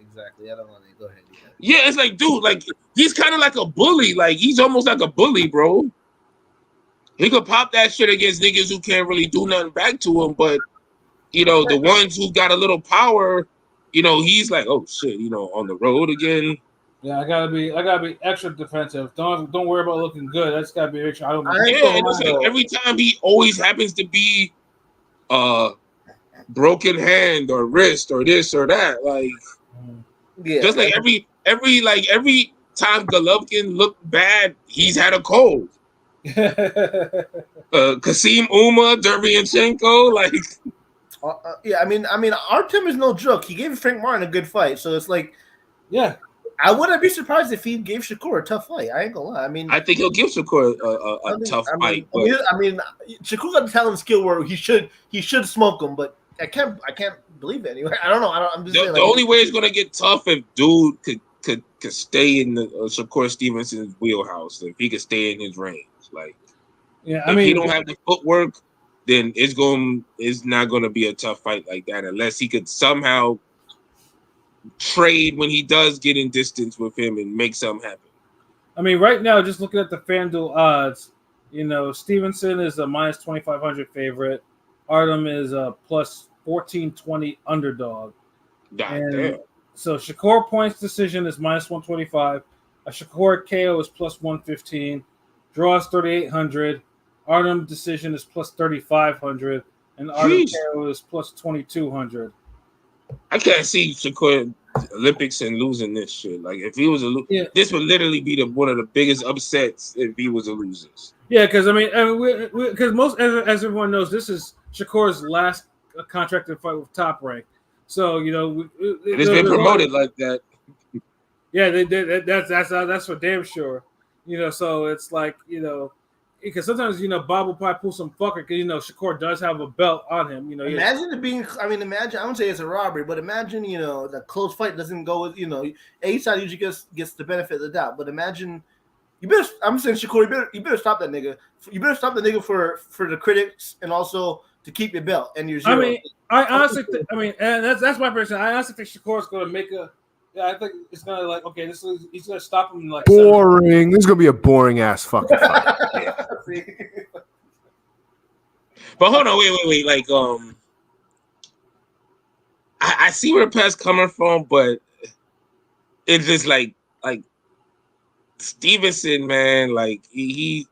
exactly. I don't want to go ahead. Yeah, it's like, dude, like, he's kind of like a bully. Like, he's almost like a bully, bro. He could pop that shit against niggas who can't really do nothing back to him, but, the ones who got a little power, he's like, oh, shit, on the road again. Yeah, I gotta be extra defensive. Don't worry about looking good. That's gotta be extra. And it's like every time he always happens to be broken hand or wrist or this or that. Like, just like every time Golovkin looked bad, he's had a cold. Kasim Uma, Derevyanchenko, like. I mean, Artem is no joke. He gave Frank Martin a good fight, so it's like, yeah. I wouldn't be surprised if he gave Shakur a tough fight. I ain't gonna lie. I mean, I think he'll give Shakur a tough fight. But... Shakur got the talent skill where he should smoke him, but I can't believe it anyway. I don't know. I'm just saying, the only way it's gonna get tough if dude could stay in the Shakur Stevenson's wheelhouse. If he could stay in his range, like, yeah. If he don't have the footwork, then it's not gonna be a tough fight like that unless he could somehow trade when he does get in distance with him and make something happen. I mean, right now, just looking at the FanDuel odds, Stevenson is a minus 2,500 favorite. Artem is a plus 1,420 underdog. Damn. So Shakur points decision is minus 125. A Shakur KO is plus 115. Draw is 3,800. Artem decision is plus 3,500. and Artem was plus 2,200. I can't see Shakur Olympics and losing this shit. Like if he was this would literally be one of the biggest upsets if he was a loser. Yeah, because because most as everyone knows, this is Shakur's last contracted fight with Top Rank. So it's been promoted like that. Yeah, that's for damn sure. So it's like because sometimes Bob will probably pull some fucker because Shakur does have a belt on him. Imagine it being. I mean, imagine. I wouldn't say it's a robbery, but imagine the close fight doesn't go with A side usually gets the benefit of the doubt. But imagine I'm saying Shakur, you better stop that nigga. You better stop the nigga for the critics and also to keep your belt and your zero. I honestly, and that's my person. I honestly think Shakur's going to make a. Yeah, I think it's gonna he's gonna stop him like boring. This is gonna be a boring ass fucking fight. But hold on, wait. Like, I see where Pat's coming from, but it's just like Stevenson, man. Like I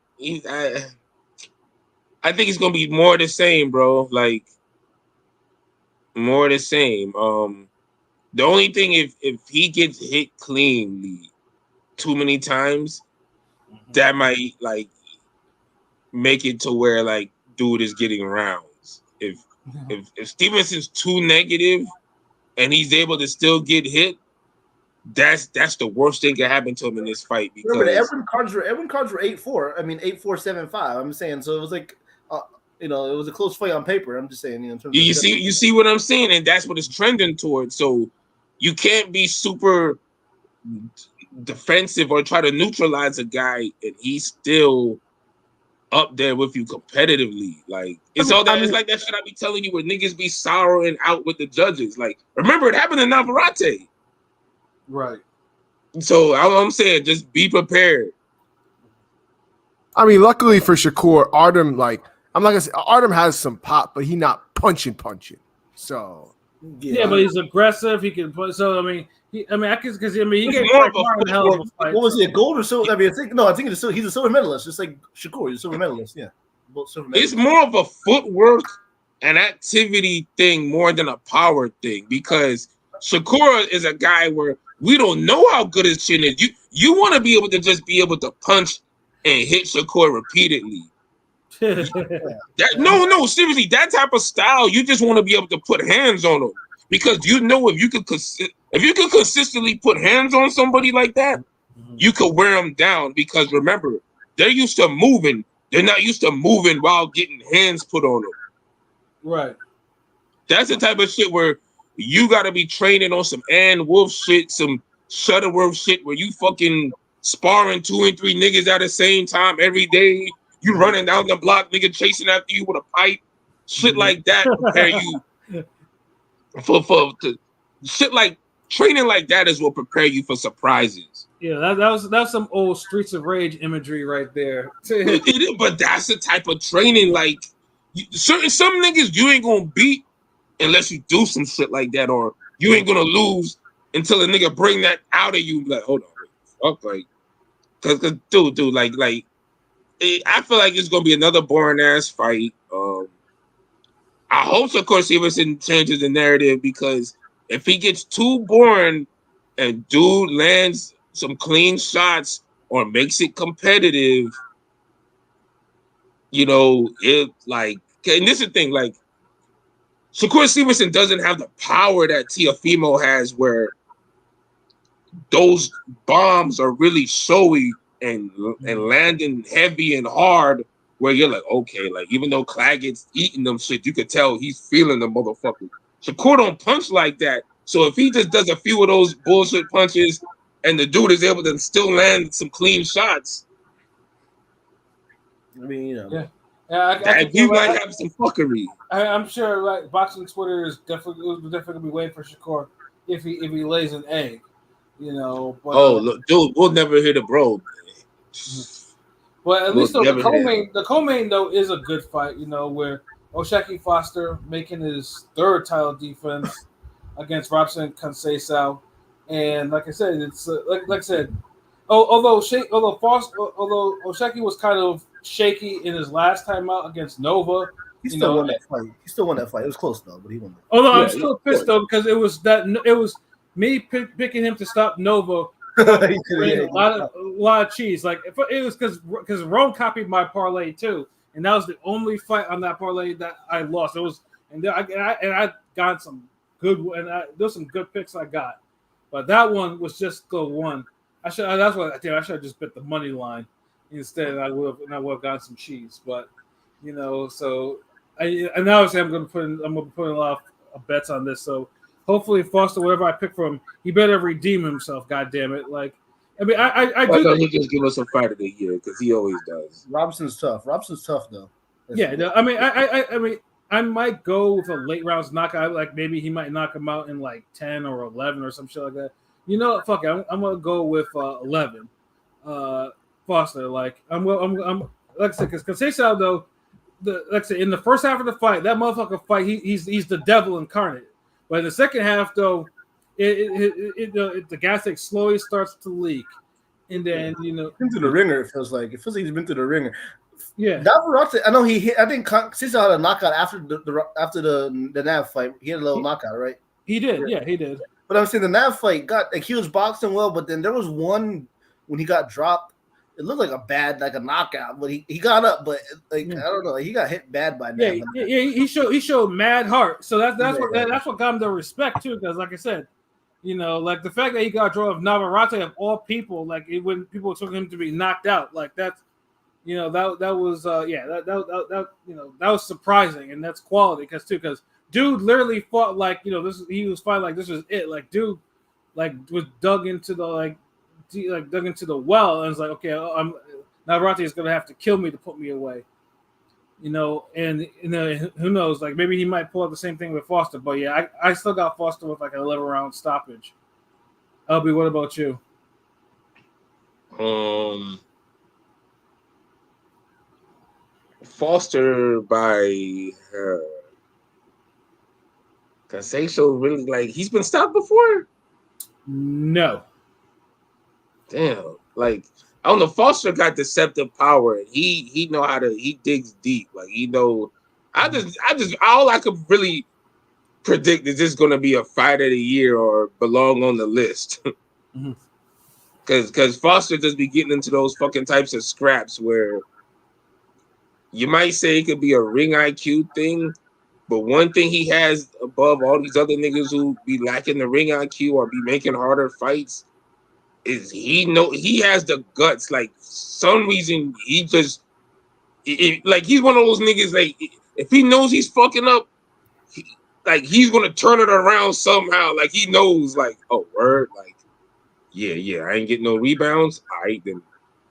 think it's gonna be more of the same, bro. Like more of the same. The only thing if he gets hit cleanly too many times, that might like make it to where like dude is getting rounds. If Stevenson's too negative and he's able to still get hit, that's the worst thing that happen to him in this fight. Because remember, everyone cards were 8-4. I mean 8-4, 7-5. I'm saying so it was like it was a close fight on paper. I'm just saying you see what I'm saying, and that's what it's trending towards. So you can't be super defensive or try to neutralize a guy and he's still up there with you competitively. Like it's it's like that shit I be telling you where niggas be sorrowing out with the judges. Like remember it happened in Navarrete. Right. So I'm saying just be prepared. I mean, luckily for Shakur, Artem, like I'm not gonna say Artem has some pop, but he not punching. So yeah, but he's aggressive. He can put. So I can because he gets more of a hell of a fight. What was he, a gold or silver? I think he's a silver medalist, just like Shakur. He's a silver medalist. Yeah, both silver medalists. It's more of a footwork and activity thing more than a power thing because Shakur is a guy where we don't know how good his chin is. You want to be able to just be able to punch and hit Shakur repeatedly. No, seriously, that type of style, you just want to be able to put hands on them because if you could consistently put hands on somebody like that, you could wear them down. Because remember, they're used to moving; they're not used to moving while getting hands put on them. Right. That's the type of shit where you got to be training on some Ann Wolf shit, some Shuttleworth shit, where you fucking sparring 2 and 3 niggas at the same time every day. You running down the block, nigga chasing after you with a pipe, shit like that. Prepare you for shit like training like that is what prepare you for surprises. Yeah, that was some old Streets of Rage imagery right there. But that's the type of training like some niggas you ain't gonna beat unless you do some shit like that, or you ain't gonna lose until a nigga bring that out of you. Like, hold on, fuck, like, cause dude, like. I feel like it's gonna be another boring ass fight. I hope Shakur Stevenson changes the narrative because if he gets too boring and dude lands some clean shots or makes it competitive, it like. And this is the thing, like Shakur Stevenson doesn't have the power that Teofimo has, where those bombs are really showy. And landing heavy and hard, where you're like, okay, like even though Claggett's eating them shit, you could tell he's feeling the motherfucker. Shakur don't punch like that, so if he just does a few of those bullshit punches, and the dude is able to still land some clean shots, I mean, you might have some fuckery. I'm sure, like boxing Twitter is definitely gonna be waiting for Shakur if he lays an egg, But, look, dude, we'll never hear the bro. But at least the co-main though is a good fight, where Oshaki Foster making his 3rd title defense against Robson Conceição, and like I said, it's like I said, although Oshaki was kind of shaky in his last time out against Nova, He still won that fight. He still won that fight. It was close though, but he won. Oh no, I'm still pissed though because it was me picking him to stop Nova. A lot of cheese. Like it was because Rome copied my parlay too, and that was the only fight on that parlay that I lost. It was, and I got some good, and there's some good picks I got, but that one was just the one. I should have just bet the money line instead. And I would have gotten some cheese, but so and obviously I'm gonna put in a lot of bets on this. So hopefully Foster, whatever I pick from, he better redeem himself. God damn it! Like, I mean, I do. He just give us a fight of the year because he always does. Robinson's tough though. I mean, I might go with a late rounds knockout. Like maybe he might knock him out in like 10 or 11 or some shit like that. Fuck it. I'm gonna go with 11. Foster. Like I'm like I said, because Conceição though, like I said, in the first half of the fight, that motherfucker fight, he's the devil incarnate. But in the second half though, the gas tank slowly starts to leak, and then into the ringer. It feels like he's been through the ringer. Yeah, Navarrete, I know he hit. I think Conceição had a knockout after the Nav fight. He had a little knockout, right? He did. Yeah, he did. But I'm saying the Nav fight he was boxing well, but then there was one when he got dropped. It looked like a knockout, but he got up, but I don't know, he got hit bad by Nav. Yeah. He showed mad heart, so that's what got him the respect too. Because like I said, like the fact that he got drawn of Navarrete of all people, like when people took him to be knocked out, like that's. That was surprising, and that's quality because dude literally fought like he was fighting like this was it, like dude like was dug into the well, and it's like okay, Navarrete is gonna have to kill me to put me away, and who knows, like maybe he might pull out the same thing with Foster, but yeah, I still got Foster with like an 11 round stoppage. LB, what about you? Foster by Conceição really like he's been stopped before? No. Damn. Like I don't know. Foster got deceptive power. He know how to. He digs deep. Like I just all I could really predict is this going to be a fight of the year or belong on the list. Because Foster just be getting into those fucking types of scraps where. You might say it could be a ring IQ thing, but one thing he has above all these other niggas who be lacking the ring IQ or be making harder fights is he has the guts. Like some reason he just like he's one of those niggas like if he knows he's fucking up, he's gonna turn it around somehow. Like he knows like word like yeah I ain't getting no rebounds. All right then.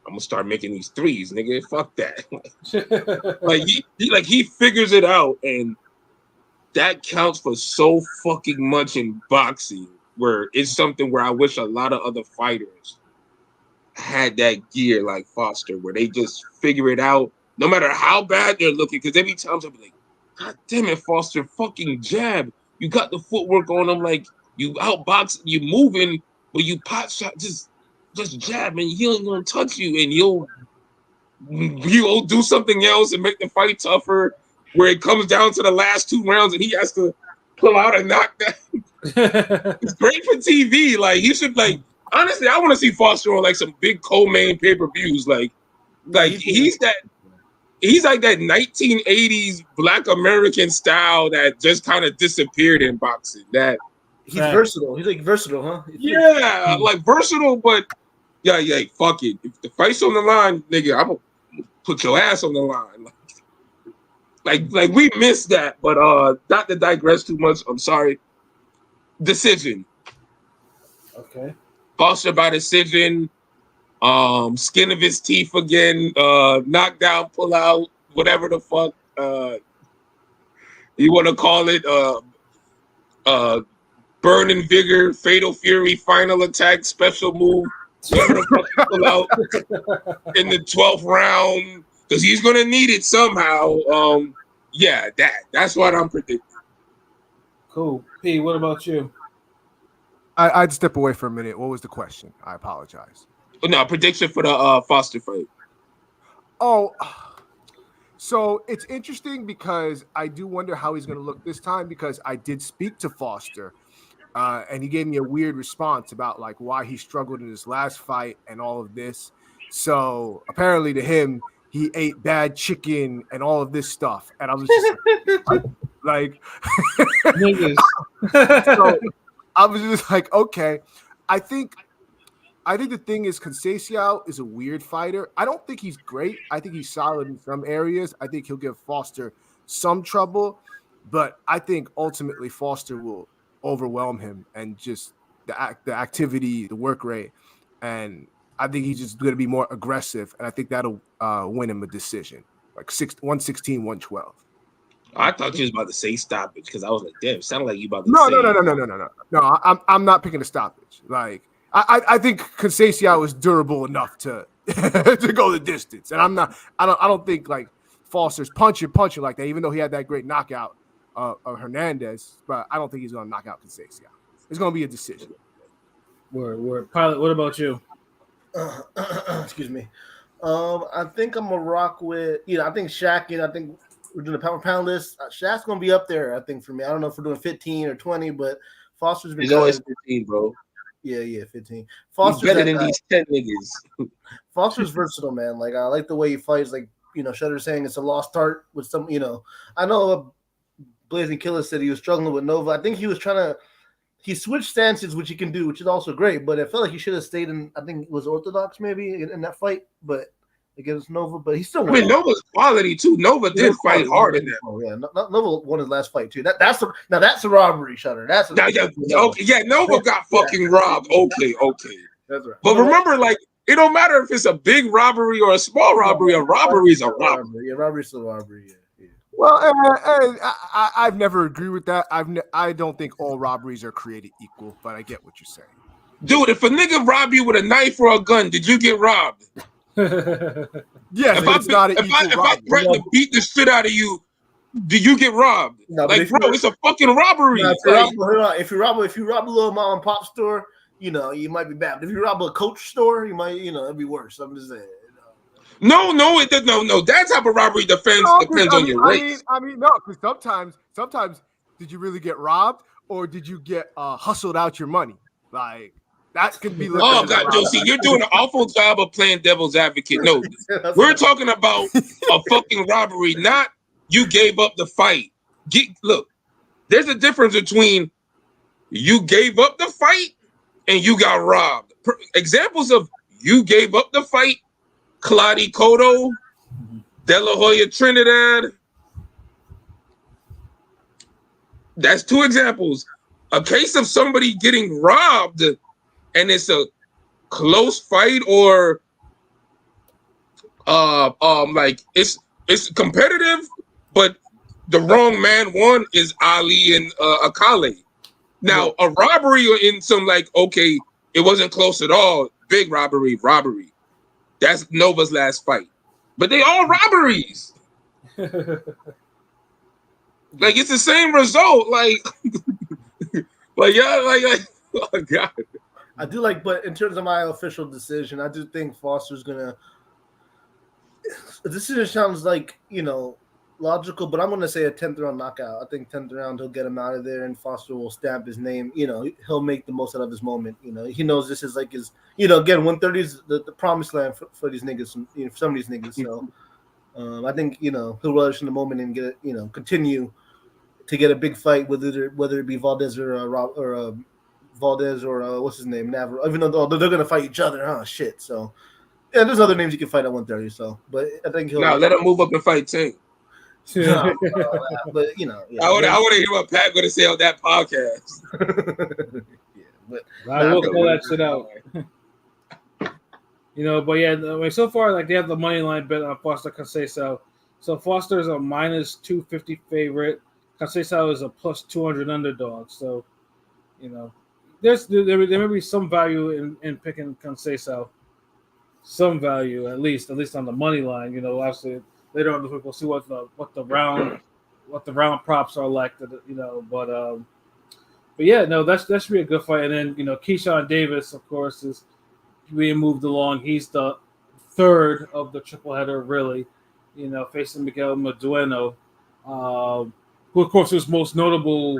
I'm gonna start making these threes, nigga. Fuck that. he figures it out, and that counts for so fucking much in boxing. Where it's something where I wish a lot of other fighters had that gear like Foster, where they just figure it out, no matter how bad they're looking. Because every time I'll be like, God damn it, Foster, fucking jab. You got the footwork on them, like you outbox, you moving, but you pot shot just jab and he ain't gonna touch you, and you'll do something else and make the fight tougher where it comes down to the last 2 rounds and he has to pull out a knockdown. It's great for TV. Like he should honestly, I want to see Foster on like some big co-main pay-per-views. Like he's like that 1980s Black American style that just kind of disappeared in boxing. That he's versatile. He's like versatile, huh? Yeah, like versatile, but yeah, fuck it. If the fight's on the line, nigga, I'm gonna put your ass on the line. Like we missed that, but not to digress too much. I'm sorry. Decision. Okay. Foster by decision. Skin of his teeth again. Knockdown, pull out, whatever the fuck you want to call it. Burning Vigor, Fatal Fury, Final Attack, Special Move. Pull out in the 12th round because he's gonna need it somehow. That's what I'm predicting. Cool. P, what about you? I'd step away for a minute. What was the question? I apologize. No, prediction for the Foster fight. So it's interesting because I do wonder how he's going to look this time because I did speak to Foster and he gave me a weird response about like why he struggled in his last fight and all of this. So apparently to him, he ate bad chicken and all of this stuff. And I was just like, so I was just like, okay, I think the thing is Conceição is a weird fighter. I don't think he's great. I think he's solid in some areas. I think he'll give Foster some trouble, but I think ultimately Foster will overwhelm him and just the activity, the work rate, and I think he's just going to be more aggressive, and I think that'll win him a decision, like 116, 112. I thought you was about to say stoppage because I was like, damn, it sounded like you about to say. No. I'm not picking a stoppage. Like I think Conceição is durable enough to to go the distance, and I don't think like Foster's punching like that. Even though he had that great knockout of Hernandez, but I don't think he's going to knock out Conceição. It's going to be a decision. Word. Pilot, what about you? Excuse me. I think I'm gonna rock with. I think Shaq. I think we're doing a pound for pound list. Shaq's gonna be up there. I think for me. I don't know if we're doing 15 or 20, but Foster's been. He's always 15, bro. Yeah, 15. Foster's better than these 10 niggas. Foster's versatile, man. Like I like the way he fights. Like Shudder's saying it's a lost start with some. I know Blazing Killer said he was struggling with Nova. I think he was trying to. He switched stances, which he can do, which is also great. But I felt like he should have stayed in. I think it was Orthodox maybe in that fight, but against Nova. But he still. Nova's quality too. Nova did fight hard in that. Oh yeah, Nova won his last fight too. That's a robbery, Shudder. Nova got fucking robbed. Okay. That's right. But remember, like it don't matter if it's a big robbery or a small robbery. A robbery is a robbery. Yeah, robbery's still a robbery. Yeah. Well, I've never agreed with that. I don't think all robberies are created equal, but I get what you're saying. Dude, if a nigga rob you with a knife or a gun, did you get robbed? Yes, if I threaten to beat the shit out of you, do you get robbed? No, like, bro, it's a fucking robbery. No, if you rob a little mom and pop store, you might be bad. But if you rob a Coach store, you might, it'd be worse. I'm just saying. No, that type of robbery depends on your race. No, because sometimes did you really get robbed or did you get hustled out your money? Like that could be. Oh God, Joe, see, you're doing an awful job of playing devil's advocate. No, we're talking about a fucking robbery, not you gave up the fight. Look, there's a difference between you gave up the fight and you got robbed. Examples of you gave up the fight. Claudio Cotto, De La Hoya Trinidad. That's two examples. A case of somebody getting robbed and it's a close fight or like it's competitive, but the wrong man won is Ali and Akale. Now a robbery in some like, okay, it wasn't close at all. Big robbery. That's Nova's last fight. But they all robberies. Like, it's the same result. Like oh, God. I do but in terms of my official decision, I do think Foster's going to. The decision sounds like, logical, but I'm going to say a 10th round knockout. I think 10th round, he'll get him out of there, and Foster will stamp his name. He'll make the most out of his moment. He knows this is like his, again, 130 is the promised land for these niggas, for some of these niggas. So I think, he'll relish in the moment and get, continue to get a big fight, whether it be Valdez or Valdez or what's his name, Navarro. Even though they're going to fight each other. Oh, shit. So, yeah, there's other names you can fight at 130. So, but I think he'll. Let him move up and fight Tank. No, but yeah, I want to hear what Pat going to say on that podcast. But I will call that shit out. But yeah, so far like they have the money line bet on Foster Conceição. So Foster is a minus 250 favorite. Conceição is a plus 200 underdog. So there may be some value in picking Conceição. Some value at least on the money line. Obviously. Later on, we'll see what the round props are like, but yeah, no, that should be a good fight. And then Keyshawn Davis, of course, is being moved along. He's the third of the triple header, really. facing Miguel Madueno, who of course was most notable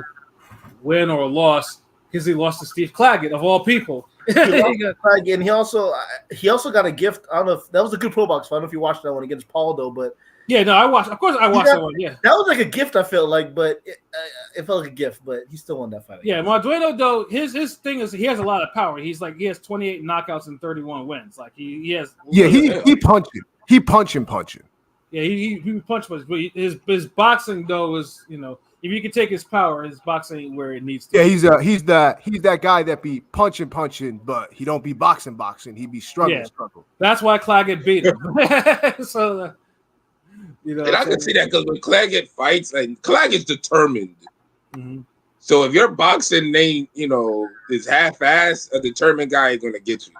win or loss because he lost to Steve Claggett of all people. And he also got a gift. I don't know if that was a good pro box fight. I don't know if you watched that one against Paldo, but yeah, no, I watched. Of course, I watched that one. Yeah, that was like a gift. I felt like, but it felt like a gift. But he still won that fight. Yeah, Madueno though, his thing is he has a lot of power. He has 28 knockouts and 31 wins. Like he has. Yeah, he punching. He punching. Yeah, he punch, but his boxing though is if you can take his power, his boxing ain't where it needs to. Yeah, he's that guy that be punching, but he don't be boxing. He be struggling. That's why Claggett beat him. So, and I can see that because when Claggett fights, like Claggett's determined. Mm-hmm. So if your boxing name, is half-ass, a determined guy is gonna get you.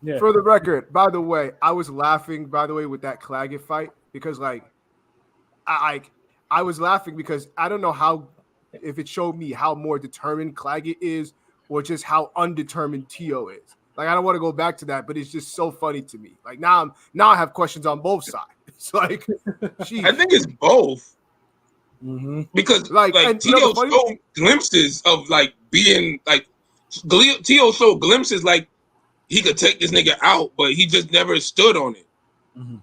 Yeah. For the record, by the way, I was laughing with that Claggett fight because I was laughing because I don't know if it showed me how more determined Claggett is or just how undetermined Tio is. Like, I don't want to go back to that, but it's just so funny to me. Like now I have questions on both sides. It's like, geez. I think it's both. Mm-hmm. Because Tio showed glimpses of like being like Tio showed glimpses like he could take this nigga out, but he just never stood on it. Mm-hmm.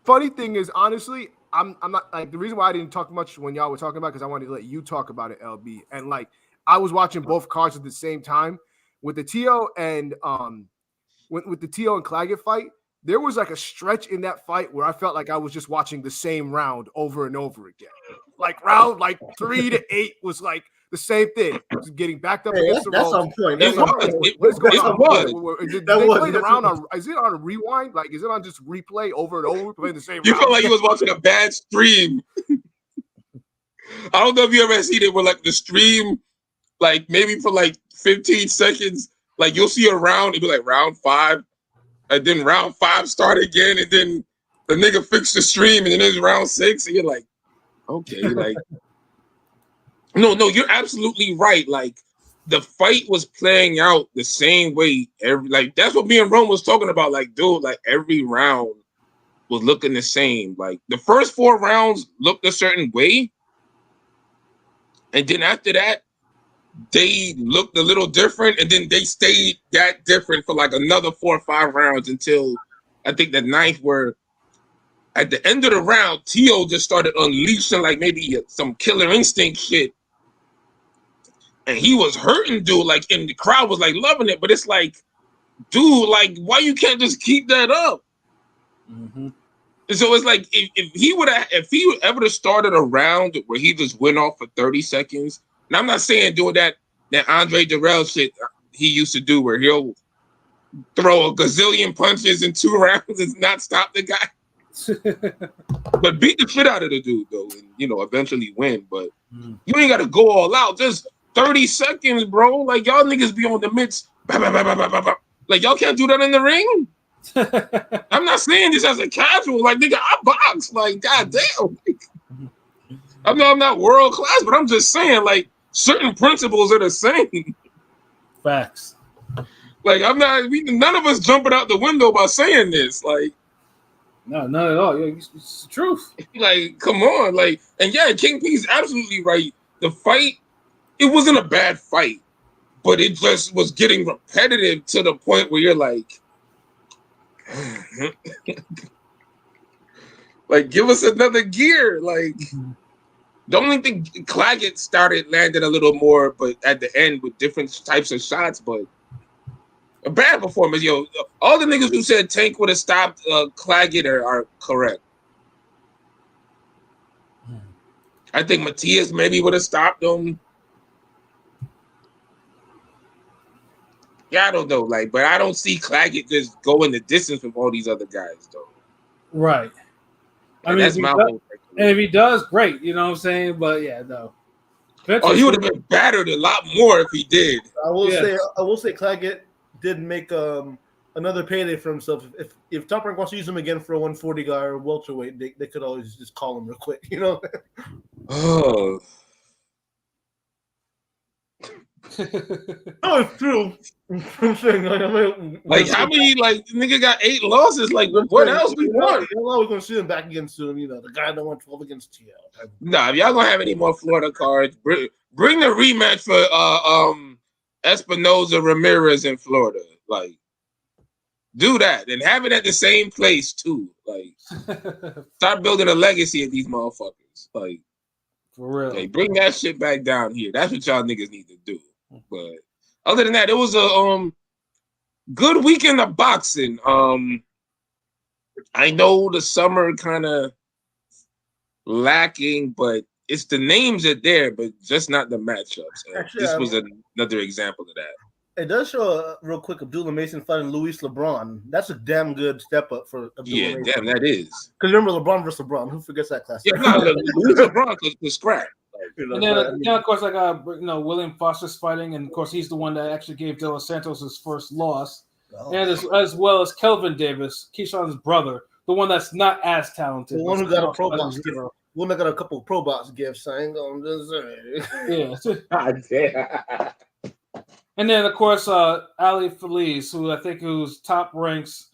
Funny thing is, honestly, I'm not like the reason why I didn't talk much when y'all were talking about because I wanted to let you talk about it, LB. And like I was watching both cards at the same time with the Tio and with the Tio and Claggett fight. There was like a stretch in that fight where I felt like I was just watching the same round over and over again. Like round 3 to 8 was like the same thing. Just getting backed up against the ropes. That's on point. That's on point. What's going on? Did they play the round on? Is it on a rewind? Like, is it on just replay over and over, playing the same? You round? feel like you was watching a bad stream. I don't know if you ever seen it where like the stream, like maybe for like 15 seconds, like you'll see a round, it'll be like round 5, and then round 5 start again, and then the nigga fixed the stream, and then it's round 6, and you're like, okay, like. No, you're absolutely right. Like the fight was playing out the same way. That's what me and Rome was talking about. Like, dude, like every round was looking the same. Like the first 4 rounds looked a certain way, and then after that, they looked a little different, and then they stayed that different for like another 4 or 5 rounds until I think the 9th, where at the end of the round, Tio just started unleashing like maybe some killer instinct shit. And he was hurting, dude. Like, and the crowd was like loving it, but it's like, dude, like, why you can't just keep that up? Mm-hmm. And so it's like, if he ever started a round where he just went off for 30 seconds, and I'm not saying doing that Andre Durrell shit he used to do, where he'll throw a gazillion punches in 2 rounds and not stop the guy. But beat the shit out of the dude, though, and eventually win. But you ain't got to go all out. Just 30 seconds, bro. Like, y'all niggas be on the mitts. Like, y'all can't do that in the ring? I'm not saying this as a casual. Like, nigga, I box. Like, goddamn. I'm not world class, but I'm just saying, like, certain principles are the same. Facts. Like, none of us jumping out the window by saying this. Like, no, not at all. It's the truth. Like, come on. Like, and yeah, King P's absolutely right. The fight, it wasn't a bad fight, but it just was getting repetitive to the point where you're like, like, give us another gear. Like, the only thing Claggett started landing a little more, but at the end with different types of shots, but a bad performance. Yo, all the niggas who said Tank would have stopped Claggett are correct. I think Matias maybe would have stopped him. Yeah, I don't know, like, but I don't see Claggett just going the distance with all these other guys, though. Right. I mean, that's my whole thing. And if he does, great. You know what I'm saying? But yeah, no. He would have been battered a lot more if he did. I will say Claggett did make another payday for himself. If Top Rank wants to use him again for a 140 guy or welterweight, they could always just call him real quick, Oh. No, it's true. I'm saying, like how many nigga got 8 losses? Like what else we want? We're always gonna see him back against him. The guy that won 12 against TL. Nah, if y'all gonna have any more Florida cards, bring the rematch for Espinoza Ramirez in Florida. Like, do that and have it at the same place too. Like, start building a legacy of these motherfuckers. Like, for real. Like, bring that shit back down here. That's what y'all niggas need to do. But other than that, it was a good weekend of boxing. I know the summer kind of lacking, but it's the names are there, but just not the matchups. Actually, this was another example of that. It does show real quick Abdullah Mason fighting Luis LeBron. That's a damn good step up for Abdullah Mason. Damn, that is. Because remember LeBron versus LeBron. Who forgets that class? Yeah, no, Luis LeBron was scrap. And then, of course, William Foster's fighting, and of course, he's the one that actually gave De Los Santos his first loss, and as well as Kelvin Davis, Keyshawn's brother, the one that's not as talented, the one who got a pro box gift, one that got a couple pro box gifts. I ain't gonna just say. Yeah. And then, of course, Ali Feliz, who I think who's top ranks,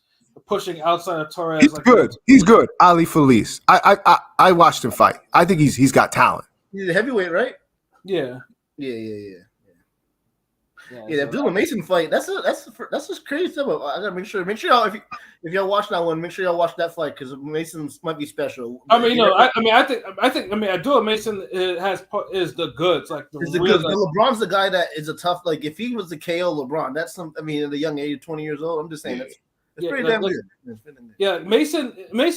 pushing outside of Torres. He's good. He's good. Ali Feliz. I watched him fight. I think he's got talent. He's a heavyweight, right? Yeah. Yeah, the Abdullah Mason fight. That's just crazy stuff. I gotta make sure y'all if y'all watch that one, make sure y'all watch that fight because Mason might be special. I think Abdullah Mason is the goods. Like the goods. LeBron's the guy that is a tough. Like if he was the KO LeBron, that's some. I mean, at the young age of 20 years old, I'm just saying that's pretty damn good. Yeah, Mason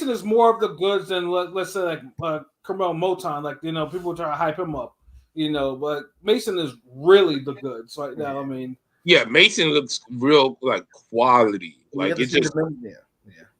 is more of the goods than let's say like Carmel Moton. Like people try to hype him up. But Mason is really the goods right now. I mean, yeah, Mason looks real like quality. Like it's just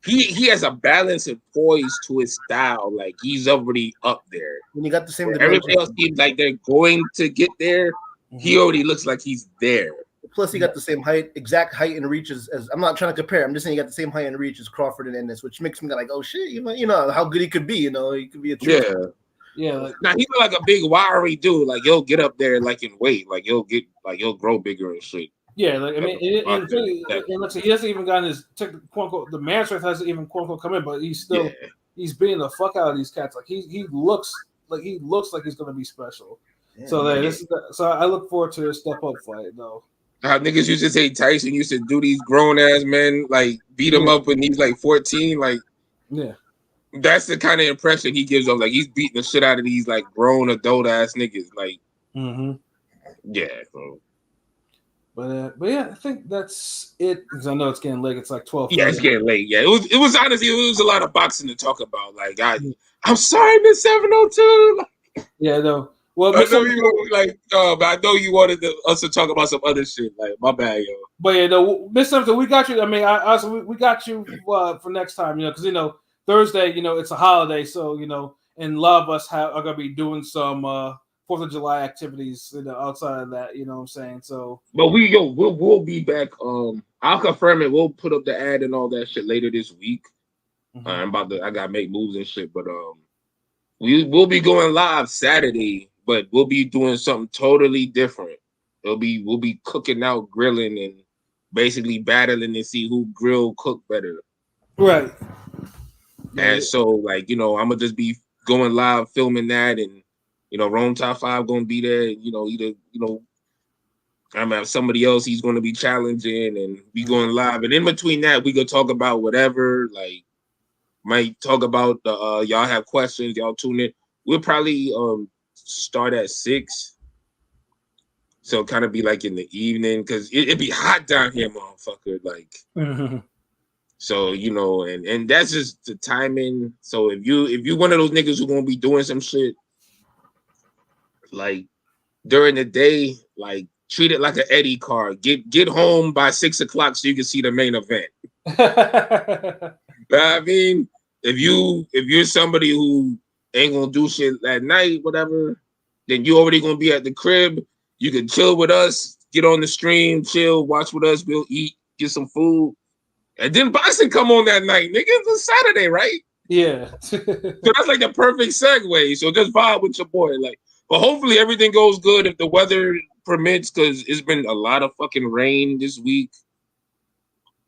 he has a balance and poise to his style. Like he's already up there. When you got the same, everybody else seems like they're going to get there. Mm-hmm. He already looks like he's there. Plus, he got the same exact height and reach as I'm not trying to compare. I'm just saying he got the same height and reach as Crawford and Ennis, which makes me like, oh shit, you know how good he could be. He could be a true. Yeah. Yeah, now he look like a big wiry dude. Like he'll get up there like in weight. Like he'll grow bigger and shit. Yeah, like I mean, he hasn't even gotten his quote unquote the man strength hasn't even quote unquote come in, but he's still he's beating the fuck out of these cats. Like he looks like he's gonna be special. Yeah, so I look forward to this step up fight though. How niggas used to say Tyson used to do these grown ass men like beat him up when he's like 14. Like that's the kind of impression he gives off. Like he's beating the shit out of these like grown adult ass niggas. Like, yeah. So. But yeah, I think that's it. Because I know it's getting late. It's like 12. Yeah, it's getting late. Yeah, it was honestly it was a lot of boxing to talk about. Like I'm sorry, Miss 702. Yeah, no. Well, I know you but I know you wanted us to talk about some other shit. Like my bad, yo. But yeah, no, Miss 702, we got you. I mean, we got you for next time. Because Thursday, it's a holiday, so and a lot of us are gonna be doing some 4th of July activities, outside of that. You know what I'm saying? So, but we'll be back. I'll confirm it. We'll put up the ad and all that shit later this week. I gotta make moves and shit, but we'll be going live Saturday, but we'll be doing something totally different. We'll be cooking out, grilling, and basically battling to see who cook better. Right. And so, I'm gonna just be going live, filming that, and Rome Top 5 gonna be there. I'm have somebody else he's gonna be challenging, and we going live. And in between that, we gonna talk about whatever. Like, might talk about the y'all have questions, y'all tune in. We'll probably start at 6, so kind of be like in the evening because it'd be hot down here, motherfucker. Like. So, and that's just the timing. So if you one of those niggas who gonna be doing some shit like during the day, like treat it like an Eddie card. Get home by 6 o'clock so you can see the main event. I mean, if you're somebody who ain't gonna do shit at night, whatever, then you already gonna be at the crib. You can chill with us, get on the stream, chill, watch with us, we'll eat, get some food. And then boxing come on that night, nigga. It's a Saturday, right? Yeah. So that's like the perfect segue. So just vibe with your boy. Like, but hopefully everything goes good. If the weather permits, because it's been a lot of fucking rain this week.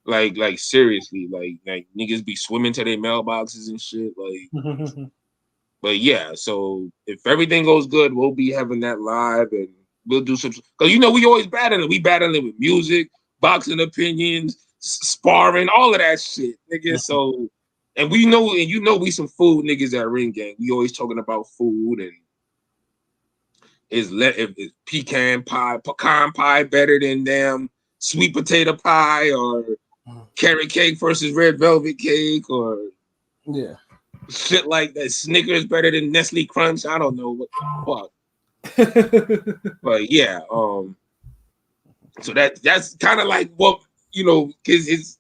Like seriously, like niggas be swimming to their mailboxes and shit. Like, but yeah. So if everything goes good, we'll be having that live, and we'll do some. Because we always battling. We battling with music, boxing opinions, sparring, all of that shit, nigga. So, and we know, and we some food niggas at Ring Gang. We always talking about food and. Is pecan pie better than damn sweet potato pie, or carrot cake versus red velvet cake, or shit like that? Snickers better than Nestle Crunch? I don't know what the fuck. But yeah, so that's kind of like what because it's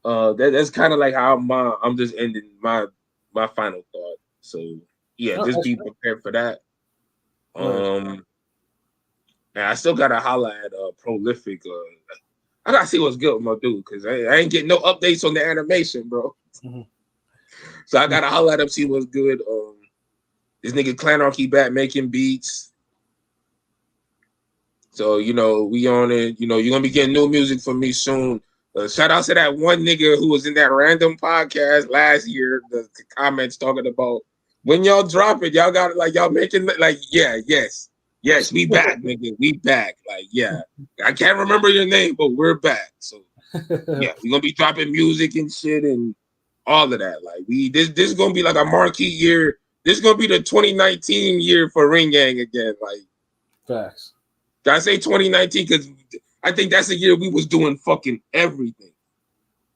that's kind of like how I'm just ending my final thought. So yeah, just be prepared for that. And I still gotta holla at Prolific. I gotta see what's good with my dude, because I ain't getting no updates on the animation, bro. So I gotta holla at him, see what's good. This nigga Clanarchy back making beats. So we on it. You're gonna be getting new music from me soon. Shout out to that one nigga who was in that random podcast last year. The comments talking about, when y'all drop it, y'all got it, like y'all making like, yes, we back, nigga, we back. Like, yeah, I can't remember your name, but we're back. So yeah, we're gonna be dropping music and shit and all of that. Like this is gonna be like a marquee year. This is gonna be the 2019 year for Ring Gang again. Like, facts. I say 2019 because I think that's the year we was doing fucking everything.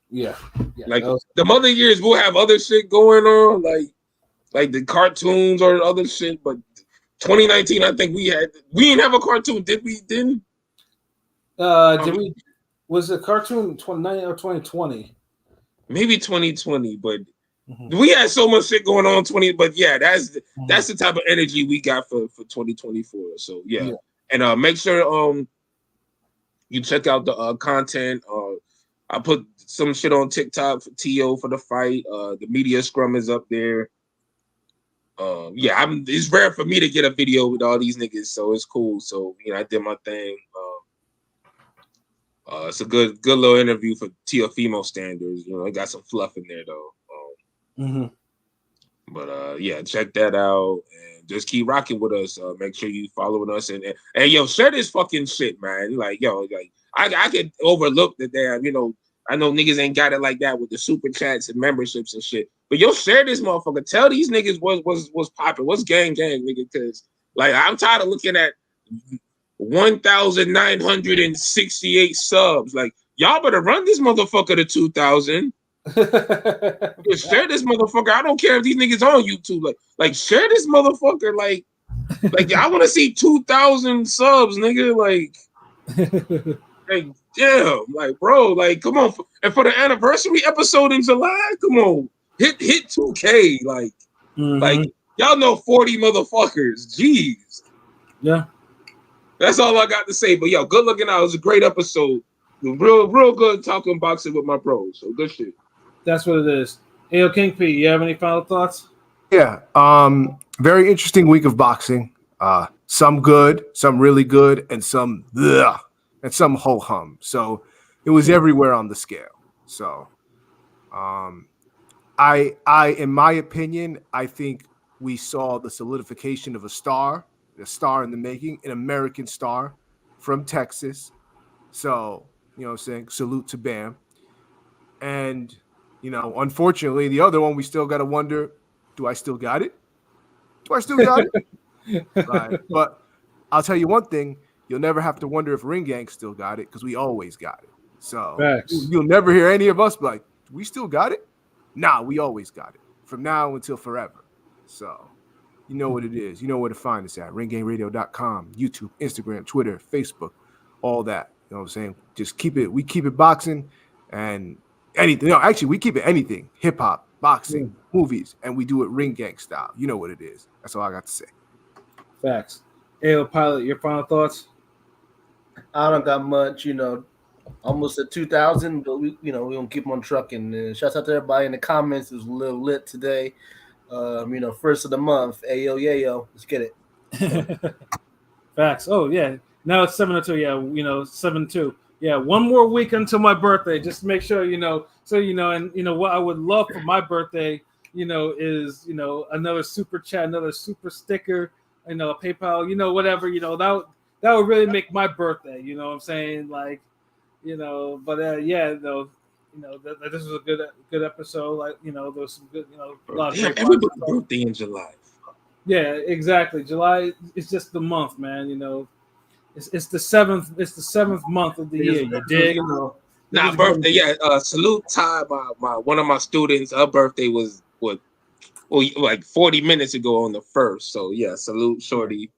Yeah. Like the other years we'll have other shit going on, like the cartoons or other shit, but 2019, I think we didn't have a cartoon, did we? Did we? Was the cartoon 2019 or 2020? Maybe 2020, but we had so much shit going on 20. But yeah, that's the type of energy we got for 2024. So yeah. And make sure you check out the content. I put some shit on TikTok for TO for the fight. The media scrum is up there. It's rare for me to get a video with all these niggas, so it's cool. So I did my thing. It's a good little interview for Teofimo standards. It got some fluff in there though. But yeah, check that out and just keep rocking with us. Make sure you following us and yo, share this fucking shit, man. Like I could overlook the damn. I know niggas ain't got it like that with the super chats and memberships and shit. But yo, share this motherfucker. Tell these niggas what's popping. What's gang, nigga? Because like I'm tired of looking at 1,968 subs. Like y'all better run this motherfucker to 2,000. Share this motherfucker. I don't care if these niggas on YouTube. Like share this motherfucker. Like I want to see 2,000 subs, nigga. Like damn, like bro, like come on. And for the anniversary episode in July, come on, hit 2K. Like y'all know 40 motherfuckers. Jeez. Yeah. That's all I got to say. But yo, good looking out. It was a great episode. Real good talking boxing with my bros. So good shit. That's what it is. Hey, King P, you have any final thoughts? Yeah. Very interesting week of boxing. Some good, some really good, and some ho hum. So it was everywhere on the scale. So I in my opinion, I think we saw the solidification of a star in the making, an American star from Texas. So, what I'm saying? Salute to Bam. And, unfortunately, the other one, we still got to wonder, do I still got it? Right. But I'll tell you one thing, you'll never have to wonder if Ring Gang still got it, because we always got it. So you'll never hear any of us be like, we still got it? Nah, we always got it. From now until forever. So you know what it is. You know where to find us at. ringgangradio.com, YouTube, Instagram, Twitter, Facebook, all that. You know what I'm saying? Just we keep it boxing and anything. No, actually, we keep it anything. Hip hop, boxing, movies, and we do it Ring Gang style. You know what it is. That's all I got to say. Facts. Hey, Pilot, your final thoughts? I don't got much, almost at 2,000, but we gonna keep on trucking. Shouts out to everybody in the comments. It was a little lit today. First of the month. Ayo, yayo. Let's get it. Facts. Oh, yeah. Now it's 7-2. Yeah, 7-2. Yeah, one more week until my birthday. Just make sure So and what I would love for my birthday, is another super chat, another super sticker, a PayPal, whatever. That would really make my birthday. You know what I'm saying? Like, But yeah, this was a good episode. Like, there was some good, a lot of Damn, great everybody's birthday in July. Yeah, exactly. July is just the month, man. It's the seventh. It's the seventh month of the year. You dig? Nah, birthday. Yeah. Salute Ty, my one of my students. Her birthday was like 40 minutes ago on the 1st. So yeah, salute Shorty.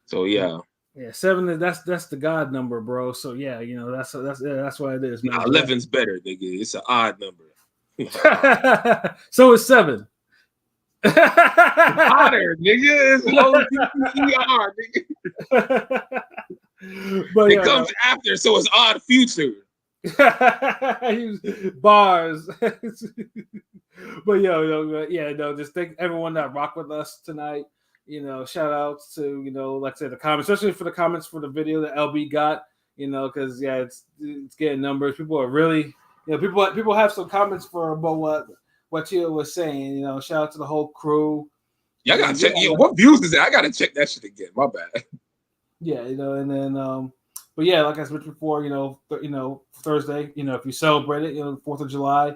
So yeah. Yeah, 7. That's the God number, bro. So yeah, that's what it is, man. 11's better, nigga. It's an odd number. So it's 7. Otter, nigga. It's ODER, nigga. But it comes after, so it's odd future. Bars. But just thank everyone that rocked with us tonight. Shout outs to like I said, the comments, especially for the comments for the video that LB got. Because it's getting numbers. People are really people have some comments for about what Tio was saying. Shout out to the whole crew. Yeah, I gotta check. What views is that? I gotta check that shit again. My bad. Yeah, and then but yeah, like I said before, Thursday, if you celebrate it, 4th of July,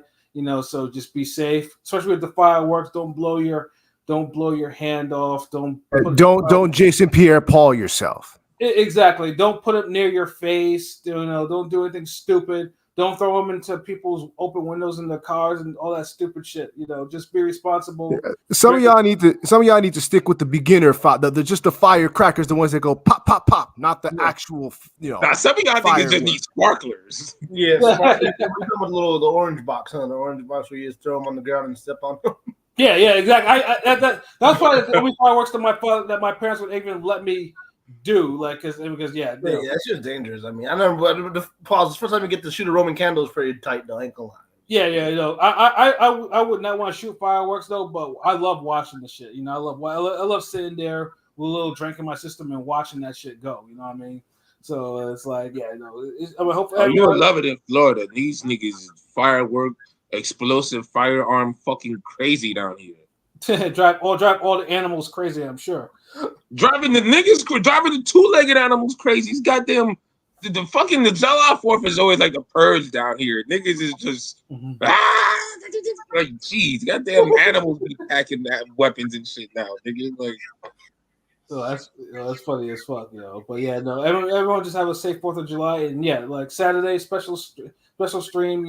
so just be safe, especially with the fireworks. Don't blow your hand off. Don't Jason Pierre-Paul yourself. Exactly. Don't put it near your face. Don't do anything stupid. Don't throw them into people's open windows in their cars and all that stupid shit. Just be responsible. Yeah. Some of y'all need to stick with the beginner fire. Just the firecrackers, the ones that go pop, pop, pop, not the actual. Now, some of y'all think just need sparklers. Yeah, the orange box, huh? The orange box where you just throw them on the ground and step on them. Yeah, exactly. That's why the only fireworks that my parents would even let me do, like, because that's just dangerous. I mean, I remember the first time you get to shoot a Roman candle is pretty tight though. I ain't gonna lie. I would not want to shoot fireworks though, but I love watching the shit. I love sitting there with a little drink in my system and watching that shit go. You know what I mean? So it's like, hopefully you would love it in Florida. These niggas firework, explosive firearm, fucking crazy down here. drive all the animals crazy. I'm sure. Driving the two-legged animals crazy. He's goddamn the July 4th is always like the purge down here. Niggas is just like, jeez, goddamn animals be packing that weapons and shit now. Nigga, like. So that's funny as fuck, But yeah, no, everyone just have a safe 4th of July, and yeah, like Saturday special stream.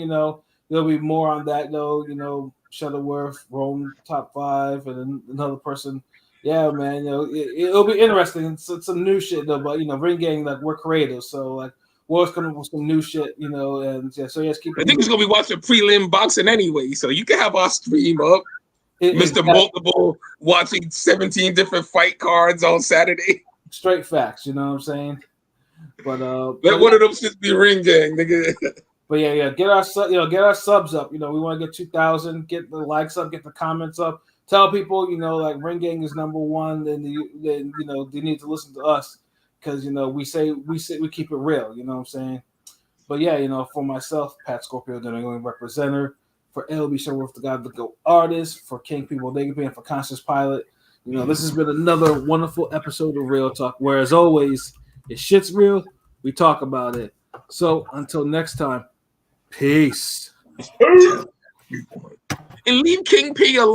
There'll be more on that though. Shuttleworth, Rome top 5, and then another person. Yeah, man. It'll be interesting. It's some new shit though, but Ring Gang, like, we're creative, so like we're always coming up with some new shit, and yeah. So yes, keep. I think it's gonna be watching prelim boxing anyway, so you can have our stream up. Mr. Multiple watching 17 different fight cards on Saturday. Straight facts, you know what I'm saying? But one of them should be Ring Gang, nigga. But yeah, get our subs up. We want to get 2,000. Get the likes up. Get the comments up. Tell people, like, Ring Gang is number one, and then they need to listen to us because we keep it real. You know what I'm saying? But yeah, for myself, Pat Scorpio, the New England representative, for LB Shuttleworth, the God, the Go artist, for King People, they can be, and for Conscious Pilot. This has been another wonderful episode of Real Talk. Where, as always, if shit's real, we talk about it. So until next time, peace. And leave King P alone.